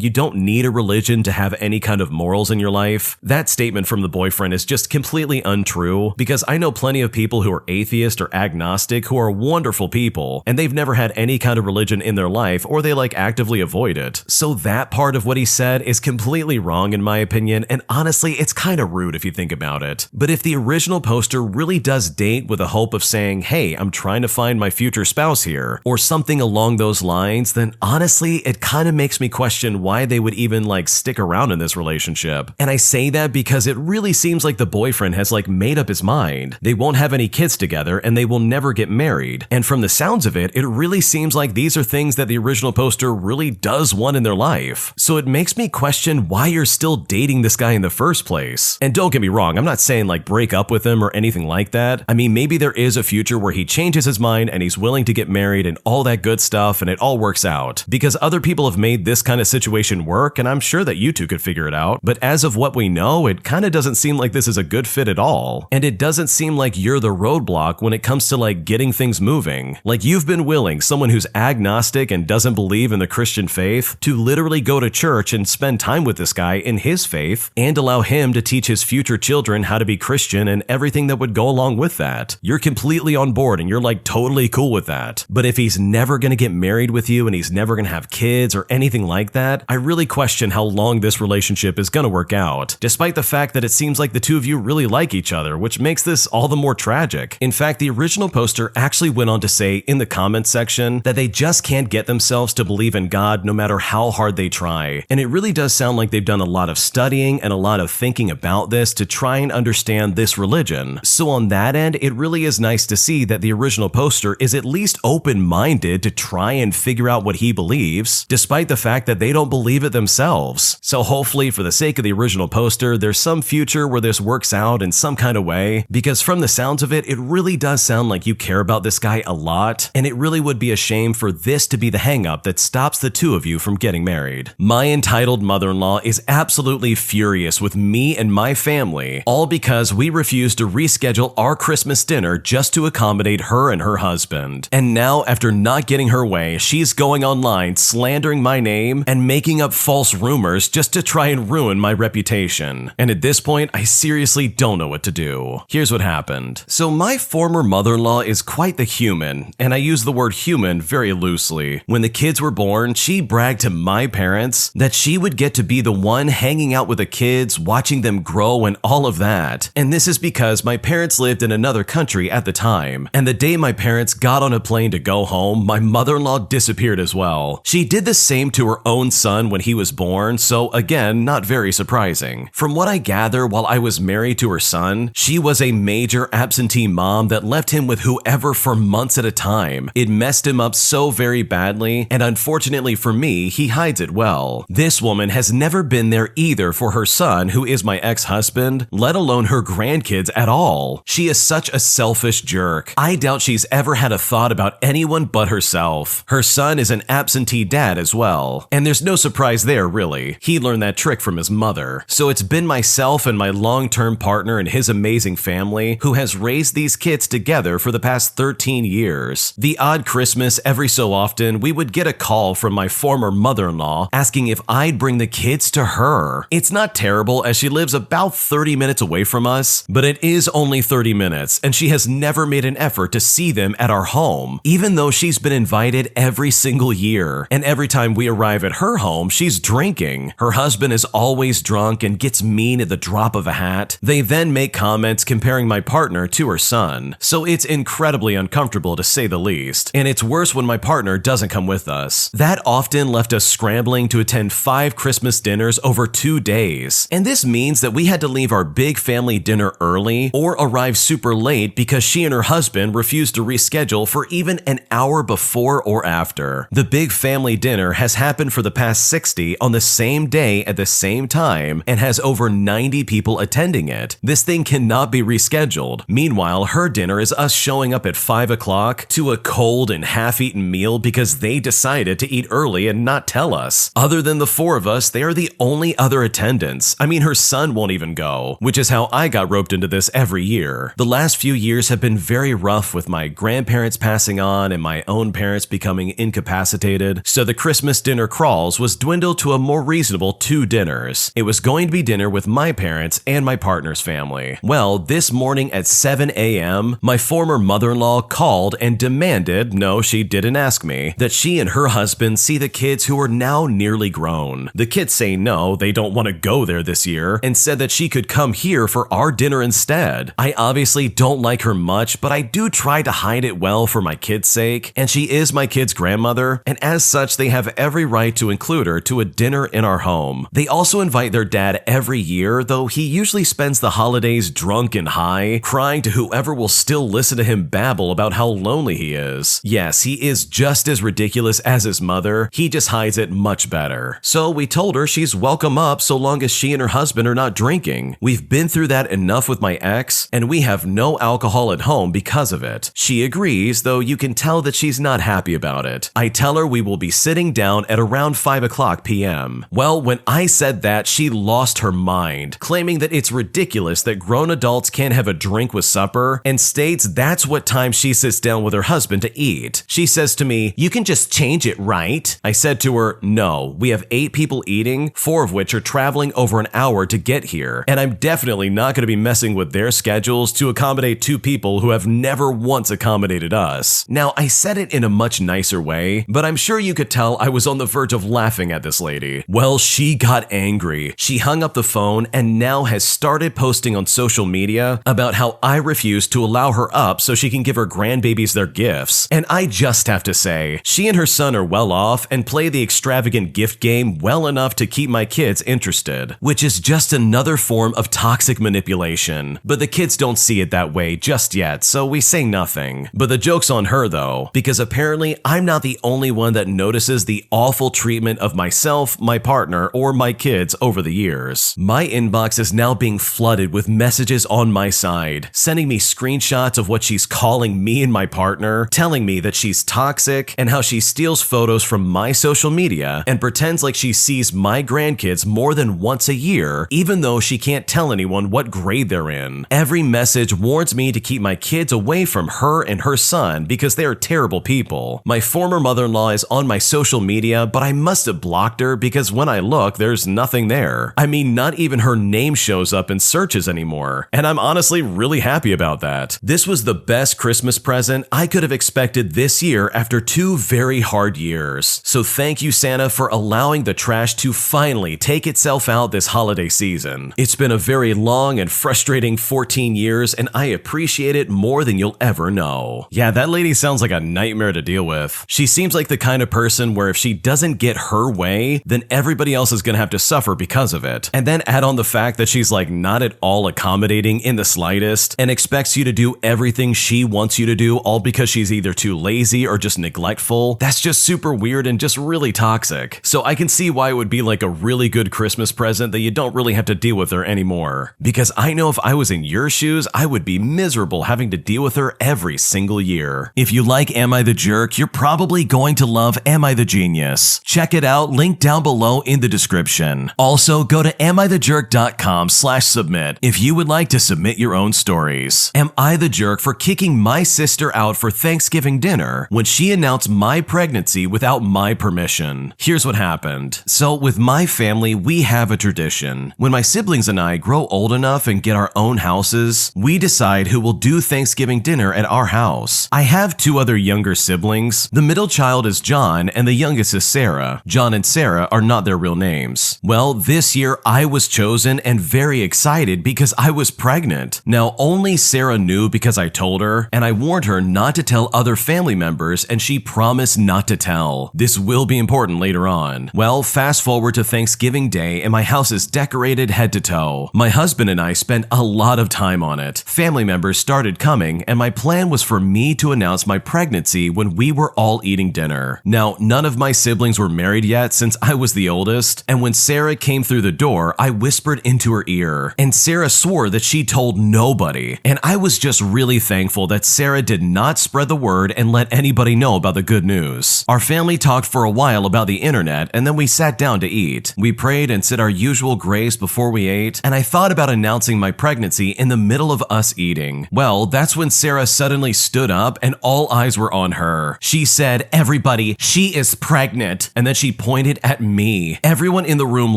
you don't need a religion to have any kind of morals in your life. That statement from the boyfriend is just completely untrue, because I know plenty of people who are atheist or agnostic who are wonderful people, and they've never had any kind of religion in their life, or they actively avoid it. So that part of what he said is completely wrong in my opinion, and honestly, it's kind of rude if you think about it. But if the original poster really does date with a hope of saying, hey, I'm trying to find my future spouse here, or something along those lines, then honestly, it kind of makes me question why they would even stick around in this relationship. And I say that because it really seems like the boyfriend has made up his mind. They won't have any kids together and they will never get married. And from the sounds of it, it really seems like these are things that the original poster really does want in their life. So it makes me question why you're still dating this guy in the first place. And don't get me wrong, I'm not saying break up with him or anything like that. I mean, maybe there is a future where he changes his mind and he's willing to get married and all that good stuff and it all works out. Because other people have made this kind of situation work, and I'm sure that you two could figure it out. But as of what we know, it kind of doesn't seem like this is a good fit at all. And it doesn't seem like you're the roadblock when it comes to getting things moving. You've been willing, someone who's agnostic and doesn't believe in the Christian faith, to literally go to church and spend time with this guy in his faith and allow him to teach his future children how to be Christian and everything that would go along with that. You're completely on board and you're totally cool with that. But if he's never going to get married with you and he's never going to have kids or anything like that, I really question how long this relationship is going to work out, despite the fact that it seems like the two of you really like each other, which makes this all the more tragic. In fact, the original poster actually went on to say in the comments section that they just can't get themselves to believe in God no matter how hard they try. And it really does sound like they've done a lot of studying and a lot of thinking about this to try and understand this religion. So on that end, it really is nice to see that the original poster is at least open-minded to try and figure out what he believes, despite the fact that they don't believe it themselves. So hopefully, for the sake of the original poster, there's some future where this works out in some kind of way, because from the sounds of it, it really does sound like you care about this guy a lot, and it really would be a shame for this to be the hang-up that stops the two of you from getting married. My entitled mother-in-law is absolutely furious with me and my family, all because we refused to reschedule our Christmas dinner just to accommodate her and her husband. And now, after not getting her way, she's going online slandering my name and making up false rumors just to try and ruin my reputation. And at this point, I seriously don't know what to do. Here's what happened. So my former mother-in-law is quite the human, and I use the word human very loosely. When the kids were born, she bragged to my parents that she would get to be the one hanging out with the kids, watching them grow and all of that. And this is because my parents lived in another country at the time. And the day my parents got on a plane to go home, my mother-in-law disappeared as well. She did the same to her own son when he was born, so again, not very surprising. From what I gather, while I was married to her son, she was a major absentee mom that left him with whoever for months at a time. It messed him up so very badly, and unfortunately for me, he hides it well. This woman has never been there either for her son, who is my ex-husband, let alone her grandkids at all. She is such a selfish jerk. I doubt she's ever had a thought about anyone but herself. Her son is an absentee dad as well, and there's no surprise there really. He learned that trick from his mother. So it's been myself and my long-term partner and his amazing family who has raised these kids together for the past 13 years. The odd Christmas, every so often, we would get a call from my former mother-in-law asking if I'd bring the kids to her. It's not terrible as she lives about 30 minutes away from us, but it is only 30 minutes, and she has never made an effort to see them at our home, even though she's been invited every single year. And every time we arrive at her home, she's drinking. Her husband is always drunk and gets mean at the drop of a hat. They then make comments comparing my partner to her son. So it's incredibly uncomfortable to say the least. And it's worse when my partner doesn't come with us. That often left us scrambling to attend 5 Christmas dinners over 2 days. And this means that we had to leave our big family dinner early or arrive super late because she and her husband refused to reschedule for even an hour before or after. The big family dinner has happened for the past 60 on the same day at the same time and has over 90 people attending it. This thing cannot be rescheduled. Meanwhile, her dinner is us showing up at 5 o'clock to a cold and half-eaten meal because they decided to eat early and not tell us. Other than the four of us, they are the only other attendants. I mean, her son won't even go, which is how I got roped into this every year. The last few years have been very rough with my grandparents passing on and my own parents becoming incapacitated, so the Christmas dinner crawls was dwindled to a more reasonable 2 dinners. It was going to be dinner with my parents and my partner's family. Well, this morning at 7 a.m., my former mother-in-law called and demanded, no, she didn't ask me, that she and her husband see the kids who are now nearly grown. The kids say no, they don't want to go there this year, and said that she could come here for our dinner instead. I obviously don't like her much, but I do try to hide it well for my kids' sake, and she is my kids' grandmother, and as such, they have every right to include her to a dinner in our home. They also invite their dad every year, though he usually spends the holidays drunk and high, crying to whoever will still listen to him babble about how lonely he is. Yes, he is just as ridiculous as his mother, he just hides it much better. So we told her she's welcome up so long as she and her husband are not drinking. We've been through that enough with my ex, and we have no alcohol at home because of it. She agrees, though you can tell that she's not happy about it. I tell her we will be sitting down at around 5 o'clock p.m. Well, when I said that, she lost her mind, claiming that it's ridiculous that grown adults can't have a drink with supper, and states that's what time she sits down with her husband to eat. She says to me, "You can just change it, right?" I said to her, "No, we have 8 people eating, 4 of which are traveling over an hour to get here, and I'm definitely not going to be messing with their schedules to accommodate 2 people who have never once accommodated us." Now, I said it in a much nicer way, but I'm sure you could tell I was on the verge of laughing at this lady. Well, she got angry. She hung up the phone and now has started posting on social media about how I refuse to allow her up so she can give her grandbabies their gifts. And I just have to say, she and her son are well off and play the extravagant gift game well enough to keep my kids interested, which is just another form of toxic manipulation. But the kids don't see it that way just yet, so we say nothing. But the joke's on her though, because apparently I'm not the only one that notices the awful treatment of myself, my partner, or my kids over the years. My inbox is now being flooded with messages on my side, sending me screenshots of what she's calling me and my partner, telling me that she's toxic and how she steals photos from my social media and pretends like she sees my grandkids more than once a year, even though she can't tell anyone what grade they're in. Every message warns me to keep my kids away from her and her son because they are terrible people. My former mother-in-law is on my social media, but I must have blocked her because when I look, there's nothing there. I mean, not even her name shows up in searches anymore, and I'm honestly really happy about that. This was the best Christmas present I could have expected this year after 2 very hard years. So thank you, Santa, for allowing the trash to finally take itself out this holiday season. It's been a very long and frustrating 14 years, and I appreciate it more than you'll ever know. Yeah, that lady sounds like a nightmare to deal with. She seems like the kind of person where if she doesn't get her way, then everybody else is gonna have to suffer because of it. And then add on the fact that she's like not at all accommodating in the slightest and expects you to do everything she wants you to do all because she's either too lazy or just neglectful. That's just super weird and just really toxic. So I can see why it would be like a really good Christmas present that you don't really have to deal with her anymore. Because I know if I was in your shoes, I would be miserable having to deal with her every single year. If you like Am I the Jerk, you're probably going to love Am I the Genius. Check it out, link down below in the description. Also, go to amithejerk.com/submit if you would like to submit your own stories. Am I the jerk for kicking my sister out for Thanksgiving dinner when she announced my pregnancy without my permission? Here's what happened. So with my family, we have a tradition. When my siblings and I grow old enough and get our own houses, we decide who will do Thanksgiving dinner at our house. I have 2 other younger siblings. The middle child is John and the youngest is Sarah. John and Sarah are not their real names. Well, this year I was chosen and very excited because I was pregnant. Now, only Sarah knew because I told her, and I warned her not to tell other family members, and she promised not to tell. This will be important later on. Well, fast forward to Thanksgiving Day and my house is decorated head to toe. My husband and I spent a lot of time on it. Family members started coming, and my plan was for me to announce my pregnancy when we were all eating dinner. Now, none of my siblings were married yet since I was the oldest, and when Sarah came through the door, I whispered into her ear, and Sarah swore that she told nobody, and I was just really thankful that but Sarah did not spread the word and let anybody know about the good news. Our family talked for a while about the internet, and then we sat down to eat. We prayed and said our usual grace before we ate, and I thought about announcing my pregnancy in the middle of us eating. Well, that's when Sarah suddenly stood up and all eyes were on her. She said, "Everybody, she is pregnant," and then she pointed at me. Everyone in the room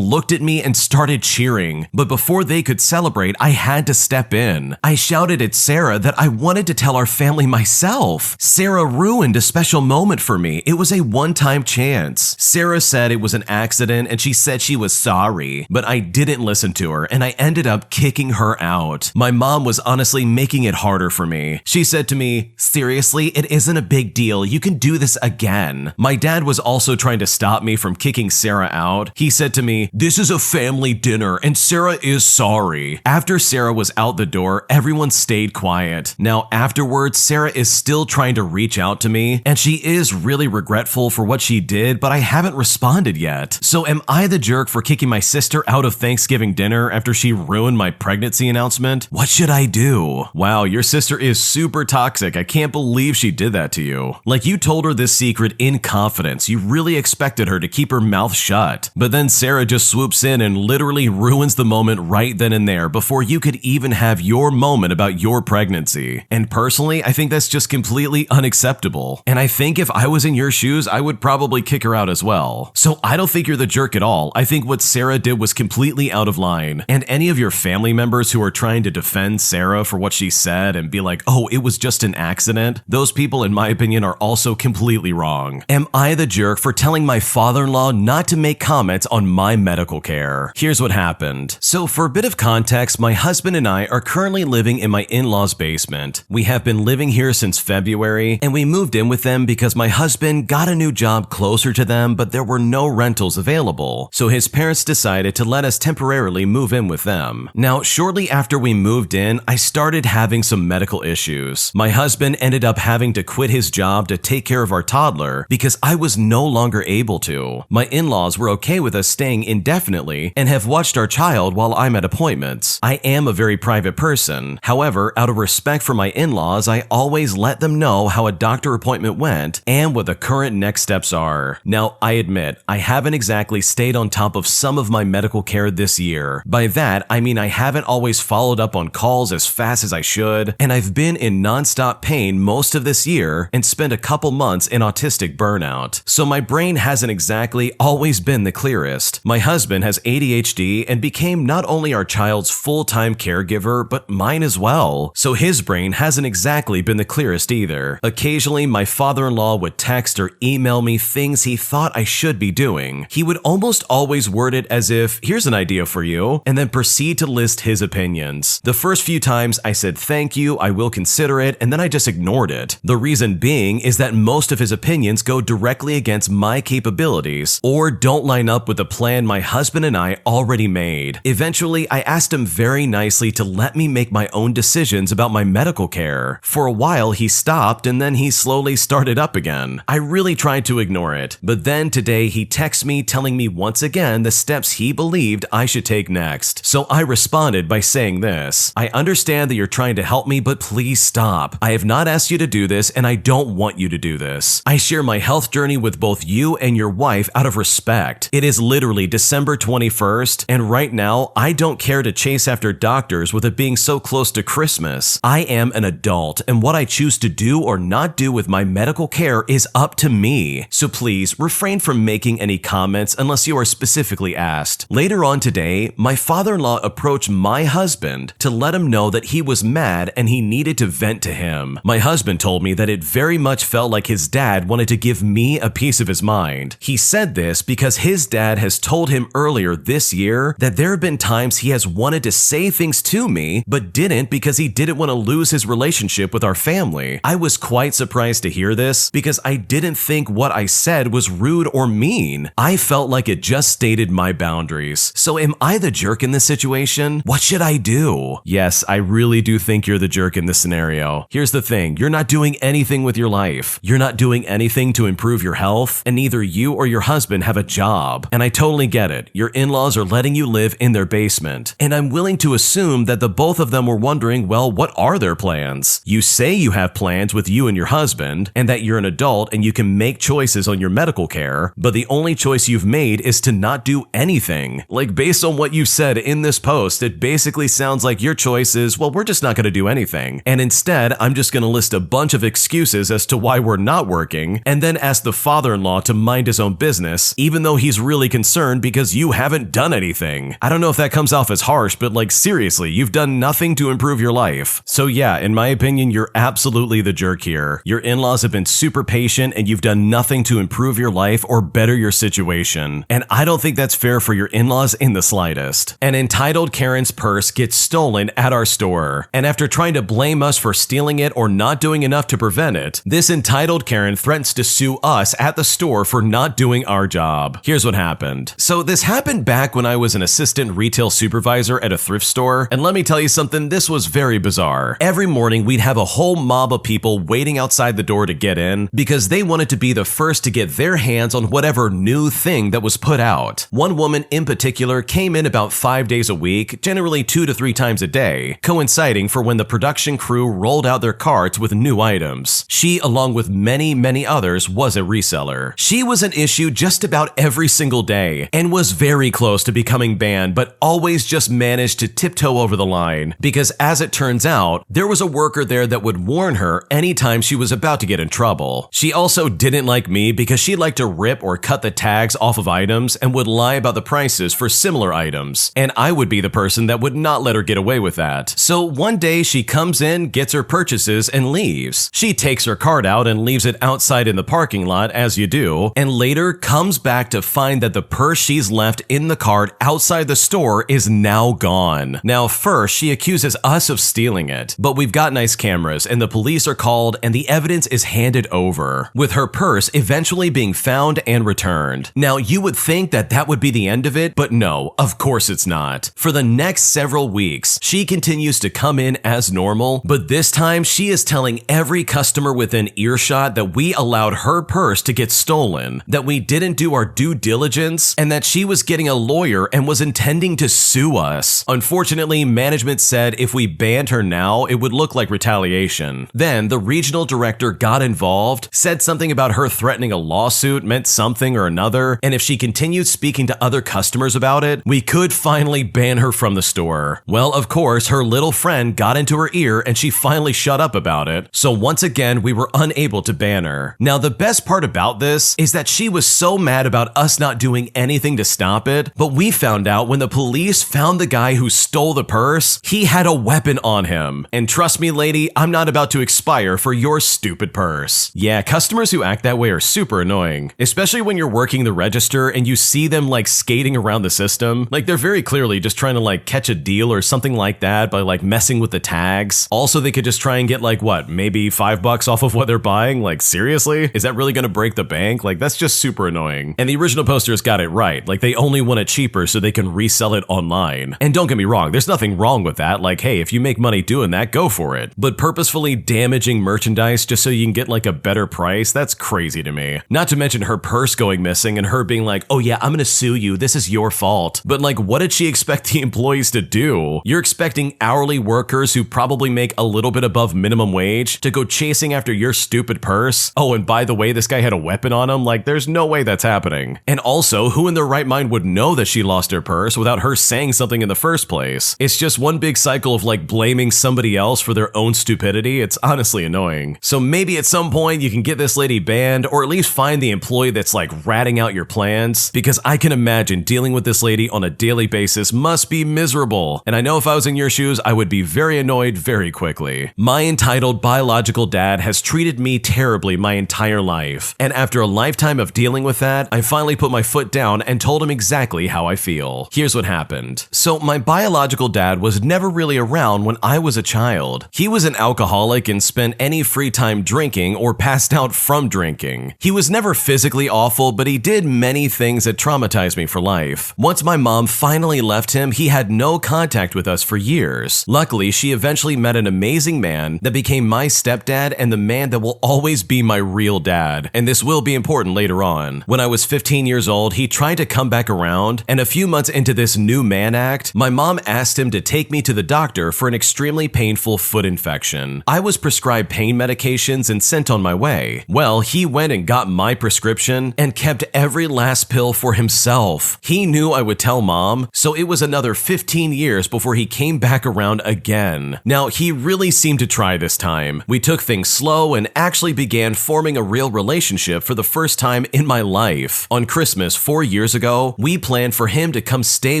looked at me and started cheering, but before they could celebrate, I had to step in. I shouted at Sarah that I wanted to tell our family myself. Sarah ruined a special moment for me. It was a one-time chance. Sarah said it was an accident and she said she was sorry, but I didn't listen to her and I ended up kicking her out. My mom was honestly making it harder for me. She said to me, "Seriously, it isn't a big deal. You can do this again." My dad was also trying to stop me from kicking Sarah out. He said to me, "This is a family dinner and Sarah is sorry." After Sarah was out the door, everyone stayed quiet. Now afterwards, Sarah is still trying to reach out to me and she is really regretful for what she did, but I haven't responded yet. So am I the jerk for kicking my sister out of Thanksgiving dinner after she ruined my pregnancy announcement? What should I do? Wow, your sister is super toxic. I can't believe she did that to you. Like, you told her this secret in confidence. You really expected her to keep her mouth shut. But then Sarah just swoops in and literally ruins the moment right then and there before you could even have your moment about your pregnancy. And personally, I think that's just completely unacceptable. And I think if I was in your shoes, I would probably kick her out as well. So I don't think you're the jerk at all. I think what Sarah did was completely out of line. And any of your family members who are trying to defend Sarah for what she said and be like, "Oh, it was just an accident," those people, in my opinion, are also completely wrong. Am I the jerk for telling my father-in-law not to make comments on my medical care? Here's what happened. So for a bit of context, my husband and I are currently living in my in-laws' basement. We have been living here since February, and we moved in with them because my husband got a new job closer to them, but there were no rentals available. So his parents decided to let us temporarily move in with them. Now, shortly after we moved in, I started having some medical issues. My husband ended up having to quit his job to take care of our toddler because I was no longer able to. My in-laws were okay with us staying indefinitely and have watched our child while I'm at appointments. I am a very private person. However, out of respect for my in-laws, I always let them know how a doctor appointment went and what the current next steps are. Now, I admit, I haven't exactly stayed on top of some of my medical care this year. By that, I mean I haven't always followed up on calls as fast as I should, and I've been in nonstop pain most of this year and spent a couple months in autistic burnout. So my brain hasn't exactly always been the clearest. My husband has ADHD and became not only our child's full-time caregiver, but mine as well. So his brain hasn't exactly been the clearest either. Occasionally, my father-in-law would text or email me things he thought I should be doing. He would almost always word it as if, "Here's an idea for you," and then proceed to list his opinions. The first few times I said thank you, I will consider it, and then I just ignored it. The reason being is that most of his opinions go directly against my capabilities or don't line up with the plan my husband and I already made. Eventually, I asked him very nicely to let me make my own decisions about my medical care. For a while, he stopped and then he slowly started up again. I really tried to ignore it, but then today he texts me telling me once again the steps he believed I should take next. So I responded by saying this: "I understand that you're trying to help me, but please stop. I have not asked you to do this and I don't want you to do this. I share my health journey with both you and your wife out of respect. It is literally December 21st, and right now I don't care to chase after doctors with it being so close to Christmas. I am an adult, and what I choose to do or not do with my medical care is up to me. So please refrain from making any comments unless you are specifically asked." Later on today, my father-in-law approached my husband to let him know that he was mad and he needed to vent to him. My husband told me that it very much felt like his dad wanted to give me a piece of his mind. He said this because his dad has told him earlier this year that there have been times he has wanted to say things to me but didn't because he didn't want to lose his relationship with our family. I was quite surprised to hear this because I didn't think what I said was rude or mean. I felt like it just stated my boundaries. So am I the jerk in this situation? What should I do? Yes, I really do think you're the jerk in this scenario. Here's the thing, you're not doing anything with your life. You're not doing anything to improve your health, and neither you or your husband have a job. And I totally get it. Your in-laws are letting you live in their basement. And I'm willing to assume that the both of them were wondering, well, what are their plans? plans. You say you have plans with you and your husband, and that you're an adult and you can make choices on your medical care, but the only choice you've made is to not do anything. Like, based on what you said in this post, it basically sounds like your choice is, well, we're just not going to do anything. And instead, I'm just going to list a bunch of excuses as to why we're not working, and then ask the father-in-law to mind his own business, even though he's really concerned because you haven't done anything. I don't know if that comes off as harsh, but like, seriously, you've done nothing to improve your life. So yeah, in my opinion, you're absolutely the jerk here. Your in-laws have been super patient and you've done nothing to improve your life or better your situation. And I don't think that's fair for your in-laws in the slightest. An entitled Karen's purse gets stolen at our store. And after trying to blame us for stealing it or not doing enough to prevent it, this entitled Karen threatens to sue us at the store for not doing our job. Here's what happened. So this happened back when I was an assistant retail supervisor at a thrift store. And let me tell you something, this was very bizarre. Every morning we'd have a whole mob of people waiting outside the door to get in because they wanted to be the first to get their hands on whatever new thing that was put out. One woman in particular came in about 5 days a week, generally 2 to 3 times a day, coinciding for when the production crew rolled out their carts with new items. She, along with many others, was a reseller. She was an issue just about every single day and was very close to becoming banned, but always just managed to tiptoe over the line because, as it turns out, there was a worker there that would warn her anytime she was about to get in trouble. She also didn't like me because she liked to rip or cut the tags off of items and would lie about the prices for similar items, and I would be the person that would not let her get away with that. So one day she comes in, gets her purchases, and leaves. She takes her cart out and leaves it outside in the parking lot, as you do, and later comes back to find that the purse she's left in the cart outside the store is now gone. Now, first, she accuses us of stealing it, but we've got nice cameras, and the police are called, and the evidence is handed over, with her purse eventually being found and returned. Now, you would think that that would be the end of it, but no, of course it's not. For the next several weeks, she continues to come in as normal, but this time she is telling every customer within earshot that we allowed her purse to get stolen, that we didn't do our due diligence, and that she was getting a lawyer and was intending to sue us. Unfortunately, management said if we banned her now, it would look like retaliation. Then the regional director got involved, said something about her threatening a lawsuit meant something or another, and if she continued speaking to other customers about it, we could finally ban her from the store. Well, of course, her little friend got into her ear and she finally shut up about it. So once again, we were unable to ban her. Now, the best part about this is that she was so mad about us not doing anything to stop it, but we found out when the police found the guy who stole the purse, he had a weapon on him. And trust me, lady, I'm not about to expire for your stupid purse. Yeah, customers who act that way are super annoying, especially when you're working the register and you see them like skating around the system. Like, they're very clearly just trying to like catch a deal or something like that by like messing with the tags. Also, they could just try and get like what, maybe $5 off of what they're buying. Like, seriously? Is that really gonna break the bank? Like, that's just super annoying. And the original posters got it right. Like, they only want it cheaper so they can resell it online. And don't get me wrong, there's nothing wrong with that. Like, hey, if you make money doing that, go for it. But purposefully damaging merchandise just so you can get like a better price, that's crazy to me. Not to mention her purse going missing and her being like, oh yeah, I'm gonna sue you, this is your fault. But like, what did she expect the employees to do? You're expecting hourly workers who probably make a little bit above minimum wage to go chasing after your stupid purse? Oh, and by the way, this guy had a weapon on him? Like, there's no way that's happening. And also, who in their right mind would know that she lost her purse without her saying something in the first place? It's just one big cycle of like blaming somebody else for their own stupidity. It's honestly annoying. So maybe at some point you can get this lady banned, or at least find the employee that's like ratting out your plans, because I can imagine dealing with this lady on a daily basis must be miserable. And I know if I was in your shoes, I would be very annoyed very quickly. My entitled biological dad has treated me terribly my entire life. And after a lifetime of dealing with that, I finally put my foot down and told him exactly how I feel. Here's what happened. So my biological dad was never really around when I was a child. He was an alcoholic and spent any free time drinking or passed out from drinking. He was never physically awful, but he did many things that traumatized me for life. Once my mom finally left him, he had no contact with us for years. Luckily, she eventually met an amazing man that became my stepdad and the man that will always be my real dad. And this will be important later on. When I was 15 years old, he tried to come back around, and a few months into this new man act, my mom asked him to take me to the doctor for an extremely painful foot infection. infection. I was prescribed pain medications and sent on my way. Well, he went and got my prescription and kept every last pill for himself. He knew I would tell mom, so it was another 15 years before he came back around again. Now, he really seemed to try this time. We took things slow and actually began forming a real relationship for the first time in my life. On Christmas 4 years ago, we planned for him to come stay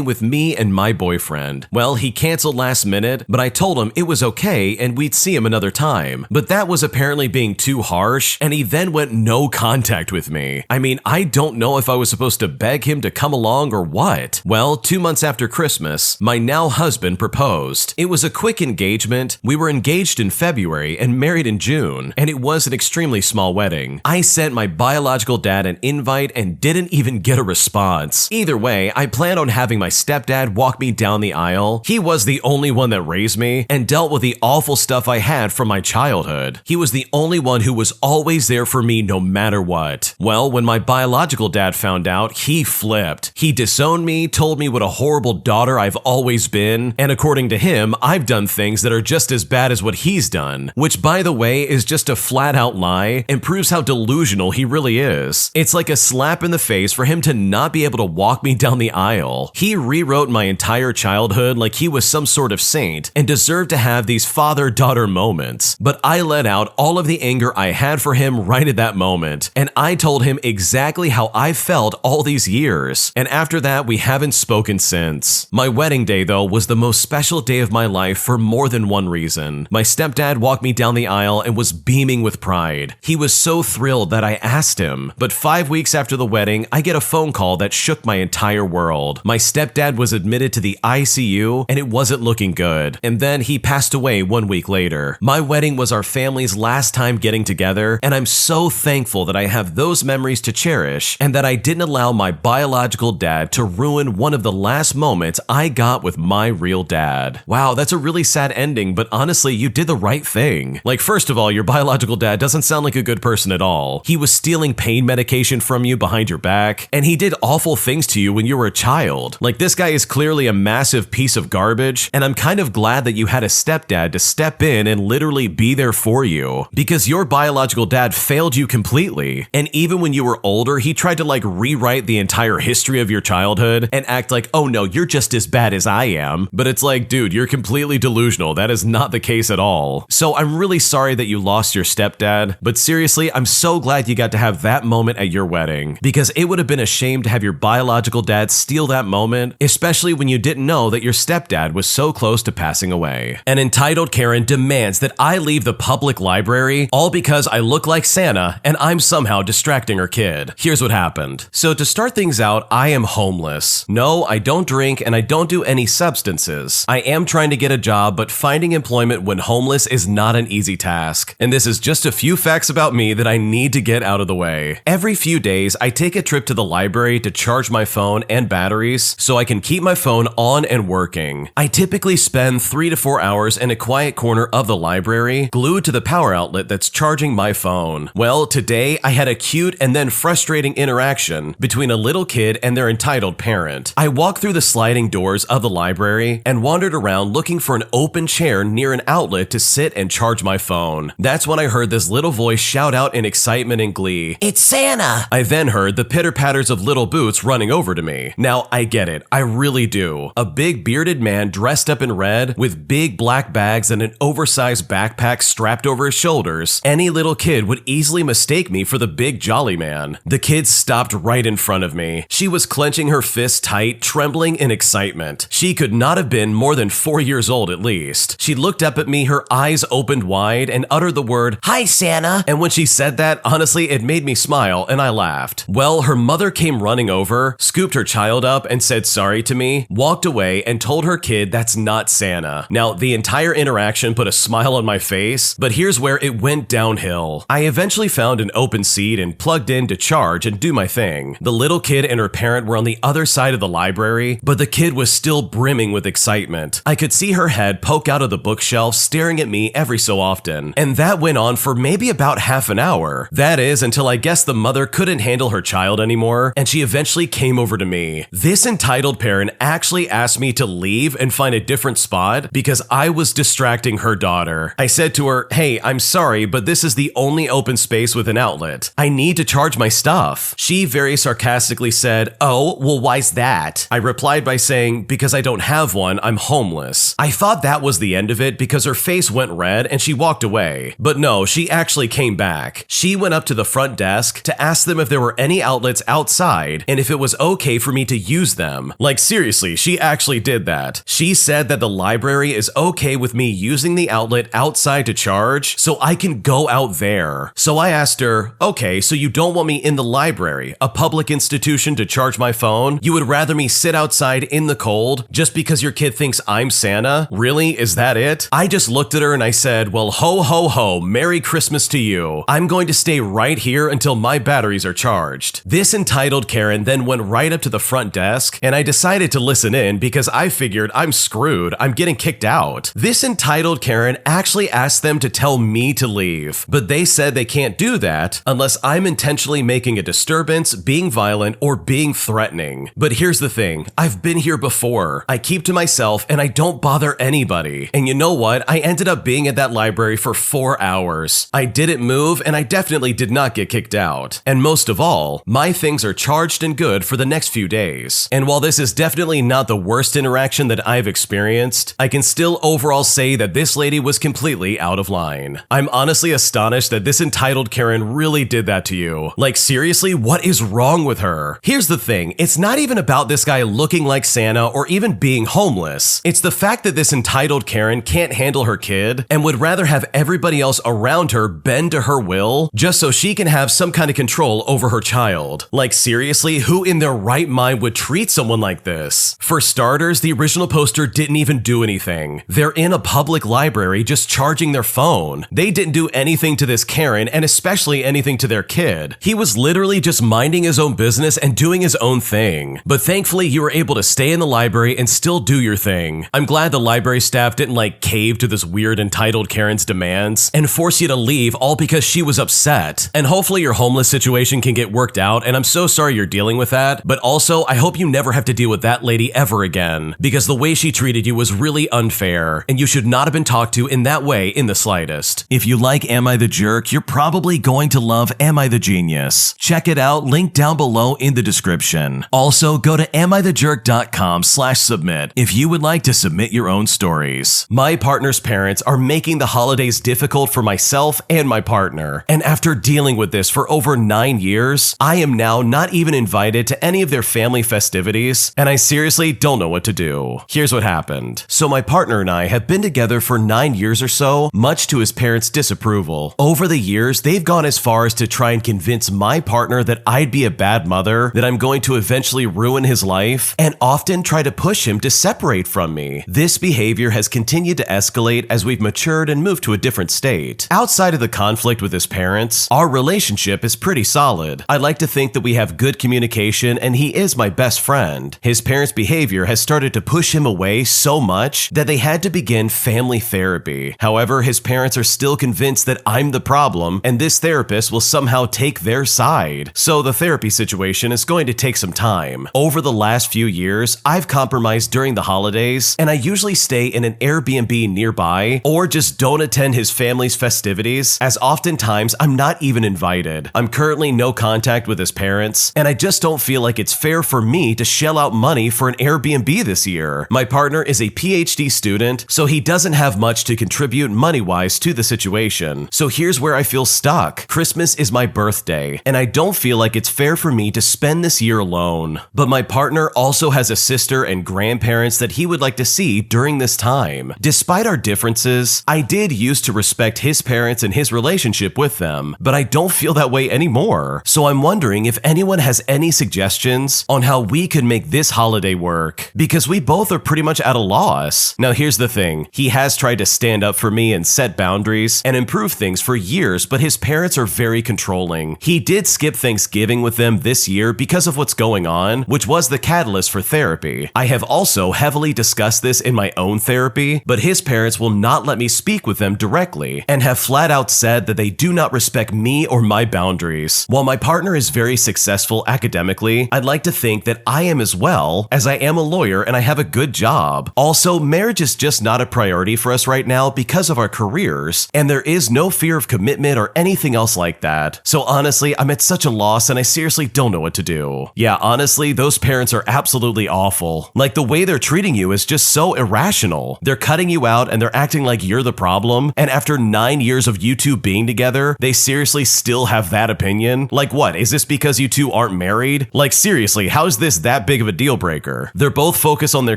with me and my boyfriend. Well, he canceled last minute, but I told him it was okay and we'd see him another time. But that was apparently being too harsh, and he then went no contact with me. I mean, I don't know if I was supposed to beg him to come along or what. Well, 2 months after Christmas, my now husband proposed. It was a quick engagement. We were engaged in February and married in June, and it was an extremely small wedding. I sent my biological dad an invite and didn't even get a response. Either way, I plan on having my stepdad walk me down the aisle. He was the only one that raised me and dealt with the awful stuff I had from my childhood. He was the only one who was always there for me no matter what. Well, when my biological dad found out, he flipped. He disowned me, told me what a horrible daughter I've always been, and according to him, I've done things that are just as bad as what he's done, which by the way is just a flat out lie and proves how delusional he really is. It's like a slap in the face for him to not be able to walk me down the aisle. He rewrote my entire childhood like he was some sort of saint and deserved to have these father-daughter moments. But I let out all of the anger I had for him right at that moment, and I told him exactly how I felt all these years. And after that, we haven't spoken since. My wedding day, though, was the most special day of my life for more than one reason. My stepdad walked me down the aisle and was beaming with pride. He was so thrilled that I asked him. But 5 weeks after the wedding, I get a phone call that shook my entire world. My stepdad was admitted to the ICU and it wasn't looking good. And then he passed away 1 week later. My wedding was our family's last time getting together, and I'm so thankful that I have those memories to cherish and that I didn't allow my biological dad to ruin one of the last moments I got with my real dad. Wow, that's a really sad ending, but honestly, you did the right thing. Like, first of all, your biological dad doesn't sound like a good person at all. He was stealing pain medication from you behind your back, and he did awful things to you when you were a child. Like, this guy is clearly a massive piece of garbage, and I'm kind of glad that you had a stepdad to step in and literally be there for you, because your biological dad failed you completely. And even when you were older, he tried to like rewrite the entire history of your childhood and act like, oh no, you're just as bad as I am. But it's like, dude, you're completely delusional. That is not the case at all. So I'm really sorry that you lost your stepdad, but seriously, I'm so glad you got to have that moment at your wedding, because it would have been a shame to have your biological dad steal that moment, especially when you didn't know that your stepdad was so close to passing away. An entitled Karen demands that I leave the public library all because I look like Santa and I'm somehow distracting her kid. Here's what happened. So to start things out, I am homeless. No, I don't drink and I don't do any substances. I am trying to get a job, but finding employment when homeless is not an easy task. And this is just a few facts about me that I need to get out of the way. Every few days, I take a trip to the library to charge my phone and batteries so I can keep my phone on and working. I typically spend 3 to 4 hours in a quiet corner of the library, glued to the power outlet that's charging my phone. Well, today I had a cute and then frustrating interaction between a little kid and their entitled parent. I walked through the sliding doors of the library and wandered around looking for an open chair near an outlet to sit and charge my phone. That's when I heard this little voice shout out in excitement and glee, "It's Santa!" I then heard the pitter-patters of little boots running over to me. Now, I get it. I really do. A big bearded man dressed up in red with big black bags and an oversized backpack strapped over his shoulders. Any little kid would easily mistake me for the big jolly man. The kid stopped right in front of me. She was clenching her fists tight, trembling in excitement. She could not have been more than 4 years old at least. She looked up at me, her eyes opened wide, and uttered the word, "Hi, Santa." And when she said that, honestly, it made me smile and I laughed. Well, her mother came running over, scooped her child up and said sorry to me, walked away and told her kid that's not Santa. Now, the entire interaction put a smile on my face, but here's where it went downhill. I eventually found an open seat and plugged in to charge and do my thing. The little kid and her parent were on the other side of the library, but the kid was still brimming with excitement. I could see her head poke out of the bookshelf, staring at me every so often. And that went on for maybe about half an hour. That is, until I guess the mother couldn't handle her child anymore, and she eventually came over to me. This entitled parent actually asked me to leave and find a different spot because I was distracting distracting her daughter. I said to her, "Hey, I'm sorry, but this is the only open space with an outlet. I need to charge my stuff." She very sarcastically said, "Oh, well, why's that?" I replied by saying, "Because I don't have one, I'm homeless." I thought that was the end of it because her face went red and she walked away. But no, she actually came back. She went up to the front desk to ask them if there were any outlets outside and if it was okay for me to use them. Like seriously, she actually did that. She said that the library is okay with me using the outlet outside to charge, so I can go out there. So I asked her, "Okay, so you don't want me in the library, a public institution, to charge my phone? You would rather me sit outside in the cold just because your kid thinks I'm Santa? Really? Is that it?" I just looked at her and I said, "Well, ho ho ho, Merry Christmas to you. I'm going to stay right here until my batteries are charged." This entitled Karen then went right up to the front desk, and I decided to listen in because I figured I'm screwed, I'm getting kicked out. This entitled Karen actually asked them to tell me to leave, but they said they can't do that unless I'm intentionally making a disturbance, being violent, or being threatening. But here's the thing, I've been here before. I keep to myself and I don't bother anybody. And you know what? I ended up being at that library for 4 hours. I didn't move and I definitely did not get kicked out. And most of all, my things are charged and good for the next few days. And while this is definitely not the worst interaction that I've experienced, I can still overall say that this lady was completely out of line. I'm honestly astonished that this entitled Karen really did that to you. Like seriously, what is wrong with her? Here's the thing, it's not even about this guy looking like Santa or even being homeless. It's the fact that this entitled Karen can't handle her kid and would rather have everybody else around her bend to her will just so she can have some kind of control over her child. Like seriously, who in their right mind would treat someone like this? For starters, the original poster didn't even do anything. They're in a public library just charging their phone. They didn't do anything to this Karen, and especially anything to their kid. He was literally just minding his own business and doing his own thing. But thankfully, you were able to stay in the library and still do your thing. I'm glad the library staff didn't like cave to this weird entitled Karen's demands and force you to leave all because she was upset. And hopefully your homeless situation can get worked out, and I'm so sorry you're dealing with that, but also I hope you never have to deal with that lady ever again, because the way she treated you was really unfair, and you should not have been talked to in that way in the slightest. If you like Am I the Jerk, you're probably going to love Am I the Genius. Check it out, link down below in the description. Also, go to amithejerk.com/submit if you would like to submit your own stories. My partner's parents are making the holidays difficult for myself and my partner, and after dealing with this for over 9 years, I am now not even invited to any of their family festivities, and I seriously don't know what to do. Here's what happened. So my partner and I have been together for 9 years or so, much to his parents' disapproval. Over the years, they've gone as far as to try and convince my partner that I'd be a bad mother, that I'm going to eventually ruin his life, and often try to push him to separate from me. This behavior has continued to escalate as we've matured and moved to a different state. Outside of the conflict with his parents, our relationship is pretty solid. I like to think that we have good communication and he is my best friend. His parents' behavior has started to push him away so much that they had to begin family therapy. However, his parents are still convinced that I'm the problem and this therapist will somehow take their side. So the therapy situation is going to take some time. Over the last few years, I've compromised during the holidays, and I usually stay in an Airbnb nearby or just don't attend his family's festivities, as oftentimes I'm not even invited. I'm currently no contact with his parents, and I just don't feel like it's fair for me to shell out money for an Airbnb this year. My partner is a PhD student, so he doesn't have much to contribute money-wise to the situation. So here's where I feel stuck. Christmas is my birthday, and I don't feel like it's fair for me to spend this year alone. But my partner also has a sister and grandparents that he would like to see during this time. Despite our differences, I did used to respect his parents and his relationship with them, but I don't feel that way anymore. So I'm wondering if anyone has any suggestions on how we could make this holiday work, because we both are pretty much at a loss. Now here's the thing, he has tried to stand up for me and set boundaries and improve things for years, but his parents are very controlling. He did skip Thanksgiving with them this year because of what's going on, which was the catalyst for therapy. I have also heavily discussed this in my own therapy, but his parents will not let me speak with them directly and have flat out said that they do not respect me or my boundaries. While my partner is very successful academically, I'd like to think that I am as well, as I am a lawyer and I have a good job. Also, marriage is just not a priority priority for us right now because of our careers, and there is no fear of commitment or anything else like that. So honestly, I'm at such a loss and I seriously don't know what to do. Yeah, honestly, those parents are absolutely awful. Like, the way they're treating you is just so irrational. They're cutting you out and they're acting like you're the problem, and after 9 years of you two being together, they seriously still have that opinion? Like, what, is this because you two aren't married? Like, seriously, how is this that big of a deal breaker? They're both focused on their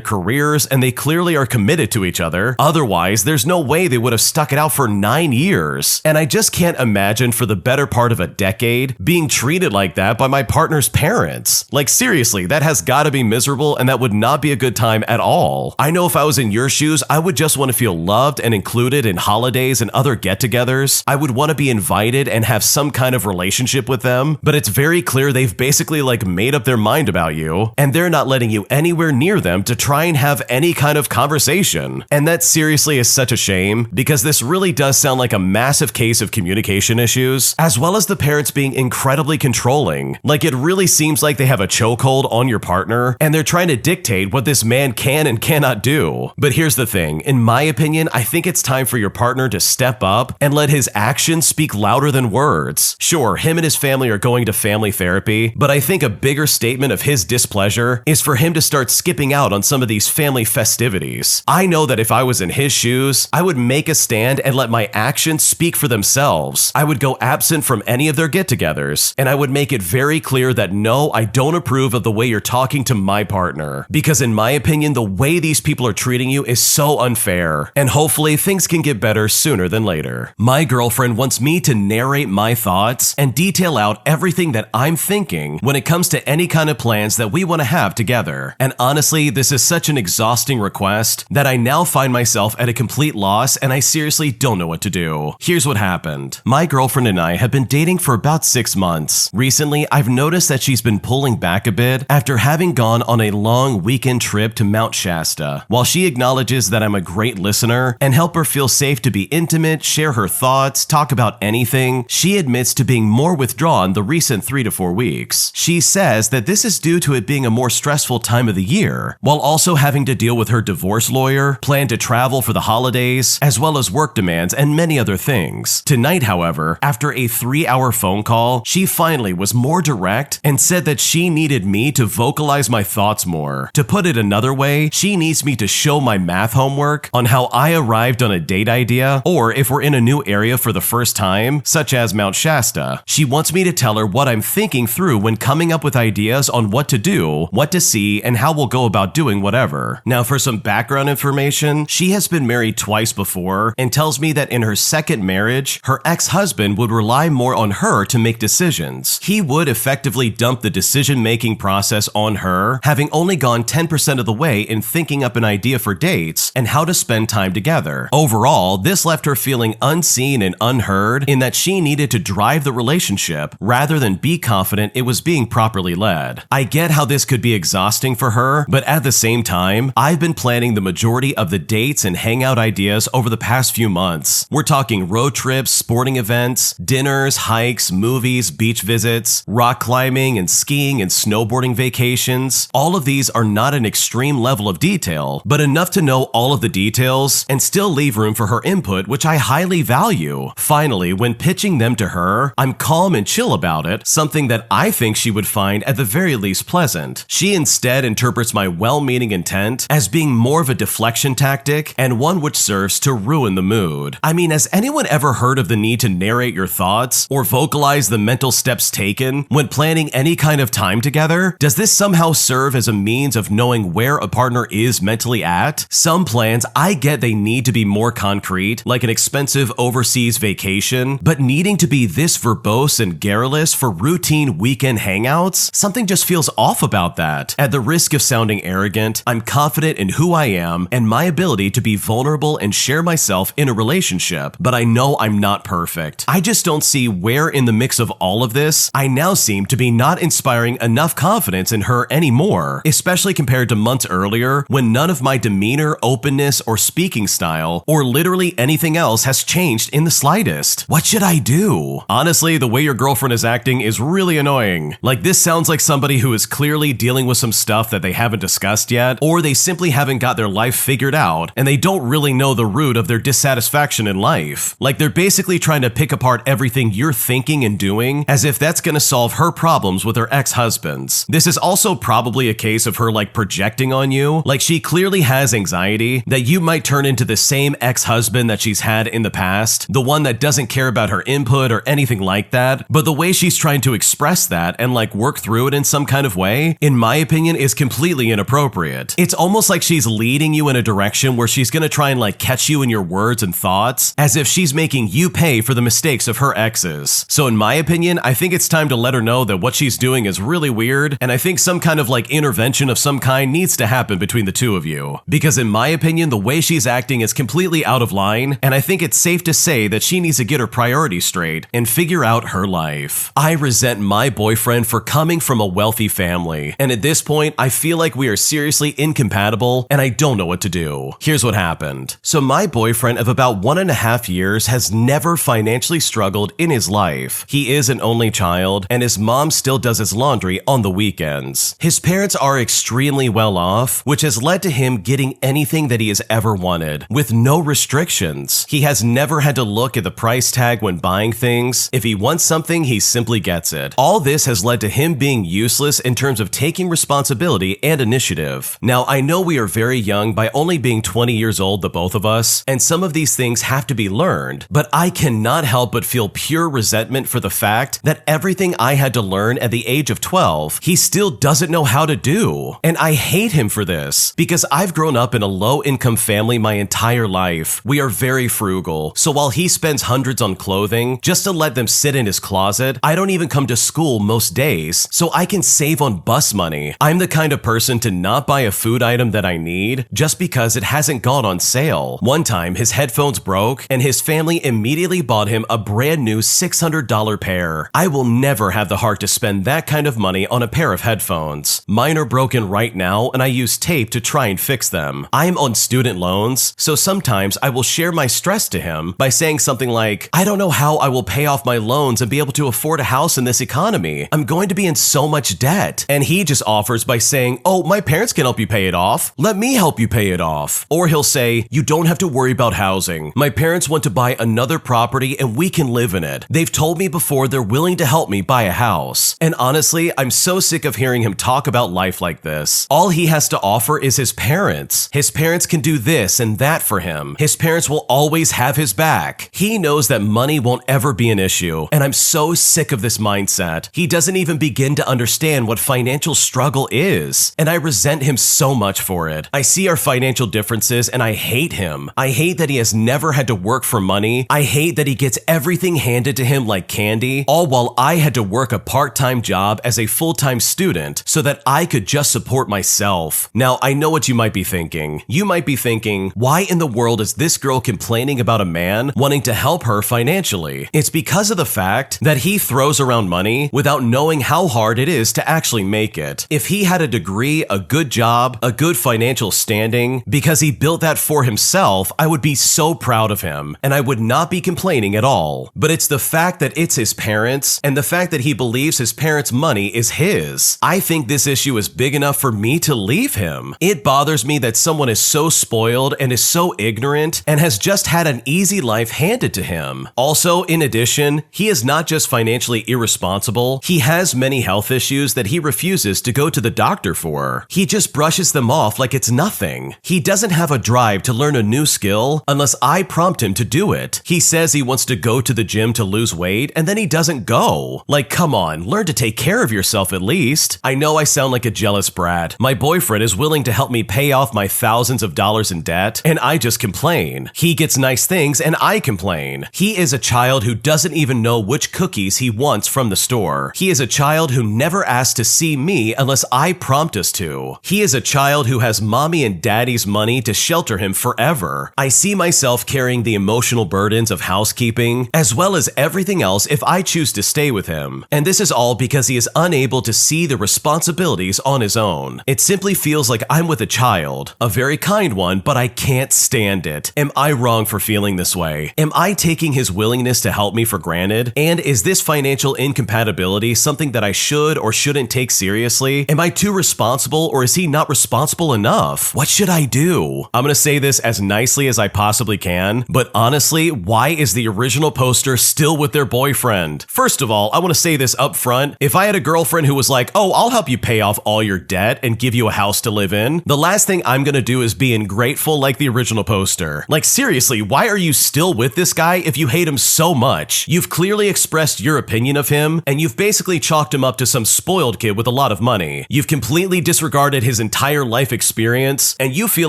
careers and they clearly are committed to each other. Otherwise, there's no way they would have stuck it out for 9 years. And I just can't imagine for the better part of a decade being treated like that by my partner's parents. Like, seriously, that has got to be miserable, and that would not be a good time at all. I know if I was in your shoes, I would just want to feel loved and included in holidays and other get-togethers. I would want to be invited and have some kind of relationship with them, but it's very clear they've basically like made up their mind about you, and they're not letting you anywhere near them to try and have any kind of conversation. And that seriously is such a shame, because this really does sound like a massive case of communication issues, as well as the parents being incredibly controlling. Like, it really seems like they have a chokehold on your partner, and they're trying to dictate what this man can and cannot do. But here's the thing, in my opinion, I think it's time for your partner to step up and let his actions speak louder than words. Sure, him and his family are going to family therapy, but I think a bigger statement of his displeasure is for him to start skipping out on some of these family festivities. I know that if I was in his shoes, I would make a stand and let my actions speak for themselves. I would go absent from any of their get-togethers, and I would make it very clear that no, I don't approve of the way you're talking to my partner. Because in my opinion, the way these people are treating you is so unfair, and hopefully things can get better sooner than later. My girlfriend wants me to narrate my thoughts and detail out everything that I'm thinking when it comes to any kind of plans that we want to have together. And honestly, this is such an exhausting request that I now find myself at a complete loss, and I seriously don't know what to do. Here's what happened. My girlfriend and I have been dating for about 6 months. Recently, I've noticed that she's been pulling back a bit after having gone on a long weekend trip to Mount Shasta. While she acknowledges that I'm a great listener and help her feel safe to be intimate, share her thoughts, talk about anything, she admits to being more withdrawn the recent 3 to 4 weeks. She says that this is due to it being a more stressful time of the year, while also having to deal with her divorce lawyer, plan to travel for the holidays, as well as work demands and many other things. Tonight, however, after a 3-hour phone call, she finally was more direct and said that she needed me to vocalize my thoughts more. To put it another way, she needs me to show my math homework on how I arrived on a date idea, or if we're in a new area for the first time, such as Mount Shasta. She wants me to tell her what I'm thinking through when coming up with ideas on what to do, what to see, and how we'll go about doing whatever. Now, for some background information, she has been married twice before and tells me that in her second marriage, her ex-husband would rely more on her to make decisions. He would effectively dump the decision-making process on her, having only gone 10% of the way in thinking up an idea for dates and how to spend time together. Overall, this left her feeling unseen and unheard in that she needed to drive the relationship rather than be confident it was being properly led. I get how this could be exhausting for her, but at the same time, I've been planning the majority of the dates and hangout ideas over the past few months. We're talking road trips, sporting events, dinners, hikes, movies, beach visits, rock climbing and skiing and snowboarding vacations. All of these are not an extreme level of detail, but enough to know all of the details and still leave room for her input, which I highly value. Finally, when pitching them to her, I'm calm and chill about it, something that I think she would find at the very least pleasant. She instead interprets my well-meaning intent as being more of a deflection tactic and one which serves to ruin the mood. I mean, has anyone ever heard of the need to narrate your thoughts or vocalize the mental steps taken when planning any kind of time together? Does this somehow serve as a means of knowing where a partner is mentally at? Some plans, I get they need to be more concrete, like an expensive overseas vacation, but needing to be this verbose and garrulous for routine weekend hangouts? Something just feels off about that. At the risk of sounding arrogant, I'm confident in who I am and my ability to be vulnerable and share myself in a relationship, but I know I'm not perfect. I just don't see where in the mix of all of this, I now seem to be not inspiring enough confidence in her anymore, especially compared to months earlier when none of my demeanor, openness, or speaking style, or literally anything else has changed in the slightest. What should I do? Honestly, the way your girlfriend is acting is really annoying. Like, this sounds like somebody who is clearly dealing with some stuff that they haven't discussed yet, or they simply haven't got their life figured out, and they don't really know the root of their dissatisfaction in life. Like they're basically trying to pick apart everything you're thinking and doing as if that's gonna solve her problems with her ex-husbands. This is also probably a case of her like projecting on you. Like she clearly has anxiety that you might turn into the same ex-husband that she's had in the past, the one that doesn't care about her input or anything like that. But the way she's trying to express that and like work through it in some kind of way, in my opinion, is completely inappropriate. It's almost like she's leading you in a direction where she's gonna try and like catch you in your words and thoughts as if she's making you pay for the mistakes of her exes. So in my opinion, I think it's time to let her know that what she's doing is really weird, and I think some kind of like intervention of some kind needs to happen between the two of you. Because in my opinion, the way she's acting is completely out of line, and I think it's safe to say that she needs to get her priorities straight and figure out her life. I resent my boyfriend for coming from a wealthy family, and at this point, I feel like we are seriously incompatible and I don't know what to do. Here's what happened. So my boyfriend of about 1.5 years has never financially struggled in his life. He is an only child, and his mom still does his laundry on the weekends. His parents are extremely well off, which has led to him getting anything that he has ever wanted, with no restrictions. He has never had to look at the price tag when buying things. If he wants something, he simply gets it. All this has led to him being useless in terms of taking responsibility and initiative. Now, I know we are very young by only being 20 years old, the both of us, and some of these things have to be learned, but I cannot help but feel pure resentment for the fact that everything I had to learn at the age of 12, he still doesn't know how to do. And I hate him for this, because I've grown up in a low-income family my entire life. We are very frugal, so while he spends hundreds on clothing just to let them sit in his closet, I don't even come to school most days, so I can save on bus money. I'm the kind of person to not buy a food item that I need just because it hasn't gone on sale. One time, his headphones broke, and his family immediately bought him a brand new $600 pair. I will never have the heart to spend that kind of money on a pair of headphones. Mine are broken right now, and I use tape to try and fix them. I'm on student loans, so sometimes I will share my stress to him by saying something like, I don't know how I will pay off my loans and be able to afford a house in this economy. I'm going to be in so much debt. And he just offers by saying, oh, my parents can help you pay it off. Let me help you pay it off. Or he'll say, you don't have to worry about housing. My parents want to buy another property and we can live in it. They've told me before they're willing to help me buy a house. And honestly, I'm so sick of hearing him talk about life like this. All he has to offer is his parents. His parents can do this and that for him. His parents will always have his back. He knows that money won't ever be an issue, and I'm so sick of this mindset. He doesn't even begin to understand what financial struggle is, and I resent him so much for it. I see our financial differences and I hate him. I hate that he has never had to work for money. I hate that he gets everything handed to him like candy, all while I had to work a part-time job as a full-time student so that I could just support myself. Now, I know what you might be thinking. You might be thinking, why in the world is this girl complaining about a man wanting to help her financially? It's because of the fact that he throws around money without knowing how hard it is to actually make it. If he had a degree, a good job, a good financial standing, because he built that for himself, I would be so proud of him, and I would not be complaining at all. But it's the fact that it's his parents, and the fact that he believes his parents' money is his. I think this issue is big enough for me to leave him. It bothers me that someone is so spoiled and is so ignorant and has just had an easy life handed to him. Also, in addition, he is not just financially irresponsible, he has many health issues that he refuses to go to the doctor for. He just brushes them off like it's nothing. He doesn't have a drive to learn a new skill unless I prompt him to do it. He says he wants to go to the gym to lose weight, and then he doesn't go. Like, come on, learn to take care of yourself at least. I know I sound like a jealous brat. My boyfriend is willing to help me pay off my thousands of dollars in debt, and I just complain. He gets nice things, and I complain. He is a child who doesn't even know which cookies he wants from the store. He is a child who never asks to see me unless I prompt us to. He is a child who has mommy and daddy's money to shelter him forever. I see myself carrying the emotional burdens of housekeeping, as well as everything else if I choose to stay with him. And this is all because he is unable to see the responsibilities on his own. It simply feels like I'm with a child, a very kind one, but I can't stand it. Am I wrong for feeling this way? Am I taking his willingness to help me for granted? And is this financial incompatibility something that I should or shouldn't take seriously? Am I too responsible, or is he not responsible enough? What should I do? I'm gonna say this as nicely as I possibly can, but honestly, why is the original poster still with their boyfriend? First of all, I want to say this up front. If I had a girlfriend who was like, oh, I'll help you pay off all your debt and give you a house to live in, the last thing I'm gonna do is be ungrateful like the original poster. Like seriously, why are you still with this guy if you hate him so much? You've clearly expressed your opinion of him, and you've basically chalked him up to some spoiled kid with a lot of money. You've completely disregarded his entire life experience, and you feel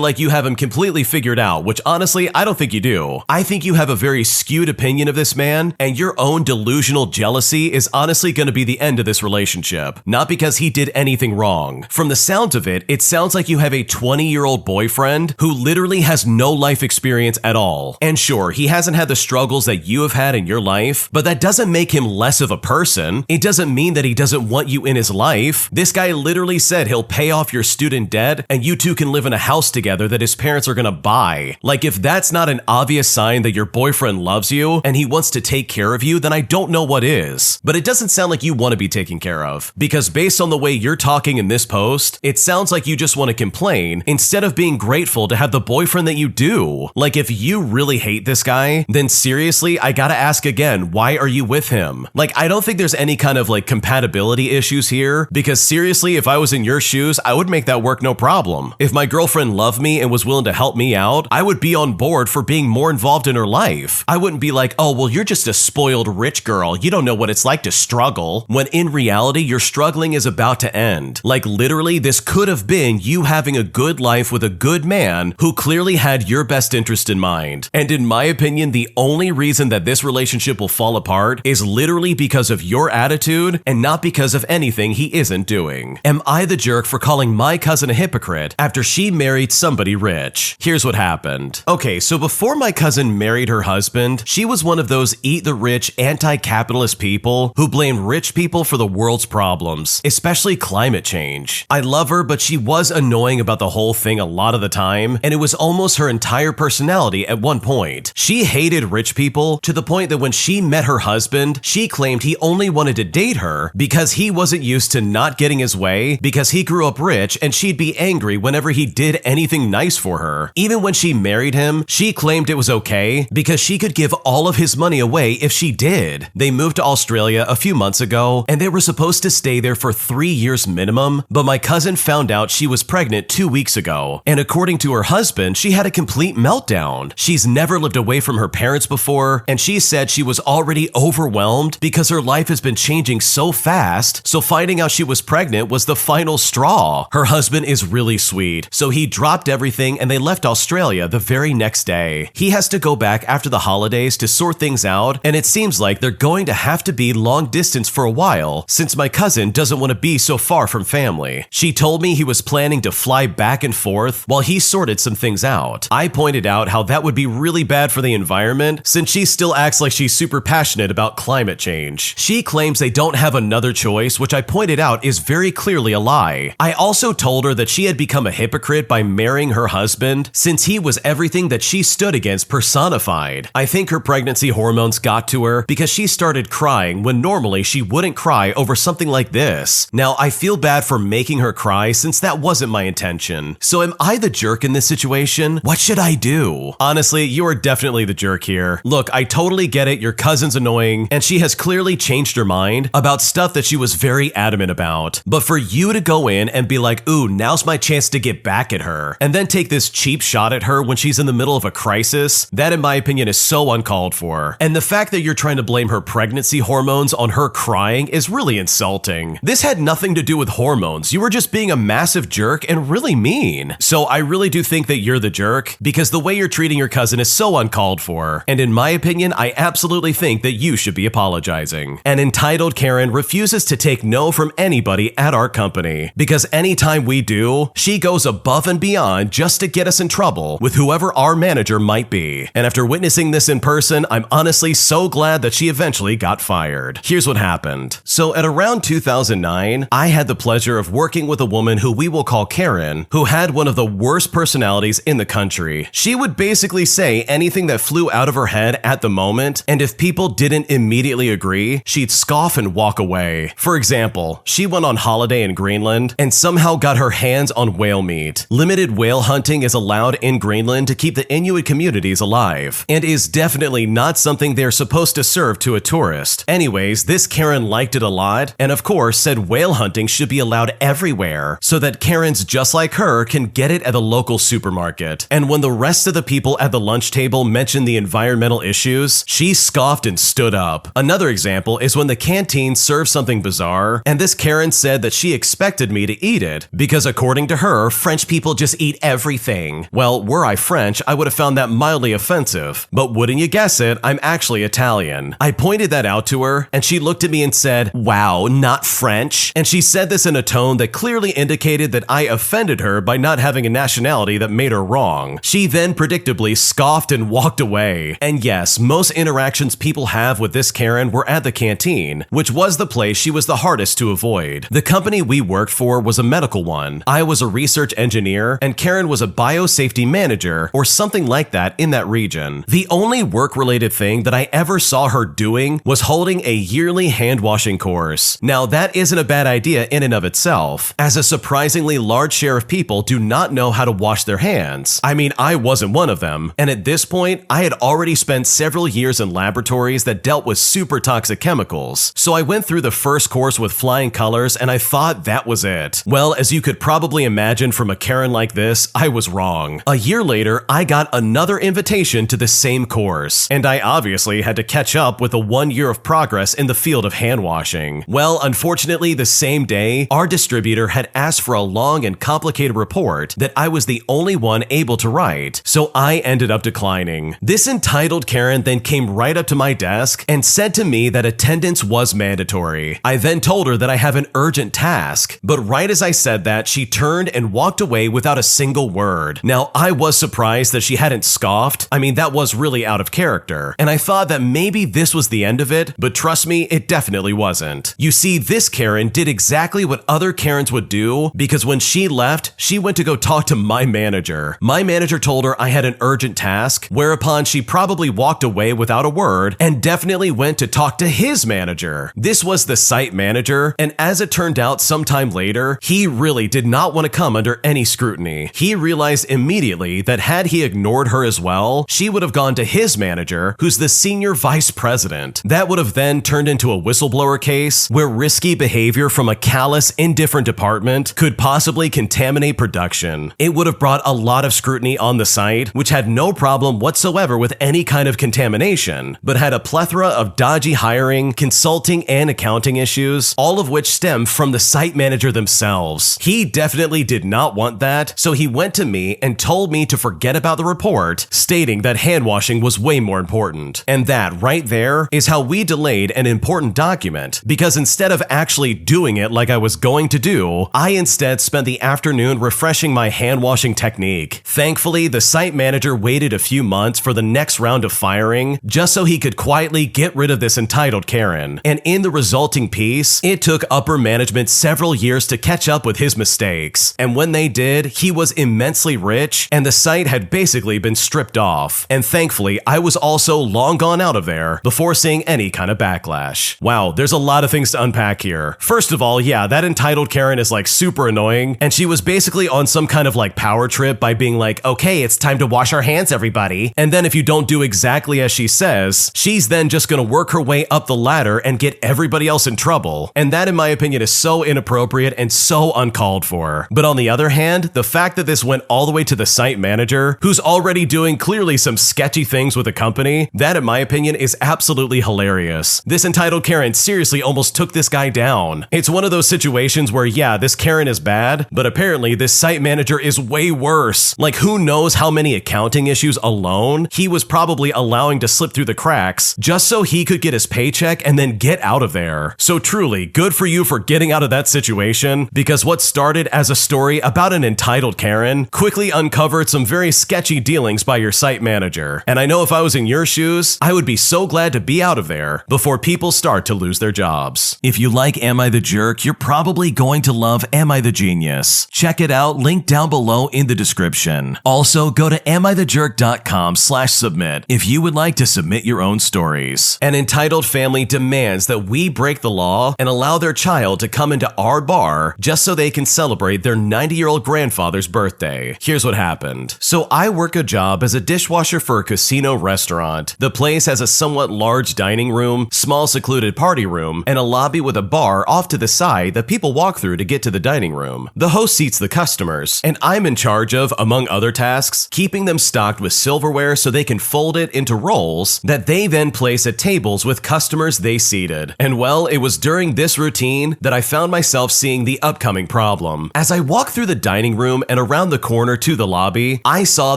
like you have him completely figured out, which honestly, I don't think you do. I think you have a very skewed opinion of this man, and your own delusional jealousy is honestly gonna be the end of this relationship. Not because he did anything wrong. From the sounds of it, it sounds like you have a 20-year-old boyfriend who literally has no life experience at all. And sure, he hasn't had the struggles that you have had in your life, but that doesn't make him less of a person. It doesn't mean that he doesn't want you in his life. This guy literally said he'll pay off your student debt and you two can live in a house together that his parents are gonna buy. Like if that's not an obvious sign that your boyfriend loves you and he wants to take care of you, then I don't know what is. But it doesn't sound like you want to be taken care of, because based on the way you're talking in this post, it sounds like you just want to complain instead of being grateful to have the boyfriend that you do. Like if you really hate this guy, then seriously, I gotta ask again, why are you with him? Like I don't think there's any kind of like compatibility issues here, because seriously, if I was in your shoes, I would make that work no problem. If my girlfriend loved me and was willing to help me out, I would be on board for being more involved in her life. I wouldn't be like, oh, well, you're just a spoiled rich girl. You don't know what it's like to struggle. When in reality, your struggling is about to end. Like literally, this could have been you having a good life with a good man who clearly had your best interest in mind. And in my opinion, the only reason that this relationship will fall apart is literally because of your attitude and not because of anything he isn't doing. Am I the jerk for calling my cousin a hypocrite after she married somebody rich? Here's what happened. Okay, so before my cousin married her husband, she was one of those eat the rich anti-capitalist people who blame rich people for the world's problems, especially climate change. I love her, but she was annoying about the whole thing a lot of the time, and it was almost her entire personality at one point. She hated rich people to the point that when she met her husband, she claimed he only wanted to date her because he wasn't used to not getting his way because he grew up rich and she'd be angry whenever he did anything nice for her. Even when she married him, she claimed it was okay because she could give all of his money away if she did. They moved to Australia a few months ago and they were supposed to stay there for 3 years minimum, but my cousin found out she was pregnant 2 weeks ago. And according to her husband, she had a complete meltdown. She's never lived away from her parents before, and she said she was already overwhelmed because her life has been changing so fast, so finding out she was pregnant was the final straw. Her husband is really sweet, so he dropped everything and they left Australia the very next day. He has to go back after the holidays to sort things out, and it seems like they're going to have to be long distance for a while since my cousin doesn't want to be so far from family. She told me he was planning to fly back and forth while he sorted some things out. I pointed out how that would be really bad for the environment since she still acts like she's super passionate about climate change. She claims they don't have another choice, which I pointed out is very clearly a lie. I also told her that she had become a hypocrite by marrying her husband since he was everything that she stood against personified. I think her pregnancy hormones got to her because she started crying when normally she wouldn't cry over something like this. Now, I feel bad for making her cry since that wasn't my intention. So am I the jerk in this situation? What should I do? Honestly, you are definitely the jerk here. Look, I totally get it, your cousin's annoying, and she has clearly changed her mind about stuff that she was very adamant about. But for you to go in and be like, ooh, now's my chance to get back at her, and then take this cheap shot at her when she's in the middle of a crisis, that in my opinion is so uncalled for. And the fact that you're trying to blame her pregnancy hormones on her crying is really insulting. This had nothing to do with hormones. You were just being a massive jerk and really mean. So I really do think that you're the jerk because the way you're treating your cousin is so uncalled for. And in my opinion, I absolutely think that you should be apologizing. An entitled Karen refuses to take no from anybody at our company because anytime we do, she goes above and beyond just to get us in trouble with whoever our manager might be. And after witnessing this in person, I'm honestly so glad that she eventually got fired. Here's what happened. So at around 2009, I had the pleasure of working with a woman who we will call Karen, who had one of the worst personalities in the country. She would basically say anything that flew out of her head at the moment, and if people didn't immediately agree, she'd scoff and walk away. For example, she went on holiday in Greenland and somehow got her hands on whale meat. Limited whale hunting is allowed in Greenland to keep the Inuit communities alive, and is definitely not something they're supposed to serve to a tourist. Anyways, this Karen liked it a lot, and of course said whale hunting should be allowed everywhere, so that Karens just like her can get it at the local supermarket. And when the rest of the people at the lunch table mentioned the environmental issues, she scoffed and stood up. Another example is when the canteen served something bizarre, and this Karen said that she expected me to eat it, because according to her, French people just eat everything. Well, were I French, I would have found that mildly offensive, but wouldn't you guess it, I'm actually Italian. I pointed that out to her, and she looked at me and said, "Wow, not French?" And she said this in a tone that clearly indicated that I offended her by not having a nationality that made her wrong. She then predictably scoffed and walked away. And yes, most interactions people have with this Karen were at the canteen, which was the place she was the hardest to avoid. The company we worked for was a medical one. I was a research engineer, and Karen was a biosafety manager or something like that in that region. The only work-related thing that I ever saw her doing was holding a yearly hand-washing course. Now, that isn't a bad idea in and of itself, as a surprisingly large share of people do not know how to wash their hands. I mean, I wasn't one of them, and at this point, I had already spent several years in laboratories that dealt with super toxic chemicals, so I went through the first course with flying colors and I thought that was it. Well, as you could probably imagine from a Karen like this, I was wrong. A year later, I got another invitation to the same course, and I obviously had to catch up with the 1 year of progress in the field of hand washing. Well, unfortunately, the same day, our distributor had asked for a long and complicated report that I was the only one able to write, so I ended up declining. This entitled Karen then came right up to my desk and said to me that attendance was mandatory. I then told her that I have an urgent task, but right as I said that, she turned and walked away without a single word. Now, I was surprised that she hadn't scoffed. I mean, that was really out of character, and I thought that maybe this was the end of it, but trust me, it definitely wasn't. You see, this Karen did exactly what other Karens would do, because when she left, she went to go talk to my manager. My manager told her I had an urgent task, whereupon she probably walked away without a word and definitely went to talk to his manager. This was the site manager, and as it turned out sometime later, he really did not want to come under any scrutiny. He realized immediately that had he ignored her as well, she would have gone to his manager, who's the senior vice president. That would have then turned into a whistleblower case where risky behavior from a callous, indifferent department could possibly contaminate production. It would have brought a lot of scrutiny on the site, which had no problem whatsoever with any kind of contamination, but had a plethora of dodgy hiring, consulting, and accounting issues, all of which stem from the site manager themselves. He definitely did not want that, so he went to me and told me to forget about the report, stating that hand washing was way more important. And that right there is how we delayed an important document, because instead of actually doing it like I was going to do, I instead spent the afternoon refreshing my hand washing technique. Thankfully, the site manager waited a few months for the next round of firing, just so he could quietly get rid of this entitled Karen. And in the resulting piece, it took upper management several years to catch up with his mistakes. And when they did, he was immensely rich, and the site had basically been stripped off. And thankfully, I was also long gone out of there before seeing any kind of backlash. Wow, there's a lot of things to unpack here. First of all, yeah, that entitled Karen is like super annoying, and she was basically on some kind of like power trip by being like, okay, it's time to wash our hands, everybody. And then if you don't do exactly as she says, she's then just gonna work her way up the ladder and get everybody else in trouble. And that, in my opinion, is so inappropriate and so uncalled for. But on the other hand, the fact that this went all the way to the site manager, who's already doing clearly some sketchy things with the company, that, in my opinion, is absolutely hilarious. This entitled Karen seriously almost took this guy down. It's one of those situations where, yeah, this Karen is bad, but apparently this site manager is way worse. Like, who knows how many accounting issues alone he was probably allowing to slip through the cracks just so he could get his paycheck and then get out of there. So truly, good for you for getting out of that situation, because what started as a story about an entitled Karen quickly uncovered some very sketchy dealings by your site manager. And I know if I was in your shoes, I would be so glad to be out of there before people start to lose their jobs. If you like Am I the Jerk, you're probably going to love Am I the Genius. Check it out, link down below in the description. Also, go to amithejerk.com/submit if you would like to submit your own stories. An entitled family demands that we break the law and allow their child to come into our bar just so they can celebrate their 90-year-old grandfather's birthday. Here's what happened. So I work a job as a dishwasher for a casino restaurant. The place has a somewhat large dining room, small secluded party room, and a lobby with a bar off to the side that people walk through to get to the dining room. The host seats the customers, and I'm in charge of, among other tasks, keeping them stocked with silverware so they can fold it into rolls that they then place at tables with customers they seated. And well, it was during this routine that I found myself seeing the upcoming problem. As I walked through the dining room and around the corner to the lobby, I saw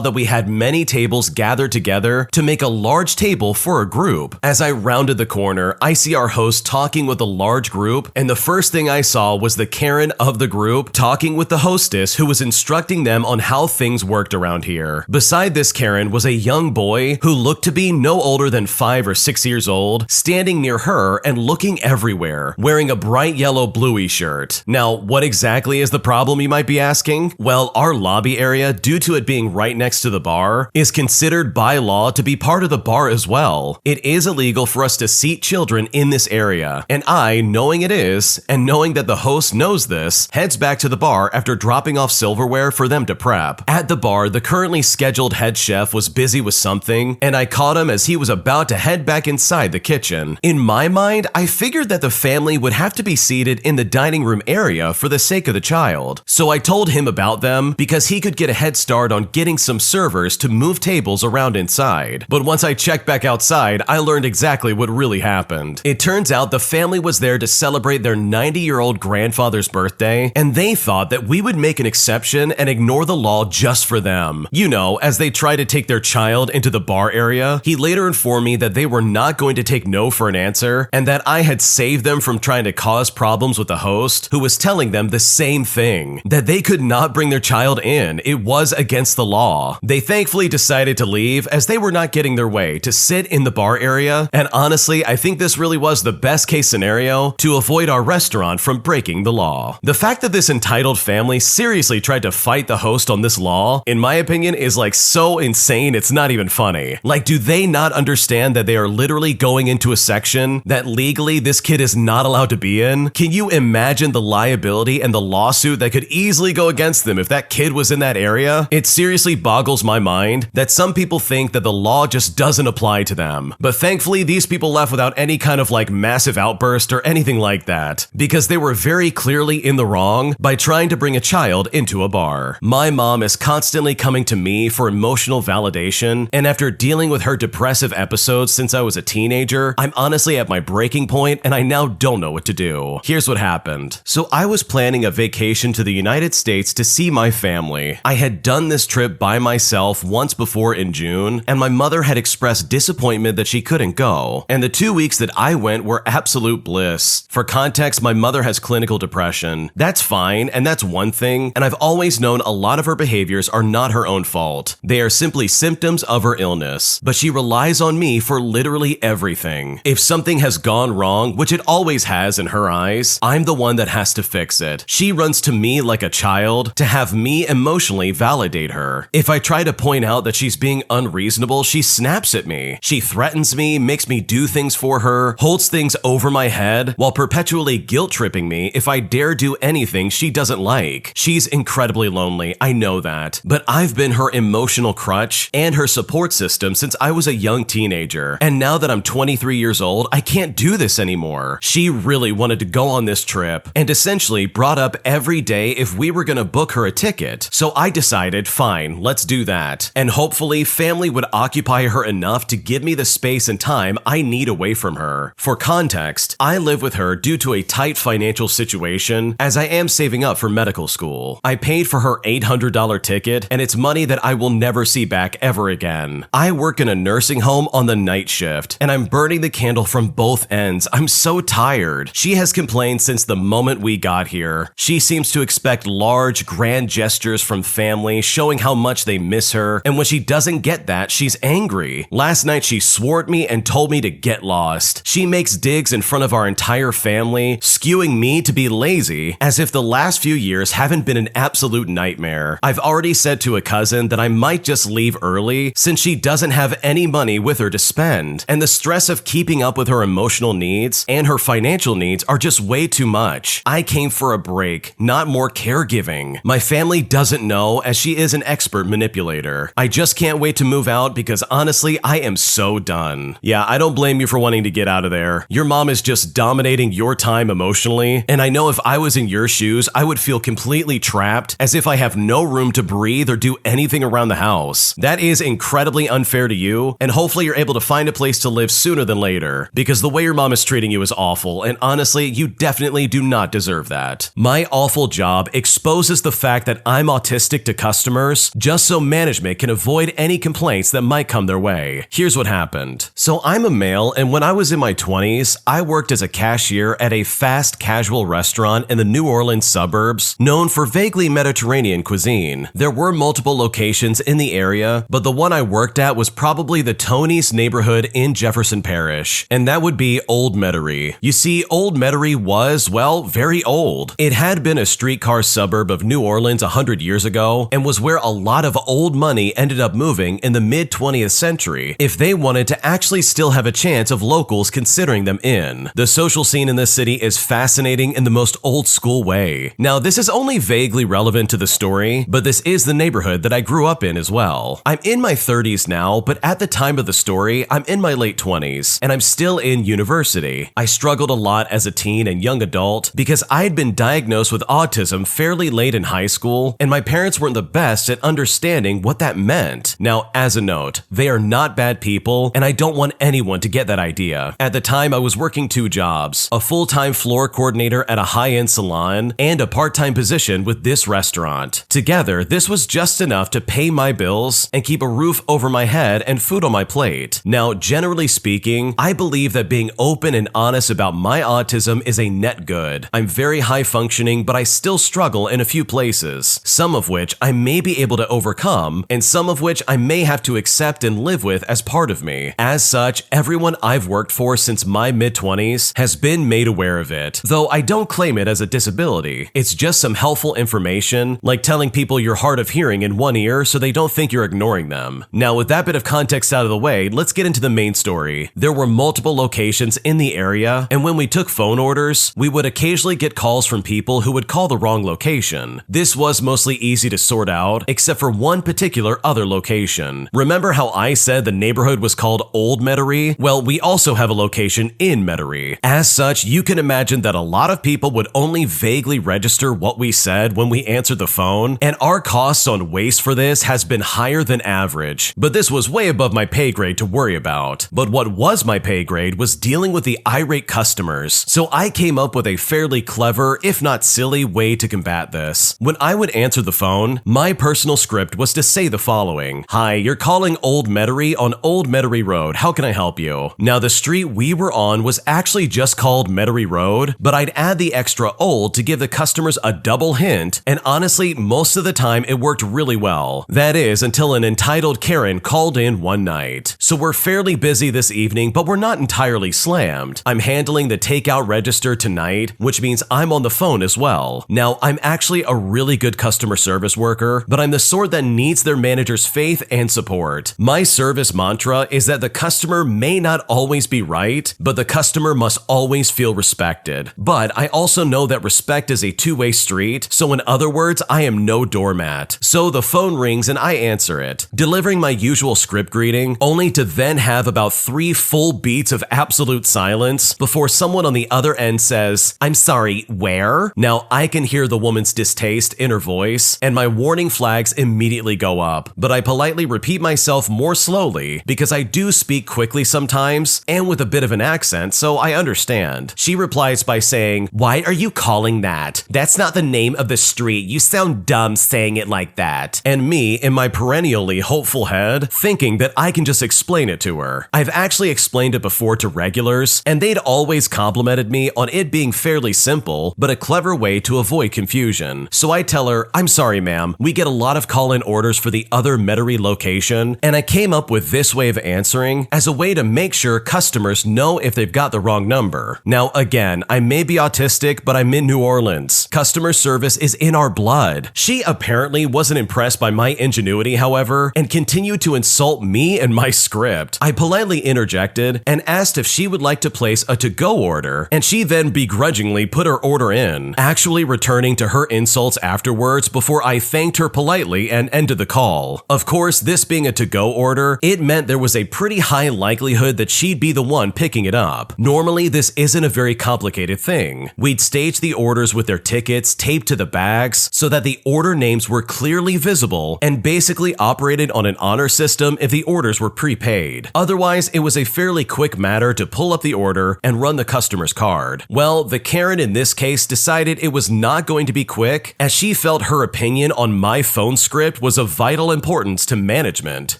that we had many tables gathered together to make a large table for a group. As I rounded the corner, I see our host talking with a large group, and the first thing I saw was the Karen of the group talking with the hostess who was instructing them on how things worked around here. Beside this Karen was a young boy who looked to be no older than 5 or 6 years old, standing near her and looking everywhere, wearing a bright yellow bluey shirt. Now, what exactly is the problem, you might be asking? Well, our lobby area, due to it being right next to the bar, is considered by law to be part of the bar as well. It is illegal for us to seat children in this area, and I, knowing it is, and knowing that the host knows this, heads back to the bar after dropping off silverware for them to prep. At the bar, the currently scheduled head chef was busy with something, and I caught him as he was about to head back inside the kitchen. In my mind, I figured that the family would have to be seated in the dining room area for the sake of the child. So I told him about them because he could get a head start on getting some servers to move tables around inside. But once I checked back outside, I learned exactly what really happened. It turns out the family was there to celebrate their 90-year-old grandfather's birthday, and they thought that we would make an exception and ignore the law just for them. You know, as they try to take their child into the bar area. He later informed me that they were not going to take no for an answer, and that I had saved them from trying to cause problems with the host, who was telling them the same thing, that they could not bring their child in. It was against the law. They thankfully decided to leave as they were not getting their way to sit in the bar area, and honestly, I think this really was the best case scenario to avoid our restaurant from breaking the law. The fact that this entitled family seriously tried to fight the host on this law, in my opinion, is like so insane it's not even funny. Like, do they not understand that they are literally going into a section that legally this kid is not allowed to be in? Can you imagine the liability and the lawsuit that could easily go against them if that kid was in that area? It seriously boggles my mind that some people think that the law just doesn't apply to them. But thankfully, these people left without any kind of like massive outburst or anything like that, because they were very clearly in the wrong by trying to bring a child into a bar. My mom is constantly coming to me for emotional validation, and after dealing with her depressive episodes since I was a teenager, I'm honestly at my breaking point and I now don't know what to do. Here's what happened. So I was planning a vacation to the United States to see my family. I had done this trip by myself once before in June, and my mother had expressed disappointment that she couldn't go, and the 2 weeks that I went were absolute bliss. For context, my mother has clinical depression. That's fine, and that's one thing, and I've always known a lot of her behaviors are not her own fault. They are simply symptoms of her illness, but she relies on me for literally everything. If something has gone wrong, which it always has in her eyes, I'm the one that has to fix it. She runs to me like a child to have me emotionally validate her. If I try to point out that she's being unreasonable, she snaps at me. She threatens me, makes me do things for her, holds things over my head, while perpetually guilt-tripping me if I dare do anything she doesn't like. She's incredibly lonely, I know that, but I've been her emotional crutch and her support system since I was a young teenager, and now that I'm 23 years old, I can't do this anymore. She really wanted to go on this trip, and essentially brought up every day if we were gonna book her a ticket, so I decided, fine, let's do that, and hopefully family would occupy her enough to give me the space and time I need away from her. For context, I live with her due to a tight financial situation as I am saving up for medical school. I paid for her $800 ticket, and it's money that I will never see back ever again. I work in a nursing home on the night shift, and I'm burning the candle from both ends. I'm so tired. She has complained since the moment we got here. She seems to expect large, grand gestures from family, showing how much they miss her, and when she doesn't get that, she's angry. Last night she swore at me and told me to get lost. She makes digs in front of our entire family, skewing me to be lazy, as if the last few years haven't been an absolute nightmare. I've already said to a cousin that I might just leave early since she doesn't have any money with her to spend, and the stress of keeping up with her emotional needs and her financial needs are just way too much. I came for a break, not more caregiving. My family doesn't no, as she is an expert manipulator. I just can't wait to move out because honestly, I am so done. Yeah, I don't blame you for wanting to get out of there. Your mom is just dominating your time emotionally, and I know if I was in your shoes, I would feel completely trapped, as if I have no room to breathe or do anything around the house. That is incredibly unfair to you, and hopefully you're able to find a place to live sooner than later, because the way your mom is treating you is awful, and honestly, you definitely do not deserve that. My awful job exposes the fact that I'm autistic to customers just so management can avoid any complaints that might come their way. Here's what happened. So I'm a male, and when I was in my 20s, I worked as a cashier at a fast casual restaurant in the New Orleans suburbs known for vaguely Mediterranean cuisine. There were multiple locations in the area, but the one I worked at was probably the Tony's neighborhood in Jefferson Parish, and that would be Old Metairie. You see, Old Metairie was, well, very old. It had been a streetcar suburb of New Orleans 100 years ago and was where a lot of old money ended up moving in the mid-20th century if they wanted to actually still have a chance of locals considering them in. The social scene in this city is fascinating in the most old-school way. Now, this is only vaguely relevant to the story, but this is the neighborhood that I grew up in as well. I'm in my 30s now, but at the time of the story, I'm in my late 20s, and I'm still in university. I struggled a lot as a teen and young adult because I had been diagnosed with autism fairly late in high school, and my parents weren't the best at understanding what that meant. Now, as a note, they are not bad people, and I don't want anyone to get that idea. At the time, I was working 2 jobs, a full-time floor coordinator at a high-end salon, and a part-time position with this restaurant. Together, this was just enough to pay my bills and keep a roof over my head and food on my plate. Now, generally speaking, I believe that being open and honest about my autism is a net good. I'm very high-functioning, but I still struggle in a few places, some of which I may be able to overcome, and some of which I may have to accept and live with as part of me. As such, everyone I've worked for since my mid-20s has been made aware of it, though I don't claim it as a disability. It's just some helpful information, like telling people you're hard of hearing in one ear so they don't think you're ignoring them. Now, with that bit of context out of the way, let's get into the main story. There were multiple locations in the area, and when we took phone orders, we would occasionally get calls from people who would call the wrong location. This was mostly easy to sort out, except for one particular other location. Remember how I said the neighborhood was called Old Metairie? Well, we also have a location in Metairie. As such, you can imagine that a lot of people would only vaguely register what we said when we answered the phone, and our costs on waste for this has been higher than average. But this was way above my pay grade to worry about. But what was my pay grade was dealing with the irate customers, so I came up with a fairly clever, if not silly, way to combat this. When I would answer the phone, my personal script was to say the following: "Hi, you're calling Old Metairie on Old Metairie Road. How can I help you?" Now, the street we were on was actually just called Metairie Road, but I'd add the extra old to give the customers a double hint, and honestly, most of the time it worked really well. That is, until an entitled Karen called in one night. So we're fairly busy this evening, but we're not entirely slammed. I'm handling the takeout register tonight, which means I'm on the phone as well. Now, I'm actually a really good customer service worker, but I'm the sort that needs their manager's faith and support. My service mantra is that the customer may not always be right, but the customer must always feel respected. But I also know that respect is a two-way street, so in other words, I am no doormat. So the phone rings and I answer it, delivering my usual script greeting, only to then have about 3 full beats of absolute silence before someone on the other end says, "I'm sorry, where?" Now, I can hear the woman's distaste in her voice, and my warning flags immediately go up, but I politely repeat myself more slowly because I do speak quickly sometimes and with a bit of an accent, so I understand. She replies by saying, "Why are you calling that? That's not the name of the street. You sound dumb saying it like that." And me, in my perennially hopeful head, thinking that I can just explain it to her. I've actually explained it before to regulars, and they'd always complimented me on it being fairly simple, but a clever way to avoid confusion. So I tell her, "I'm sorry, ma'am. We get a lot of call-in orders for the other Metairie location, and I came up with this way of answering as a way to make sure customers know if they've got the wrong number." Now, again, I may be autistic, but I'm in New Orleans. Customer service is in our blood. She apparently wasn't impressed by my ingenuity, however, and continued to insult me and my script. I politely interjected and asked if she would like to place a to-go order, and she then begrudgingly put her order in, actually returning to her insults afterwards before before I thanked her politely and ended the call. Of course, this being a to-go order, it meant there was a pretty high likelihood that she'd be the one picking it up. Normally, this isn't a very complicated thing. We'd stage the orders with their tickets taped to the bags so that the order names were clearly visible and basically operated on an honor system if the orders were prepaid. Otherwise, it was a fairly quick matter to pull up the order and run the customer's card. Well, the Karen in this case decided it was not going to be quick, as she felt her opinion on my phone script was of vital importance to management.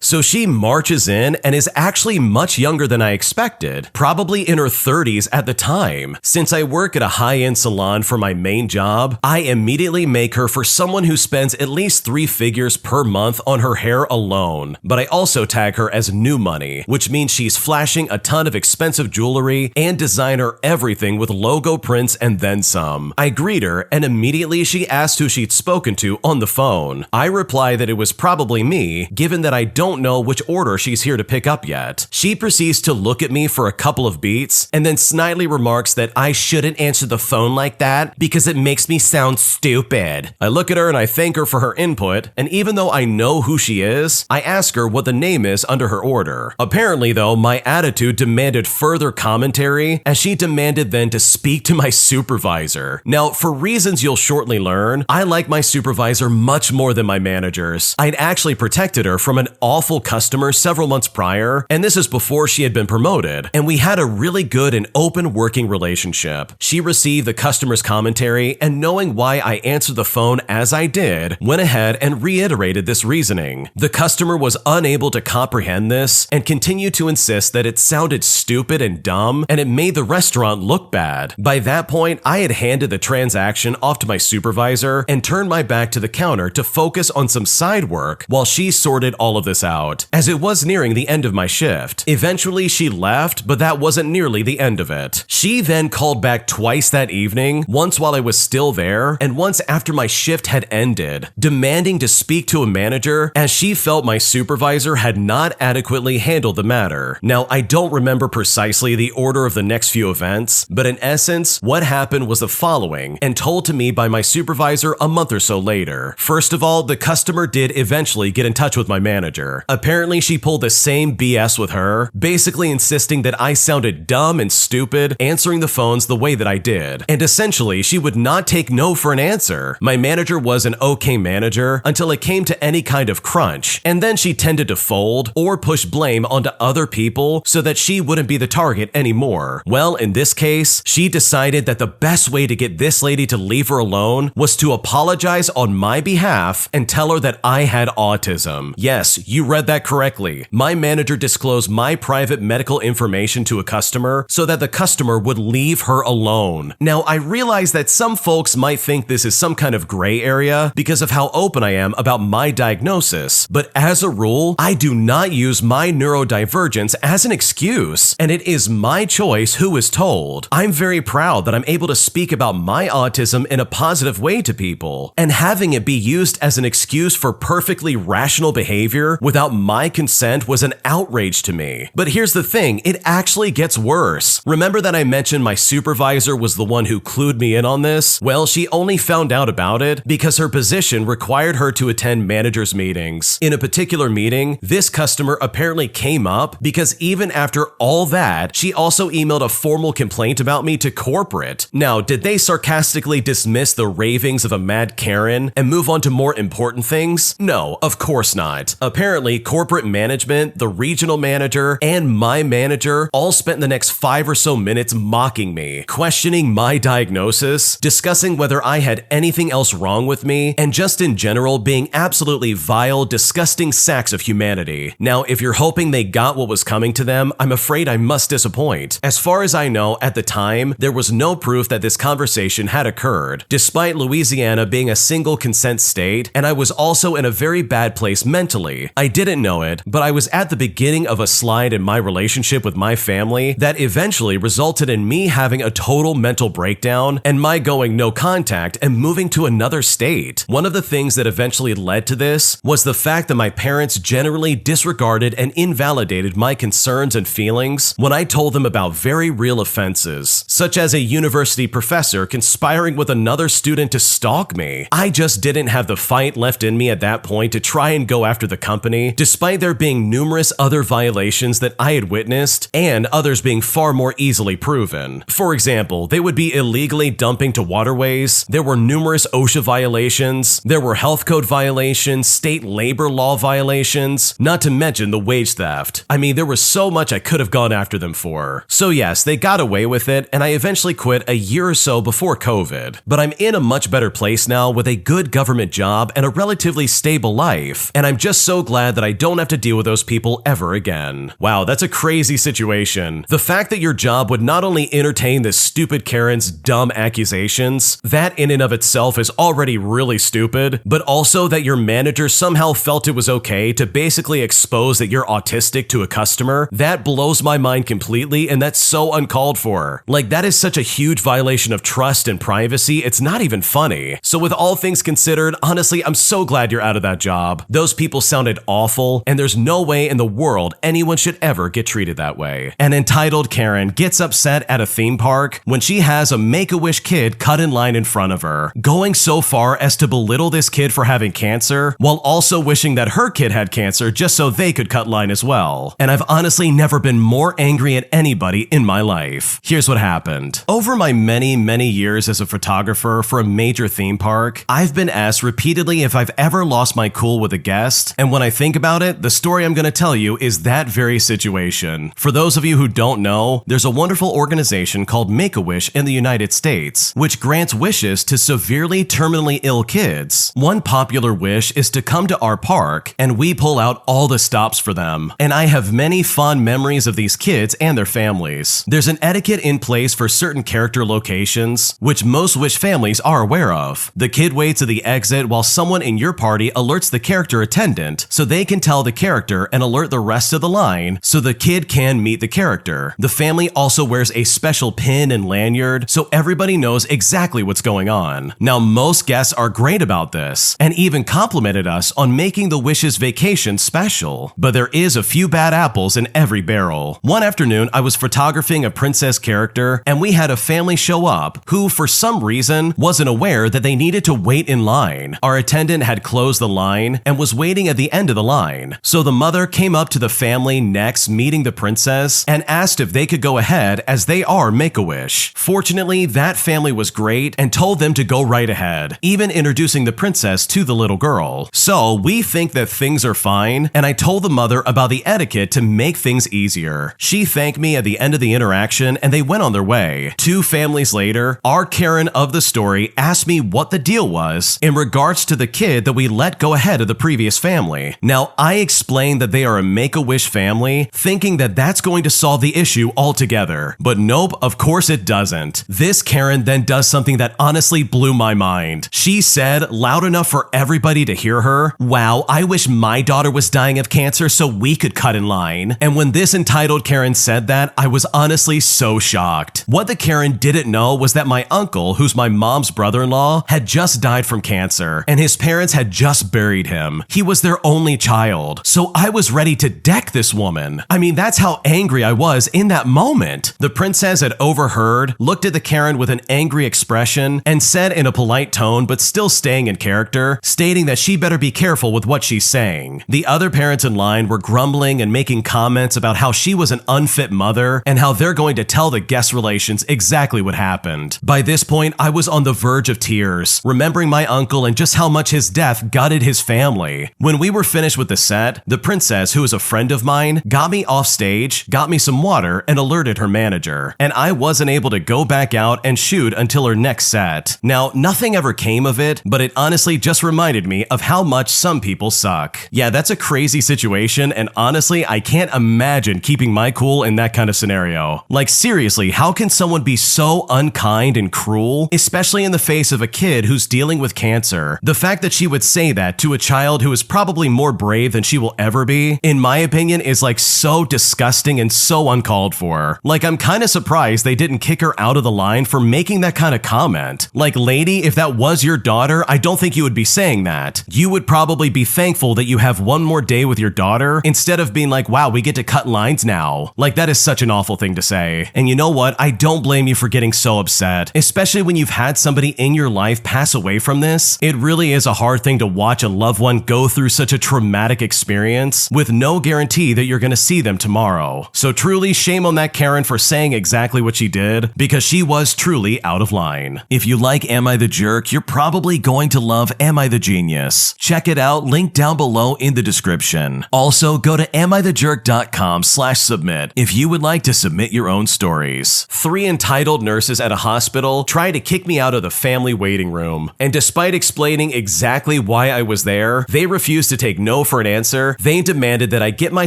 So she marches in and is actually much younger than I expected, probably in her 30s at the time. Since I work at a high-end salon for my main job, I immediately make her for someone who spends at least 3 figures per month on her hair alone. But I also tag her as new money, which means she's flashing a ton of expensive jewelry and designer everything with logo prints and then some. I greet her and immediately she asked who she'd spoken to on the phone. I reply that it was probably me, given that I don't know which order she's here to pick up yet. She proceeds to look at me for a couple of beats and then snidely remarks that I shouldn't answer the phone like that because it makes me sound stupid. I look at her and I thank her for her input, and even though I know who she is, I ask her what the name is under her order. Apparently though, my attitude demanded further commentary, as she demanded then to speak to my supervisor. Now, for reasons you'll shortly learn, I like my supervisor much more than my managers. I'd actually protected her from an awful customer several months prior, and this is before she had been promoted, and we had a really good and open working relationship. She received the customer's commentary, and knowing why I answered the phone as I did, went ahead and reiterated this reasoning. The customer was unable to comprehend this and continued to insist that it sounded stupid and dumb, and it made the restaurant look bad. By that point, I had handed the transaction off to my supervisor and turned my back to the counter to focus on some side work while she sorted all of this out, as it was nearing the end of my shift. Eventually, she left, but that wasn't nearly the end of it. She then called back twice that evening, once while I was still there, and once after my shift had ended, demanding to speak to a manager as she felt my supervisor had not adequately handled the matter. Now, I don't remember precisely the order of the next few events, but in essence, what happened was the following, and told to me by my supervisor a month or so later. First of all, the customer did eventually get in touch with my manager. Apparently, she pulled the same BS with her, basically insisting that I sounded dumb and stupid answering the phones the way that I did, and essentially, she would not take no for an answer. My manager was an okay manager until it came to any kind of crunch, and then she tended to fold or push blame onto other people so that she wouldn't be the target anymore. Well, in this case, she decided that the best way to get this lady to leave her alone was to apologize on my behalf and tell her that I had autism. Yes, you read that correctly. My manager disclosed my private medical information to a customer so that the customer would leave her alone. Now, I realize that some folks might think this is some kind of gray area because of how open I am about my diagnosis, but as a rule, I do not use my neurodivergence as an excuse, and it is my choice who is told. I'm very proud that I'm able to speak about my autism in a positive way to people, and having it be used as an excuse for perfectly rational behavior without my consent was an outrage to me. But here's the thing, it actually gets worse. Remember that I mentioned my supervisor was the one who clued me in on this? Well, she only found out about it because her position required her to attend managers' meetings. In a particular meeting, this customer apparently came up because even after all that, she also emailed a formal complaint about me to corporate. Now, did they sarcastically dismiss the ravings of a mad Karen and move on to more important things? No, of course not. Apparently, corporate management, the regional manager, and my manager all spent the next 5 or so minutes mocking me, questioning my diagnosis, discussing whether I had anything else wrong with me, and just in general being absolutely vile, disgusting sacks of humanity. Now, if you're hoping they got what was coming to them, I'm afraid I must disappoint. As far as I know, at the time, there was no proof that this conversation had occurred, despite Louisiana being a single consent state, and I was also in a very bad place mentally. I didn't know it, but I was at the beginning of a slide in my relationship with my family that eventually resulted in me having a total mental breakdown and my going no contact and moving to another state. One of the things that eventually led to this was the fact that my parents generally disregarded and invalidated my concerns and feelings when I told them about very real offenses, such as a university professor conspiring with another student to stalk me. I just just didn't have the fight left in me at that point to try and go after the company, despite there being numerous other violations that I had witnessed and others being far more easily proven. For example, they would be illegally dumping to waterways, there were numerous OSHA violations, there were health code violations, state labor law violations, not to mention the wage theft. I mean, there was so much I could have gone after them for. So yes, they got away with it, and I eventually quit a year or so before COVID. But I'm in a much better place now with a good government job and a relatively stable life, and I'm just so glad that I don't have to deal with those people ever again. Wow, that's a crazy situation. The fact that your job would not only entertain this stupid Karen's dumb accusations, that in and of itself is already really stupid, but also that your manager somehow felt it was okay to basically expose that you're autistic to a customer, that blows my mind completely, and that's so uncalled for. Like, that is such a huge violation of trust and privacy, it's not even funny. So with all things considered, honestly, I'm so glad you're out of that job. Those people sounded awful, and there's no way in the world anyone should ever get treated that way. An entitled Karen gets upset at a theme park when she has a Make-A-Wish kid cut in line in front of her, going so far as to belittle this kid for having cancer, while also wishing that her kid had cancer just so they could cut line as well. And I've honestly never been more angry at anybody in my life. Here's what happened. Over my many years as a photographer for a major theme park, I've been asked repeatedly if I've ever lost my cool with a guest, and when I think about it, the story I'm going to tell you is that very situation. For those of you who don't know, there's a wonderful organization called Make-A-Wish in the United States, which grants wishes to severely terminally ill kids. One popular wish is to come to our park, and we pull out all the stops for them. And I have many fond memories of these kids and their families. There's an etiquette in place for certain character locations, which most Wish families are aware of. The kid waits at the exit while someone in your party alerts the character attendant so they can tell the character and alert the rest of the line so the kid can meet the character. The family also wears a special pin and lanyard so everybody knows exactly what's going on. Now, most guests are great about this and even complimented us on making the Wish's vacation special. But there is a few bad apples in every barrel. One afternoon, I was photographing a princess character and we had a family show up who, for some reason, wasn't aware that they needed to wait in line. Our attendant had closed the line and was waiting at the end of the line. So the mother came up to the family next meeting the princess and asked if they could go ahead as they are Make-A-Wish. Fortunately, that family was great and told them to go right ahead, even introducing the princess to the little girl. So we think that things are fine, and I told the mother about the etiquette to make things easier. She thanked me at the end of the interaction and they went on their way. 2 families later, our Karen of the story asked me what the deal was in regards to the kid that we let go ahead of the previous family. Now, I explained that they are a Make-A-Wish family, thinking that that's going to solve the issue altogether. But nope, of course it doesn't. This Karen then does something that honestly blew my mind. She said, loud enough for everybody to hear her, "Wow, I wish my daughter was dying of cancer so we could cut in line." And when this entitled Karen said that, I was honestly so shocked. What the Karen didn't know was that my uncle, who's my mom's brother-in-law, had just died from cancer, and his parents had just buried him. He was their only child. So I was ready to deck this woman. I mean, that's how angry I was in that moment. The princess had overheard, looked at the Karen with an angry expression, and said in a polite tone, but still staying in character, stating that she better be careful with what she's saying. The other parents in line were grumbling and making comments about how she was an unfit mother and how they're going to tell the guest relations exactly what happened. By this point, I was on the verge of tears, remembering my uncle and just how much his death gutted his family. When we were finished with the set, the princess, who is a friend of mine, got me off stage, got me some water, and alerted her manager. And I wasn't able to go back out and shoot until her next set. Now, nothing ever came of it, but it honestly just reminded me of how much some people suck. Yeah, that's a crazy situation, and honestly, I can't imagine keeping my cool in that kind of scenario. Like, seriously, how can someone be so unkind and cruel, especially in the face of a kid who's dealing with cancer? The fact that she would say that to a child who is probably more brave than she will ever be, in my opinion, is like so disgusting and so uncalled for. Like, I'm kind of surprised they didn't kick her out of the line for making that kind of comment. Like, lady, if that was your daughter, I don't think you would be saying that. You would probably be thankful that you have one more day with your daughter instead of being like, wow, we get to cut lines now. Like, that is such an awful thing to say. And you know what? I don't blame you for getting so upset, especially when you've had somebody in your life pass away from this, it really is a hard thing to watch a loved one go through such a traumatic experience with no guarantee that you're going to see them tomorrow. So truly, shame on that Karen for saying exactly what she did, because she was truly out of line. If you like Am I the Jerk, you're probably going to love Am I the Genius. Check it out, link down below in the description. Also, go to amithejerk.com/submit if you would like to submit your own stories. 3 entitled nurses at a hospital tried to kick me out of the family waiting room, and despite explaining exactly why I was there, they refused to take no for an answer. They demanded that I get my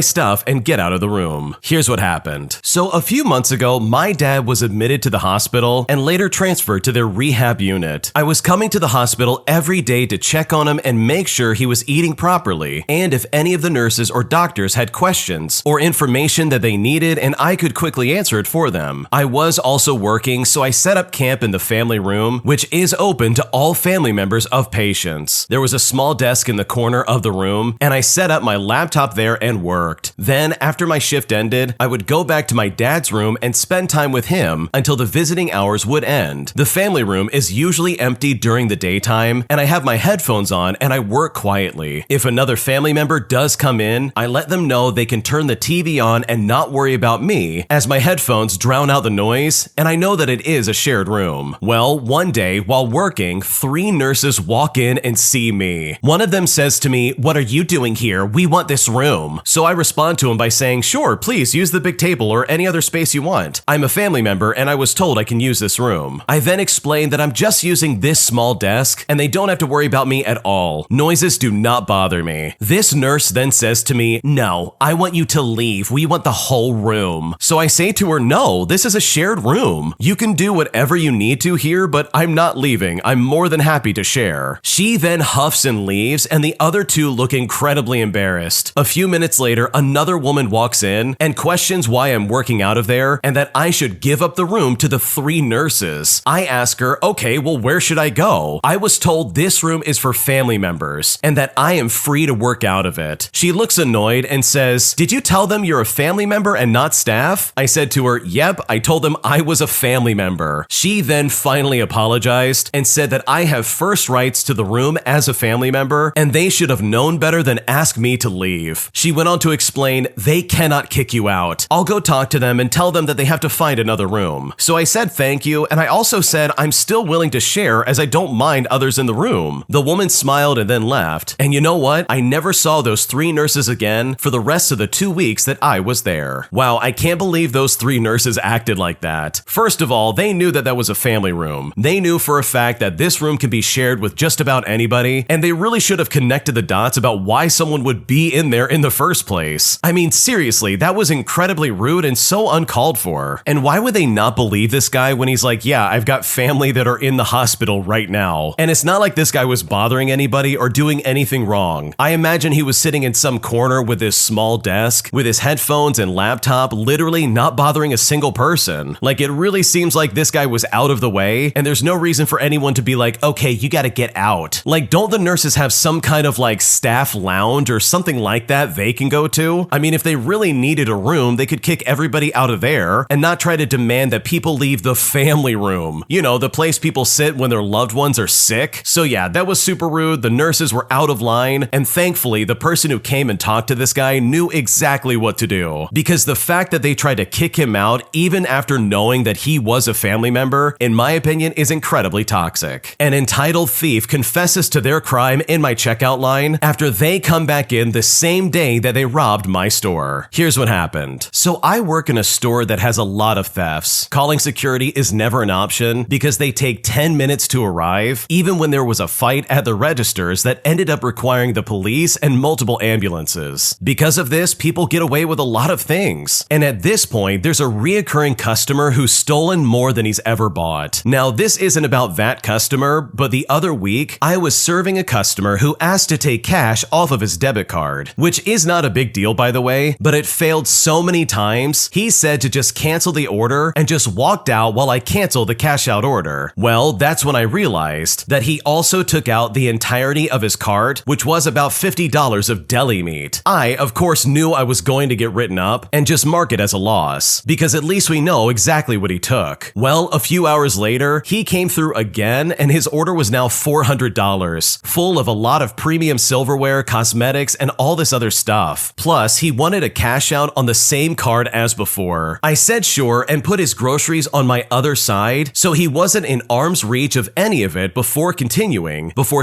stuff and get out of the room. Here's what happened. So a few months ago, my dad was admitted to the hospital and later transferred to their rehab unit. I was coming to the hospital every day to check on him and make sure he was eating properly, and if any of the nurses or doctors had questions or information that they needed, and I could quickly answer it for them. I was also working, so I set up camp in the family room, which is open to all family members of patients. There was a small desk in the corner of the room, and I set up my laptop there and worked. Then, after my shift ended, I would go back to my dad's room and spend time with him until the visiting hours would end. The family room is usually empty during the daytime, and I have my headphones on and I work quietly. If another family member does come in, I let them know they can turn the TV on and not worry about me, as my headphones drown out the noise, and I know that it is a shared room. Well, one day, while working, 3 nurses walk in and see me. One of them says to me, "What are you doing here? We want this room." So I respond to him by saying, "Sure, please use the big table or any other space you want. I'm a family member and I was told I can use this room." I then explain that I'm just using this small desk and they don't have to worry about me at all. Noises do not bother me. This nurse then says to me, "No, I want you to leave. We want the whole room." So I say to her, "No, this is a shared room. You can do whatever you need to here, but I'm not leaving. I'm more than happy to share." She then huffs and leaves, and the other 2 look incredibly embarrassed. A few minutes later, another woman walks in and questions why I'm working out of there and that I should give up the room to the 3 nurses. I ask her, "Okay, well, where should I go? I was told this room is for family members and that I am free to work out of it." She looks annoyed and says, "Did you tell them you're a family member and not staff?" I said to her, "Yep, I told them I was a family member." She then finally apologized and said that I have first rights to the room as a family member and they should have known better than ask me to leave. She went on to explain, "They cannot kick you out. I'll go talk to them and tell them that they have to find another room." So I said thank you, and I also said I'm still willing to share as I don't mind others in the room. The woman smiled and then left, and you know what? I never saw those 3 nurses again for the rest of the 2 weeks that I was there. Wow, I can't believe those 3 nurses acted like that. First of all, they knew that that was a family room. They knew for a fact that this room can be shared with just about anybody, and they really should have connected the dots about why someone would be in there in the first place. I mean, seriously, that was incredibly rude and so uncalled for. And why would they not believe this guy when he's like, "Yeah, I've got family that are in the hospital right now." And it's not like this guy was bothering anybody or doing anything wrong. I imagine he was sitting in some corner with his small desk, with his headphones and laptop, literally not bothering a single person. Like, it really seems like this guy was out of the way, and there's no reason for anyone to be like, "Okay, you gotta get out." Like, don't the nurses have some kind of like staff lounge or something like that they can go to? I mean, if they really needed a room, they could kick everybody out of there and not try to demand that people leave the family room. You know, the place people sit when their loved ones are sick. So yeah, that was super rude. The nurses were out of line, and thankfully, the person who came and talked to this guy knew exactly what to do. Because the fact that they tried to kick him out even after knowing that he was a family member, in my opinion, is incredibly toxic. An entitled thief confesses to their crime in my checkout line after they come back in the same day that they robbed my store. Here's what happened. So I work in a store that has a lot of thefts. Calling security is never an option because they take 10 minutes to arrive, even when there was a fight at the registers that ended up requiring the police and multiple ambulances. Because of this, people get away with a lot of things. And at this point, there's a reoccurring customer who's stolen more than he's ever bought. Now, this isn't about that customer, but the other week, I was serving a customer who asked to take cash off of his debit card, which is not a big deal, by the way, but it failed so many times, he said to just cancel the order and just walked out while I canceled the cash out order. Well, that's when I realized that he also took out the entirety of his cart, which was about $50 of deli meat. I, of course, knew I was going to get written up and just mark it as a loss, because at least we know exactly what he took. Well, a few hours later, he came through again and his order was now $400, full of a lot of premium silverware, cosmetics, and all this other stuff. Plus, he wanted a cash out on the same card as before. I said sure and put his groceries on my other side so he wasn't in arm's reach of any of it before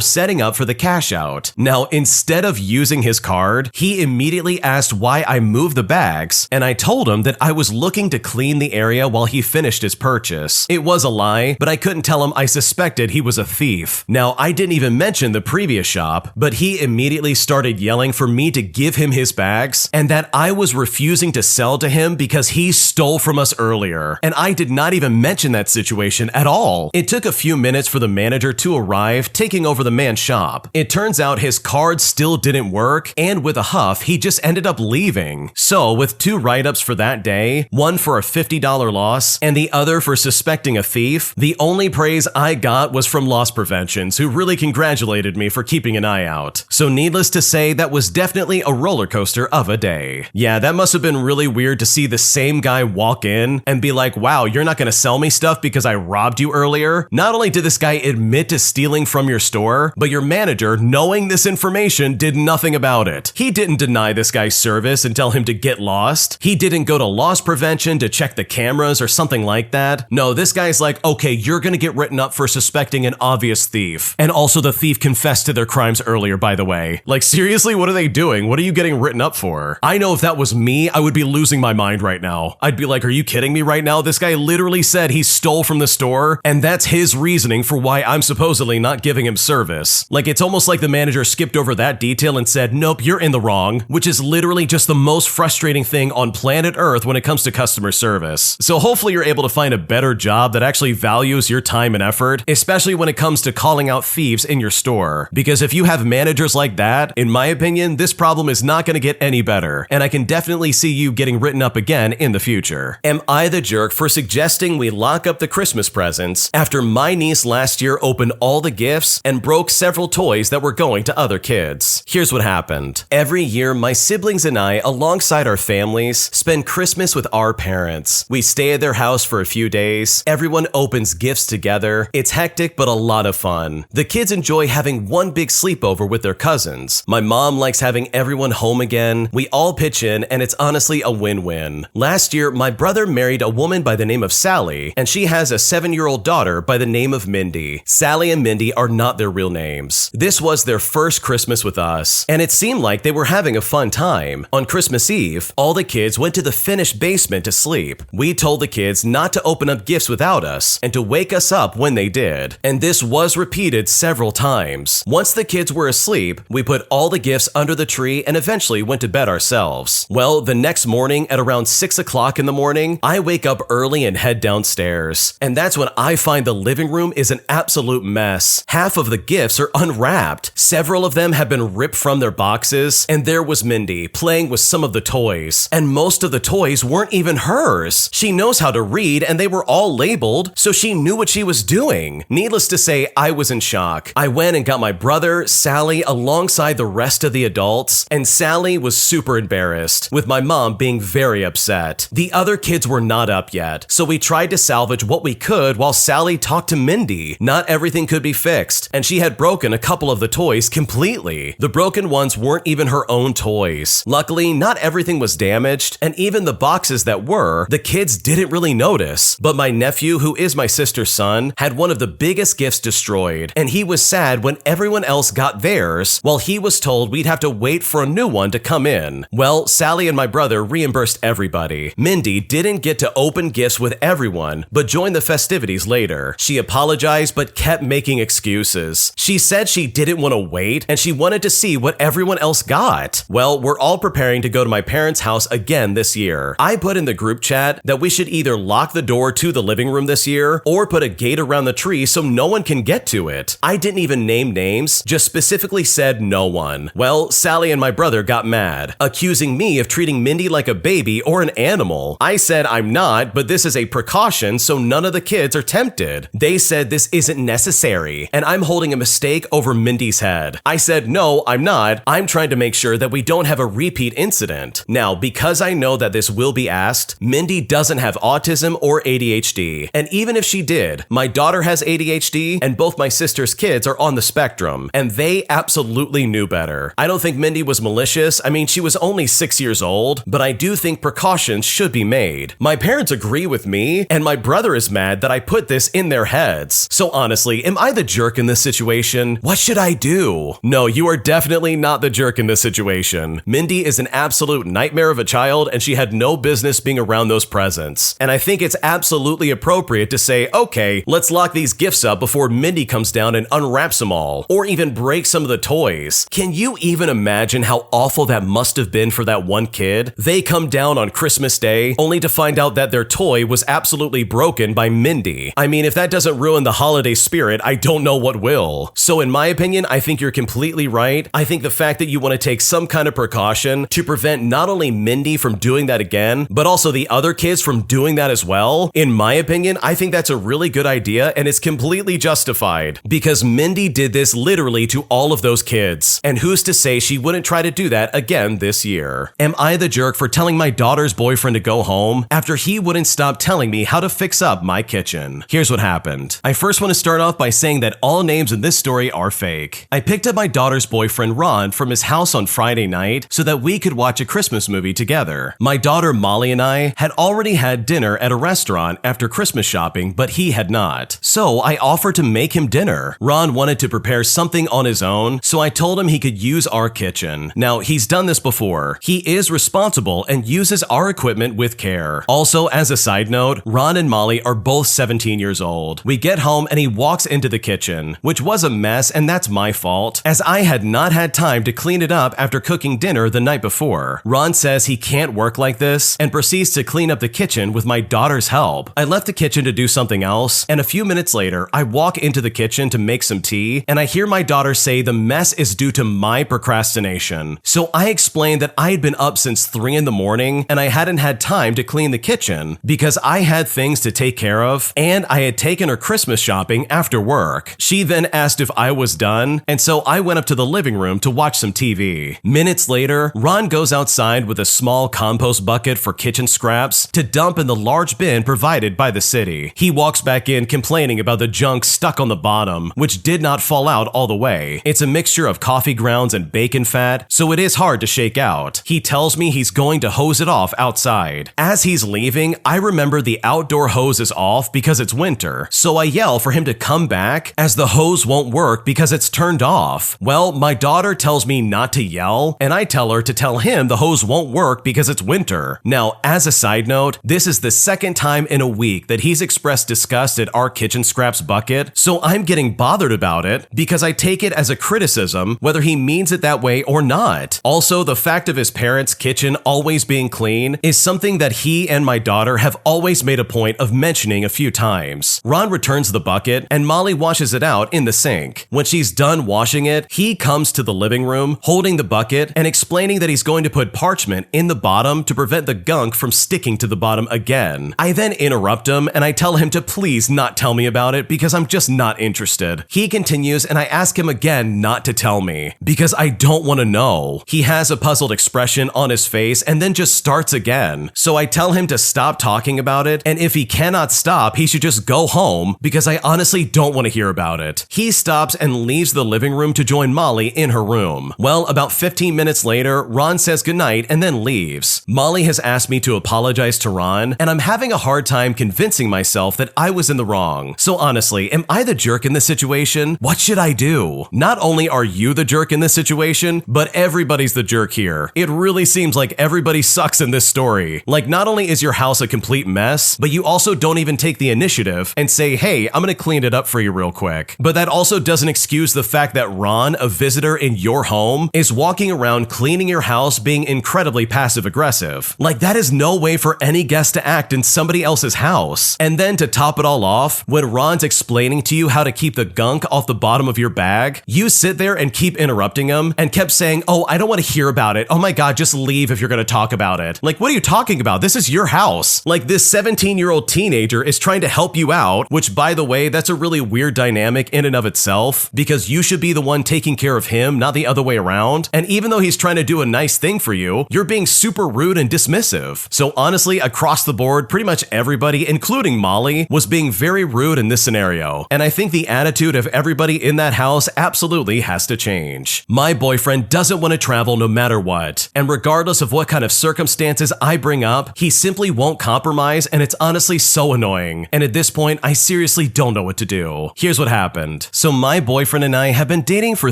setting up for the cash out. Now, instead of using his card, he immediately asked why I moved the bags, and I told him that I was looking to clean the area while he finished his purchase. It was a lie, but I couldn't tell him I suspected he was a thief. Now, I didn't even mention the previous shop, but he immediately started yelling for me to give him his bags and that I was refusing to sell to him because he stole from us earlier. And I did not even mention that situation at all. It took a few minutes for the manager to arrive, taking over the man's shop. It turns out his card still didn't work, and with a huff, he just ended up leaving. So, with 2 write-ups for that day, one for a $50 loss and the other for suspecting a thief, the only praise I got was from Loss Preventions, who really congratulated me for keeping an eye out. So needless to say, that was definitely a roller coaster of a day. Yeah, that must have been really weird to see the same guy walk in and be like, wow, you're not gonna sell me stuff because I robbed you earlier? Not only did this guy admit to stealing from your store, but your manager, knowing this information, did nothing about it. He didn't deny this guy's service and tell him to get lost. He didn't go to Loss Prevention to check the cameras or something like that. No, this guy's like, okay, you're gonna get written up for suspecting an obvious thief. And also the thief confessed to their crimes earlier, by the way. Like, seriously, what are they doing? What are you getting written up for? I know if that was me, I would be losing my mind right now. I'd be like, are you kidding me right now? This guy literally said he stole from the store, and that's his reasoning for why I'm supposedly not giving him service. Like, it's almost like the manager skipped over that detail and said, nope, you're in the wrong, which is literally just the most frustrating thing on planet Earth when it comes to customer service. So hopefully you're able to find a better job that actually values your time and effort, especially when it comes to calling out thieves in your store. Because if you have managers like that, in my opinion, this problem is not going to get any better, and I can definitely see you getting written up again in the future. Am I the jerk for suggesting we lock up the Christmas presents after my niece last year opened all the gifts and broke several toys that were going to other kids? Here's what happened. Every year, my siblings and I, alongside our families, spend Christmas with our parents. We stay at their house for a few days. Everyone opens gifts together. It's hectic, but a lot of fun. The kids enjoy having one big sleepover with their cousins. My mom likes having everyone home again. We all pitch in, and it's honestly a win-win. Last year, my brother married a woman by the name of Sally, and she has a 7-year-old daughter by the name of Mindy. Sally and Mindy are not their real names. This was their first Christmas with us, and it seemed like they were having a fun time. On Christmas Eve, all the kids went to the finished basement to sleep. We told the kids not to open up gifts without us and to wake us up when they did, and this was repeated several times. Once the kids were asleep, we put all the gifts under the tree and eventually went to bed ourselves. Well, the next morning at around 6 o'clock in the morning, I wake up early and head downstairs, and that's when I find the living room is an absolute mess. Half of the gifts are unwrapped. Several of them have been ripped from their boxes, and there was Mindy playing with some of the toys, and most of the toys weren't even hers. She knows how to read, and they were all labeled, so she knew what she was doing. Needless to say, I was in shock. I went and got my brother, Sally, alongside the rest of the adults, and Sally was super embarrassed, with my mom being very upset. The other kids were not up yet, so we tried to salvage what we could while Sally talked to Mindy. Not everything could be fixed, and she had broken a couple of the toys completely. The broken ones weren't even her own toys. Luckily, not everything was damaged, and even the boxes that were, the kids didn't really notice. But my nephew, who is my sister's son, had one of the biggest gifts destroyed, and he was sad when everyone else got theirs, while he was told we'd have to wait for a new one to come in. Well, Sally and my brother reimbursed everybody. Mindy didn't get to open gifts with everyone, but joined the festivities later. She apologized but kept making excuses. She said she didn't want to wait, and she wanted to see what everyone else got. Well, we're all preparing to go to my parents' house again this year. I put in the group chat that we should either lock the door to the living room this year, or put a gate around the tree so no one can get to it. I didn't even name names, just specifically said no one. Well, Sally and my brother got mad, accusing me of treating Mindy like a baby or an animal. I said I'm not, but this is a precaution so none of the kids are tempted. They said this isn't necessary, and I'm holding a mistake over Mindy's head. I said no, I'm not. I'm trying to make sure that we don't have a repeat incident. Now, because I know that this will be asked, Mindy doesn't have autism or ADHD, and even if she did, my daughter has ADHD, and both my sister's kids are on the spectrum, and they absolutely knew better. I don't think Mindy was malicious. I mean, she was only 6 years old, but I do think precautions should be made. My parents agree with me, and my brother is mad that I put this in their heads. So honestly, am I the jerk in this situation? What should I do? No, you are definitely not the jerk in this situation. Mindy is an absolute nightmare of a child, and she had no business being around those presents. And I think it's absolutely appropriate to say, okay, let's lock these gifts up before Mindy comes down and unwraps them all, or even break some of the toys. Can you even imagine how awful that must have been for that one kid? They come down on Christmas Day only to find out that their toy was absolutely broken by Mindy. I mean, if that doesn't ruin the holiday spirit, I don't know what will. So in my opinion, I think you're completely right. I think the fact that you want to take some kind of precaution to prevent not only Mindy from doing that again, but also the other kids from doing that as well, in my opinion, I think that's a really good idea, and it's completely justified because Mindy did this literally to all of those kids. And who's to say she wouldn't try to do that again this year? Am I the jerk for telling my daughter's boyfriend to go home after he wouldn't stop telling me how to fix up my kitchen? Here's what happened. I first want to start off by saying that all names in this story are fake. I picked up my daughter's boyfriend Ron from his house on Friday night so that we could watch a Christmas movie together. My daughter Molly and I had already had dinner at a restaurant after Christmas shopping, but he had not. So I offered to make him dinner. Ron wanted to prepare something on his own, so I told him he could use our kitchen. Now, he's done this before. He is responsible and uses our equipment with care. Also, as a side note, Ron and Molly are both 17 years old. We get home and he walks into the kitchen, which was a mess, and that's my fault, as I had not had time to clean it up after cooking dinner the night before. Ron says he can't work like this and proceeds to clean up the kitchen with my daughter's help. I left the kitchen to do something else, and a few minutes later, I walk into the kitchen to make some tea, and I hear my daughter say the mess is due to my procrastination. So I explained that I had been up since 3 in the morning and I hadn't had time to clean the kitchen because I had things to take care of, and I had taken her Christmas shopping after work. She then asked if I was done, and so I went up to the living room to watch some TV. Minutes later, Ron goes outside with a small compost bucket for kitchen scraps to dump in the large bin provided by the city. He walks back in complaining about the junk stuck on the bottom, which did not fall out all the way. It's a mixture of coffee grounds and bacon fat, so it is hard to shake out. He tells me he's going to hose it off outside. As he's leaving, I remember the outdoor hose is off because it's winter, so I yell for him to come back as the hose won't work because it's turned off. Well, my daughter tells me not to yell, and I tell her to tell him the hose won't work because it's winter. Now, as a side note, this is the second time in a week that he's expressed disgust at our kitchen scraps bucket, so I'm getting bothered about it because I take it as a criticism whether he means it that way or not. Also, the fact of his parents' kitchen always being clean is something that he and my daughter have always made a point of mentioning a few times. Ron returns the bucket and Molly washes it out in the sink. When she's done washing it, he comes to the living room holding the bucket and explaining that he's going to put parchment in the bottom to prevent the gunk from sticking to the bottom again. I then interrupt him and I tell him to please not tell me about it because I'm just not interested. He continues and I ask him again not to tell me because I don't want to know. He has a puzzled expression on his face and then just starts again. So I tell him to stop talking about it, and if he cannot stop, he should just go home because I honestly don't want to hear about it. He stops and leaves the living room to join Molly in her room. Well, about 15 minutes later, Ron says goodnight and then leaves. Molly has asked me to apologize to Ron, and I'm having a hard time convincing myself that I was in the wrong. So honestly, am I the jerk in this situation? What should I do? Not only are you the jerk in this situation, but everybody's the jerk here. It really seems like everybody sucks in this story. Like, not only is your house a complete mess, but you also don't even take the initiative and say, hey, I'm gonna clean it up for you real quick. But that also doesn't excuse the fact that Ron, a visitor in your home, is walking around cleaning your house being incredibly passive aggressive. Like, that is no way for any guest to act in somebody else's house. And then to top it all off, when Ron's explaining to you how to keep the gunk off the bottom of your bag, you sit there and keep interrupting him and kept saying, oh, I don't want to hear about it. Oh my God, just leave if you're going to talk about it. Like, what are you talking about? This is your house. Like, this 17-year-old teenager is trying to help you out, which, by the way, that's a really weird dynamic in and of itself because you should be the one taking care of him, not the other way around. And even though he's trying to do a nice thing for you, you're being super rude and dismissive. So honestly, across the board, pretty much everybody, including Molly, was being very rude in this scenario. And I think the attitude of everybody in that house absolutely has to change. My boyfriend doesn't want to travel no matter what. And regardless of what kind of circumstances I bring up, he simply won't compromise, and it's honestly so annoying. And at this point, I seriously don't know what to do. Here's what happened. So my boyfriend and I have been dating for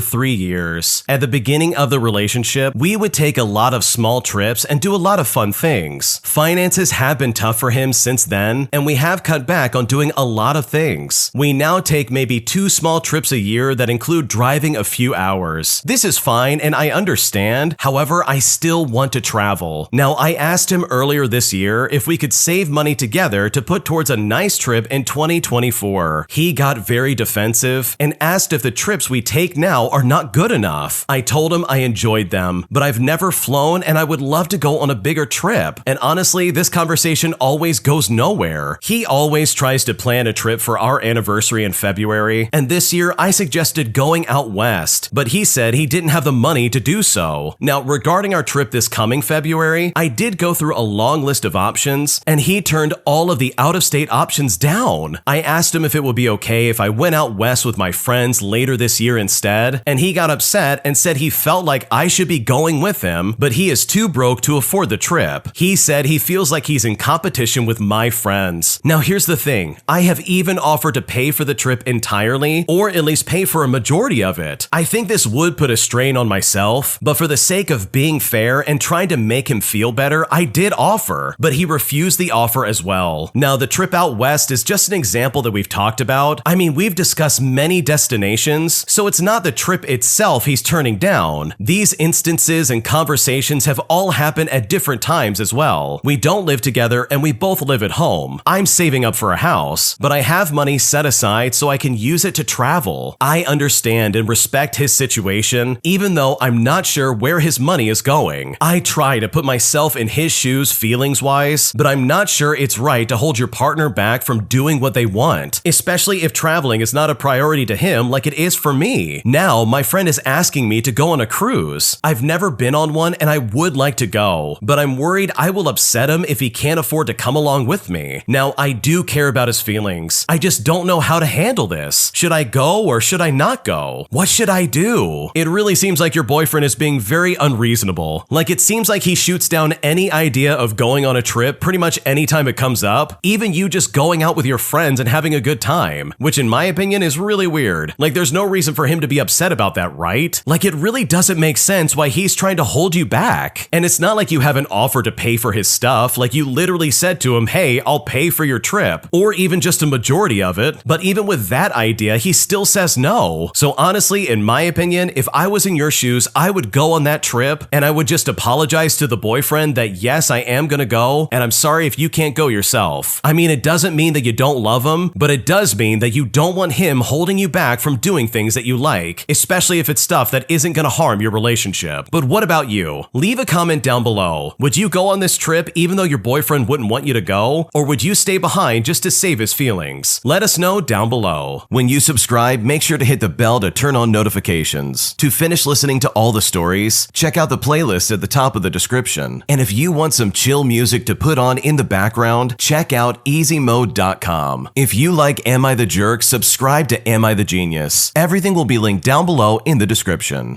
3 years. At the beginning of the relationship, we would take a lot of small trips and do a lot of fun things. Finances have been tough for him since then, and we have cut back on doing a lot of things. We now take maybe 2 small trips a year that include driving a few hours. This is fine and I understand. However, I still want to travel. Now, I asked him earlier this year if we could save money together to put towards a nice trip in 2024. He got very defensive and asked if the trips we take now are not good enough. I told him I enjoyed them, but I've never flown and I would love to go on a bigger trip. And honestly, this conversation always goes nowhere. He always tries to plan a trip for our anniversary in February, and this year I suggested going out west, but he said he didn't have the money to do so. Now, regarding our trip this coming February, I did go through a long list of options, and he turned all of the out-of-state options down. I asked him if it would be okay if I went out west with my friends later this year instead, and he got upset and said he felt like I should be going with him, but he is too broke to afford the trip. He said he feels like he's in competition with my friends. Now, here's the thing. I have even offered to pay for the trip entirely, or at least pay for a majority of it. I think this would put a strain on myself, but for the sake of being fair and trying to make him feel better, I did offer, but he refused the offer as well. Now, the trip out west is just an example that we've talked about. I mean, we've discussed many destinations, so it's not the trip itself he's turning down. These instances and conversations have all happened at different times as well. We don't live together and we both live at home. I'm saving up for a house, but I have money set aside so I can use it to travel. I understand and respect his situation, even though I'm not sure where his money is going. I try to put myself in his shoes feelings-wise, but I'm not sure it's right to hold your partner back from doing what they want, especially if traveling is not a priority to him like it is for me. Now, my friend is asking me to go on a cruise. I've never been on one and I would like to go, but I'm worried I will upset him if he can't afford to come along with me. Now, I do care about his feelings. I just don't know how to handle this. Should I go or should I not go? What should I do? It really seems like your boyfriend is being very unreasonable. Like, it seems like he shoots down any idea of going on a trip pretty much anytime it comes up, even you just going out with your friends and having a good time, which in my opinion is really weird. Like, there's no reason for him to be upset about that, right? Like, it really doesn't make sense why he's trying to hold you back. And it's not like you haven't offered to pay for his stuff. Like, you literally said to him, hey, I'll pay for your trip, or even just a majority of it. But even with that idea, he still says no. So honestly, in my opinion, if I was in your shoes, I would go on that trip and I would just apologize to the boyfriend that yes, I am gonna go, and I'm sorry if you can't go yourself. I mean, it doesn't mean that you don't love him, but it does mean that you don't want him holding you back from doing things that you like, especially if it's stuff that isn't gonna harm your relationship. But what about you? Leave a comment down below. Would you go on this trip even though your boyfriend wouldn't want you to go? Or would you stay behind just to save his feelings? Let us know down below. When you subscribe, make sure to hit the bell to turn on notifications. To finish listening to all the stories, check out the playlist at the top of the description. And if you want some chill music to put on in the background, check out easymode.com. If you like Am I the Jerk, subscribe to Am I the Genius. Everything will be linked down below in the description.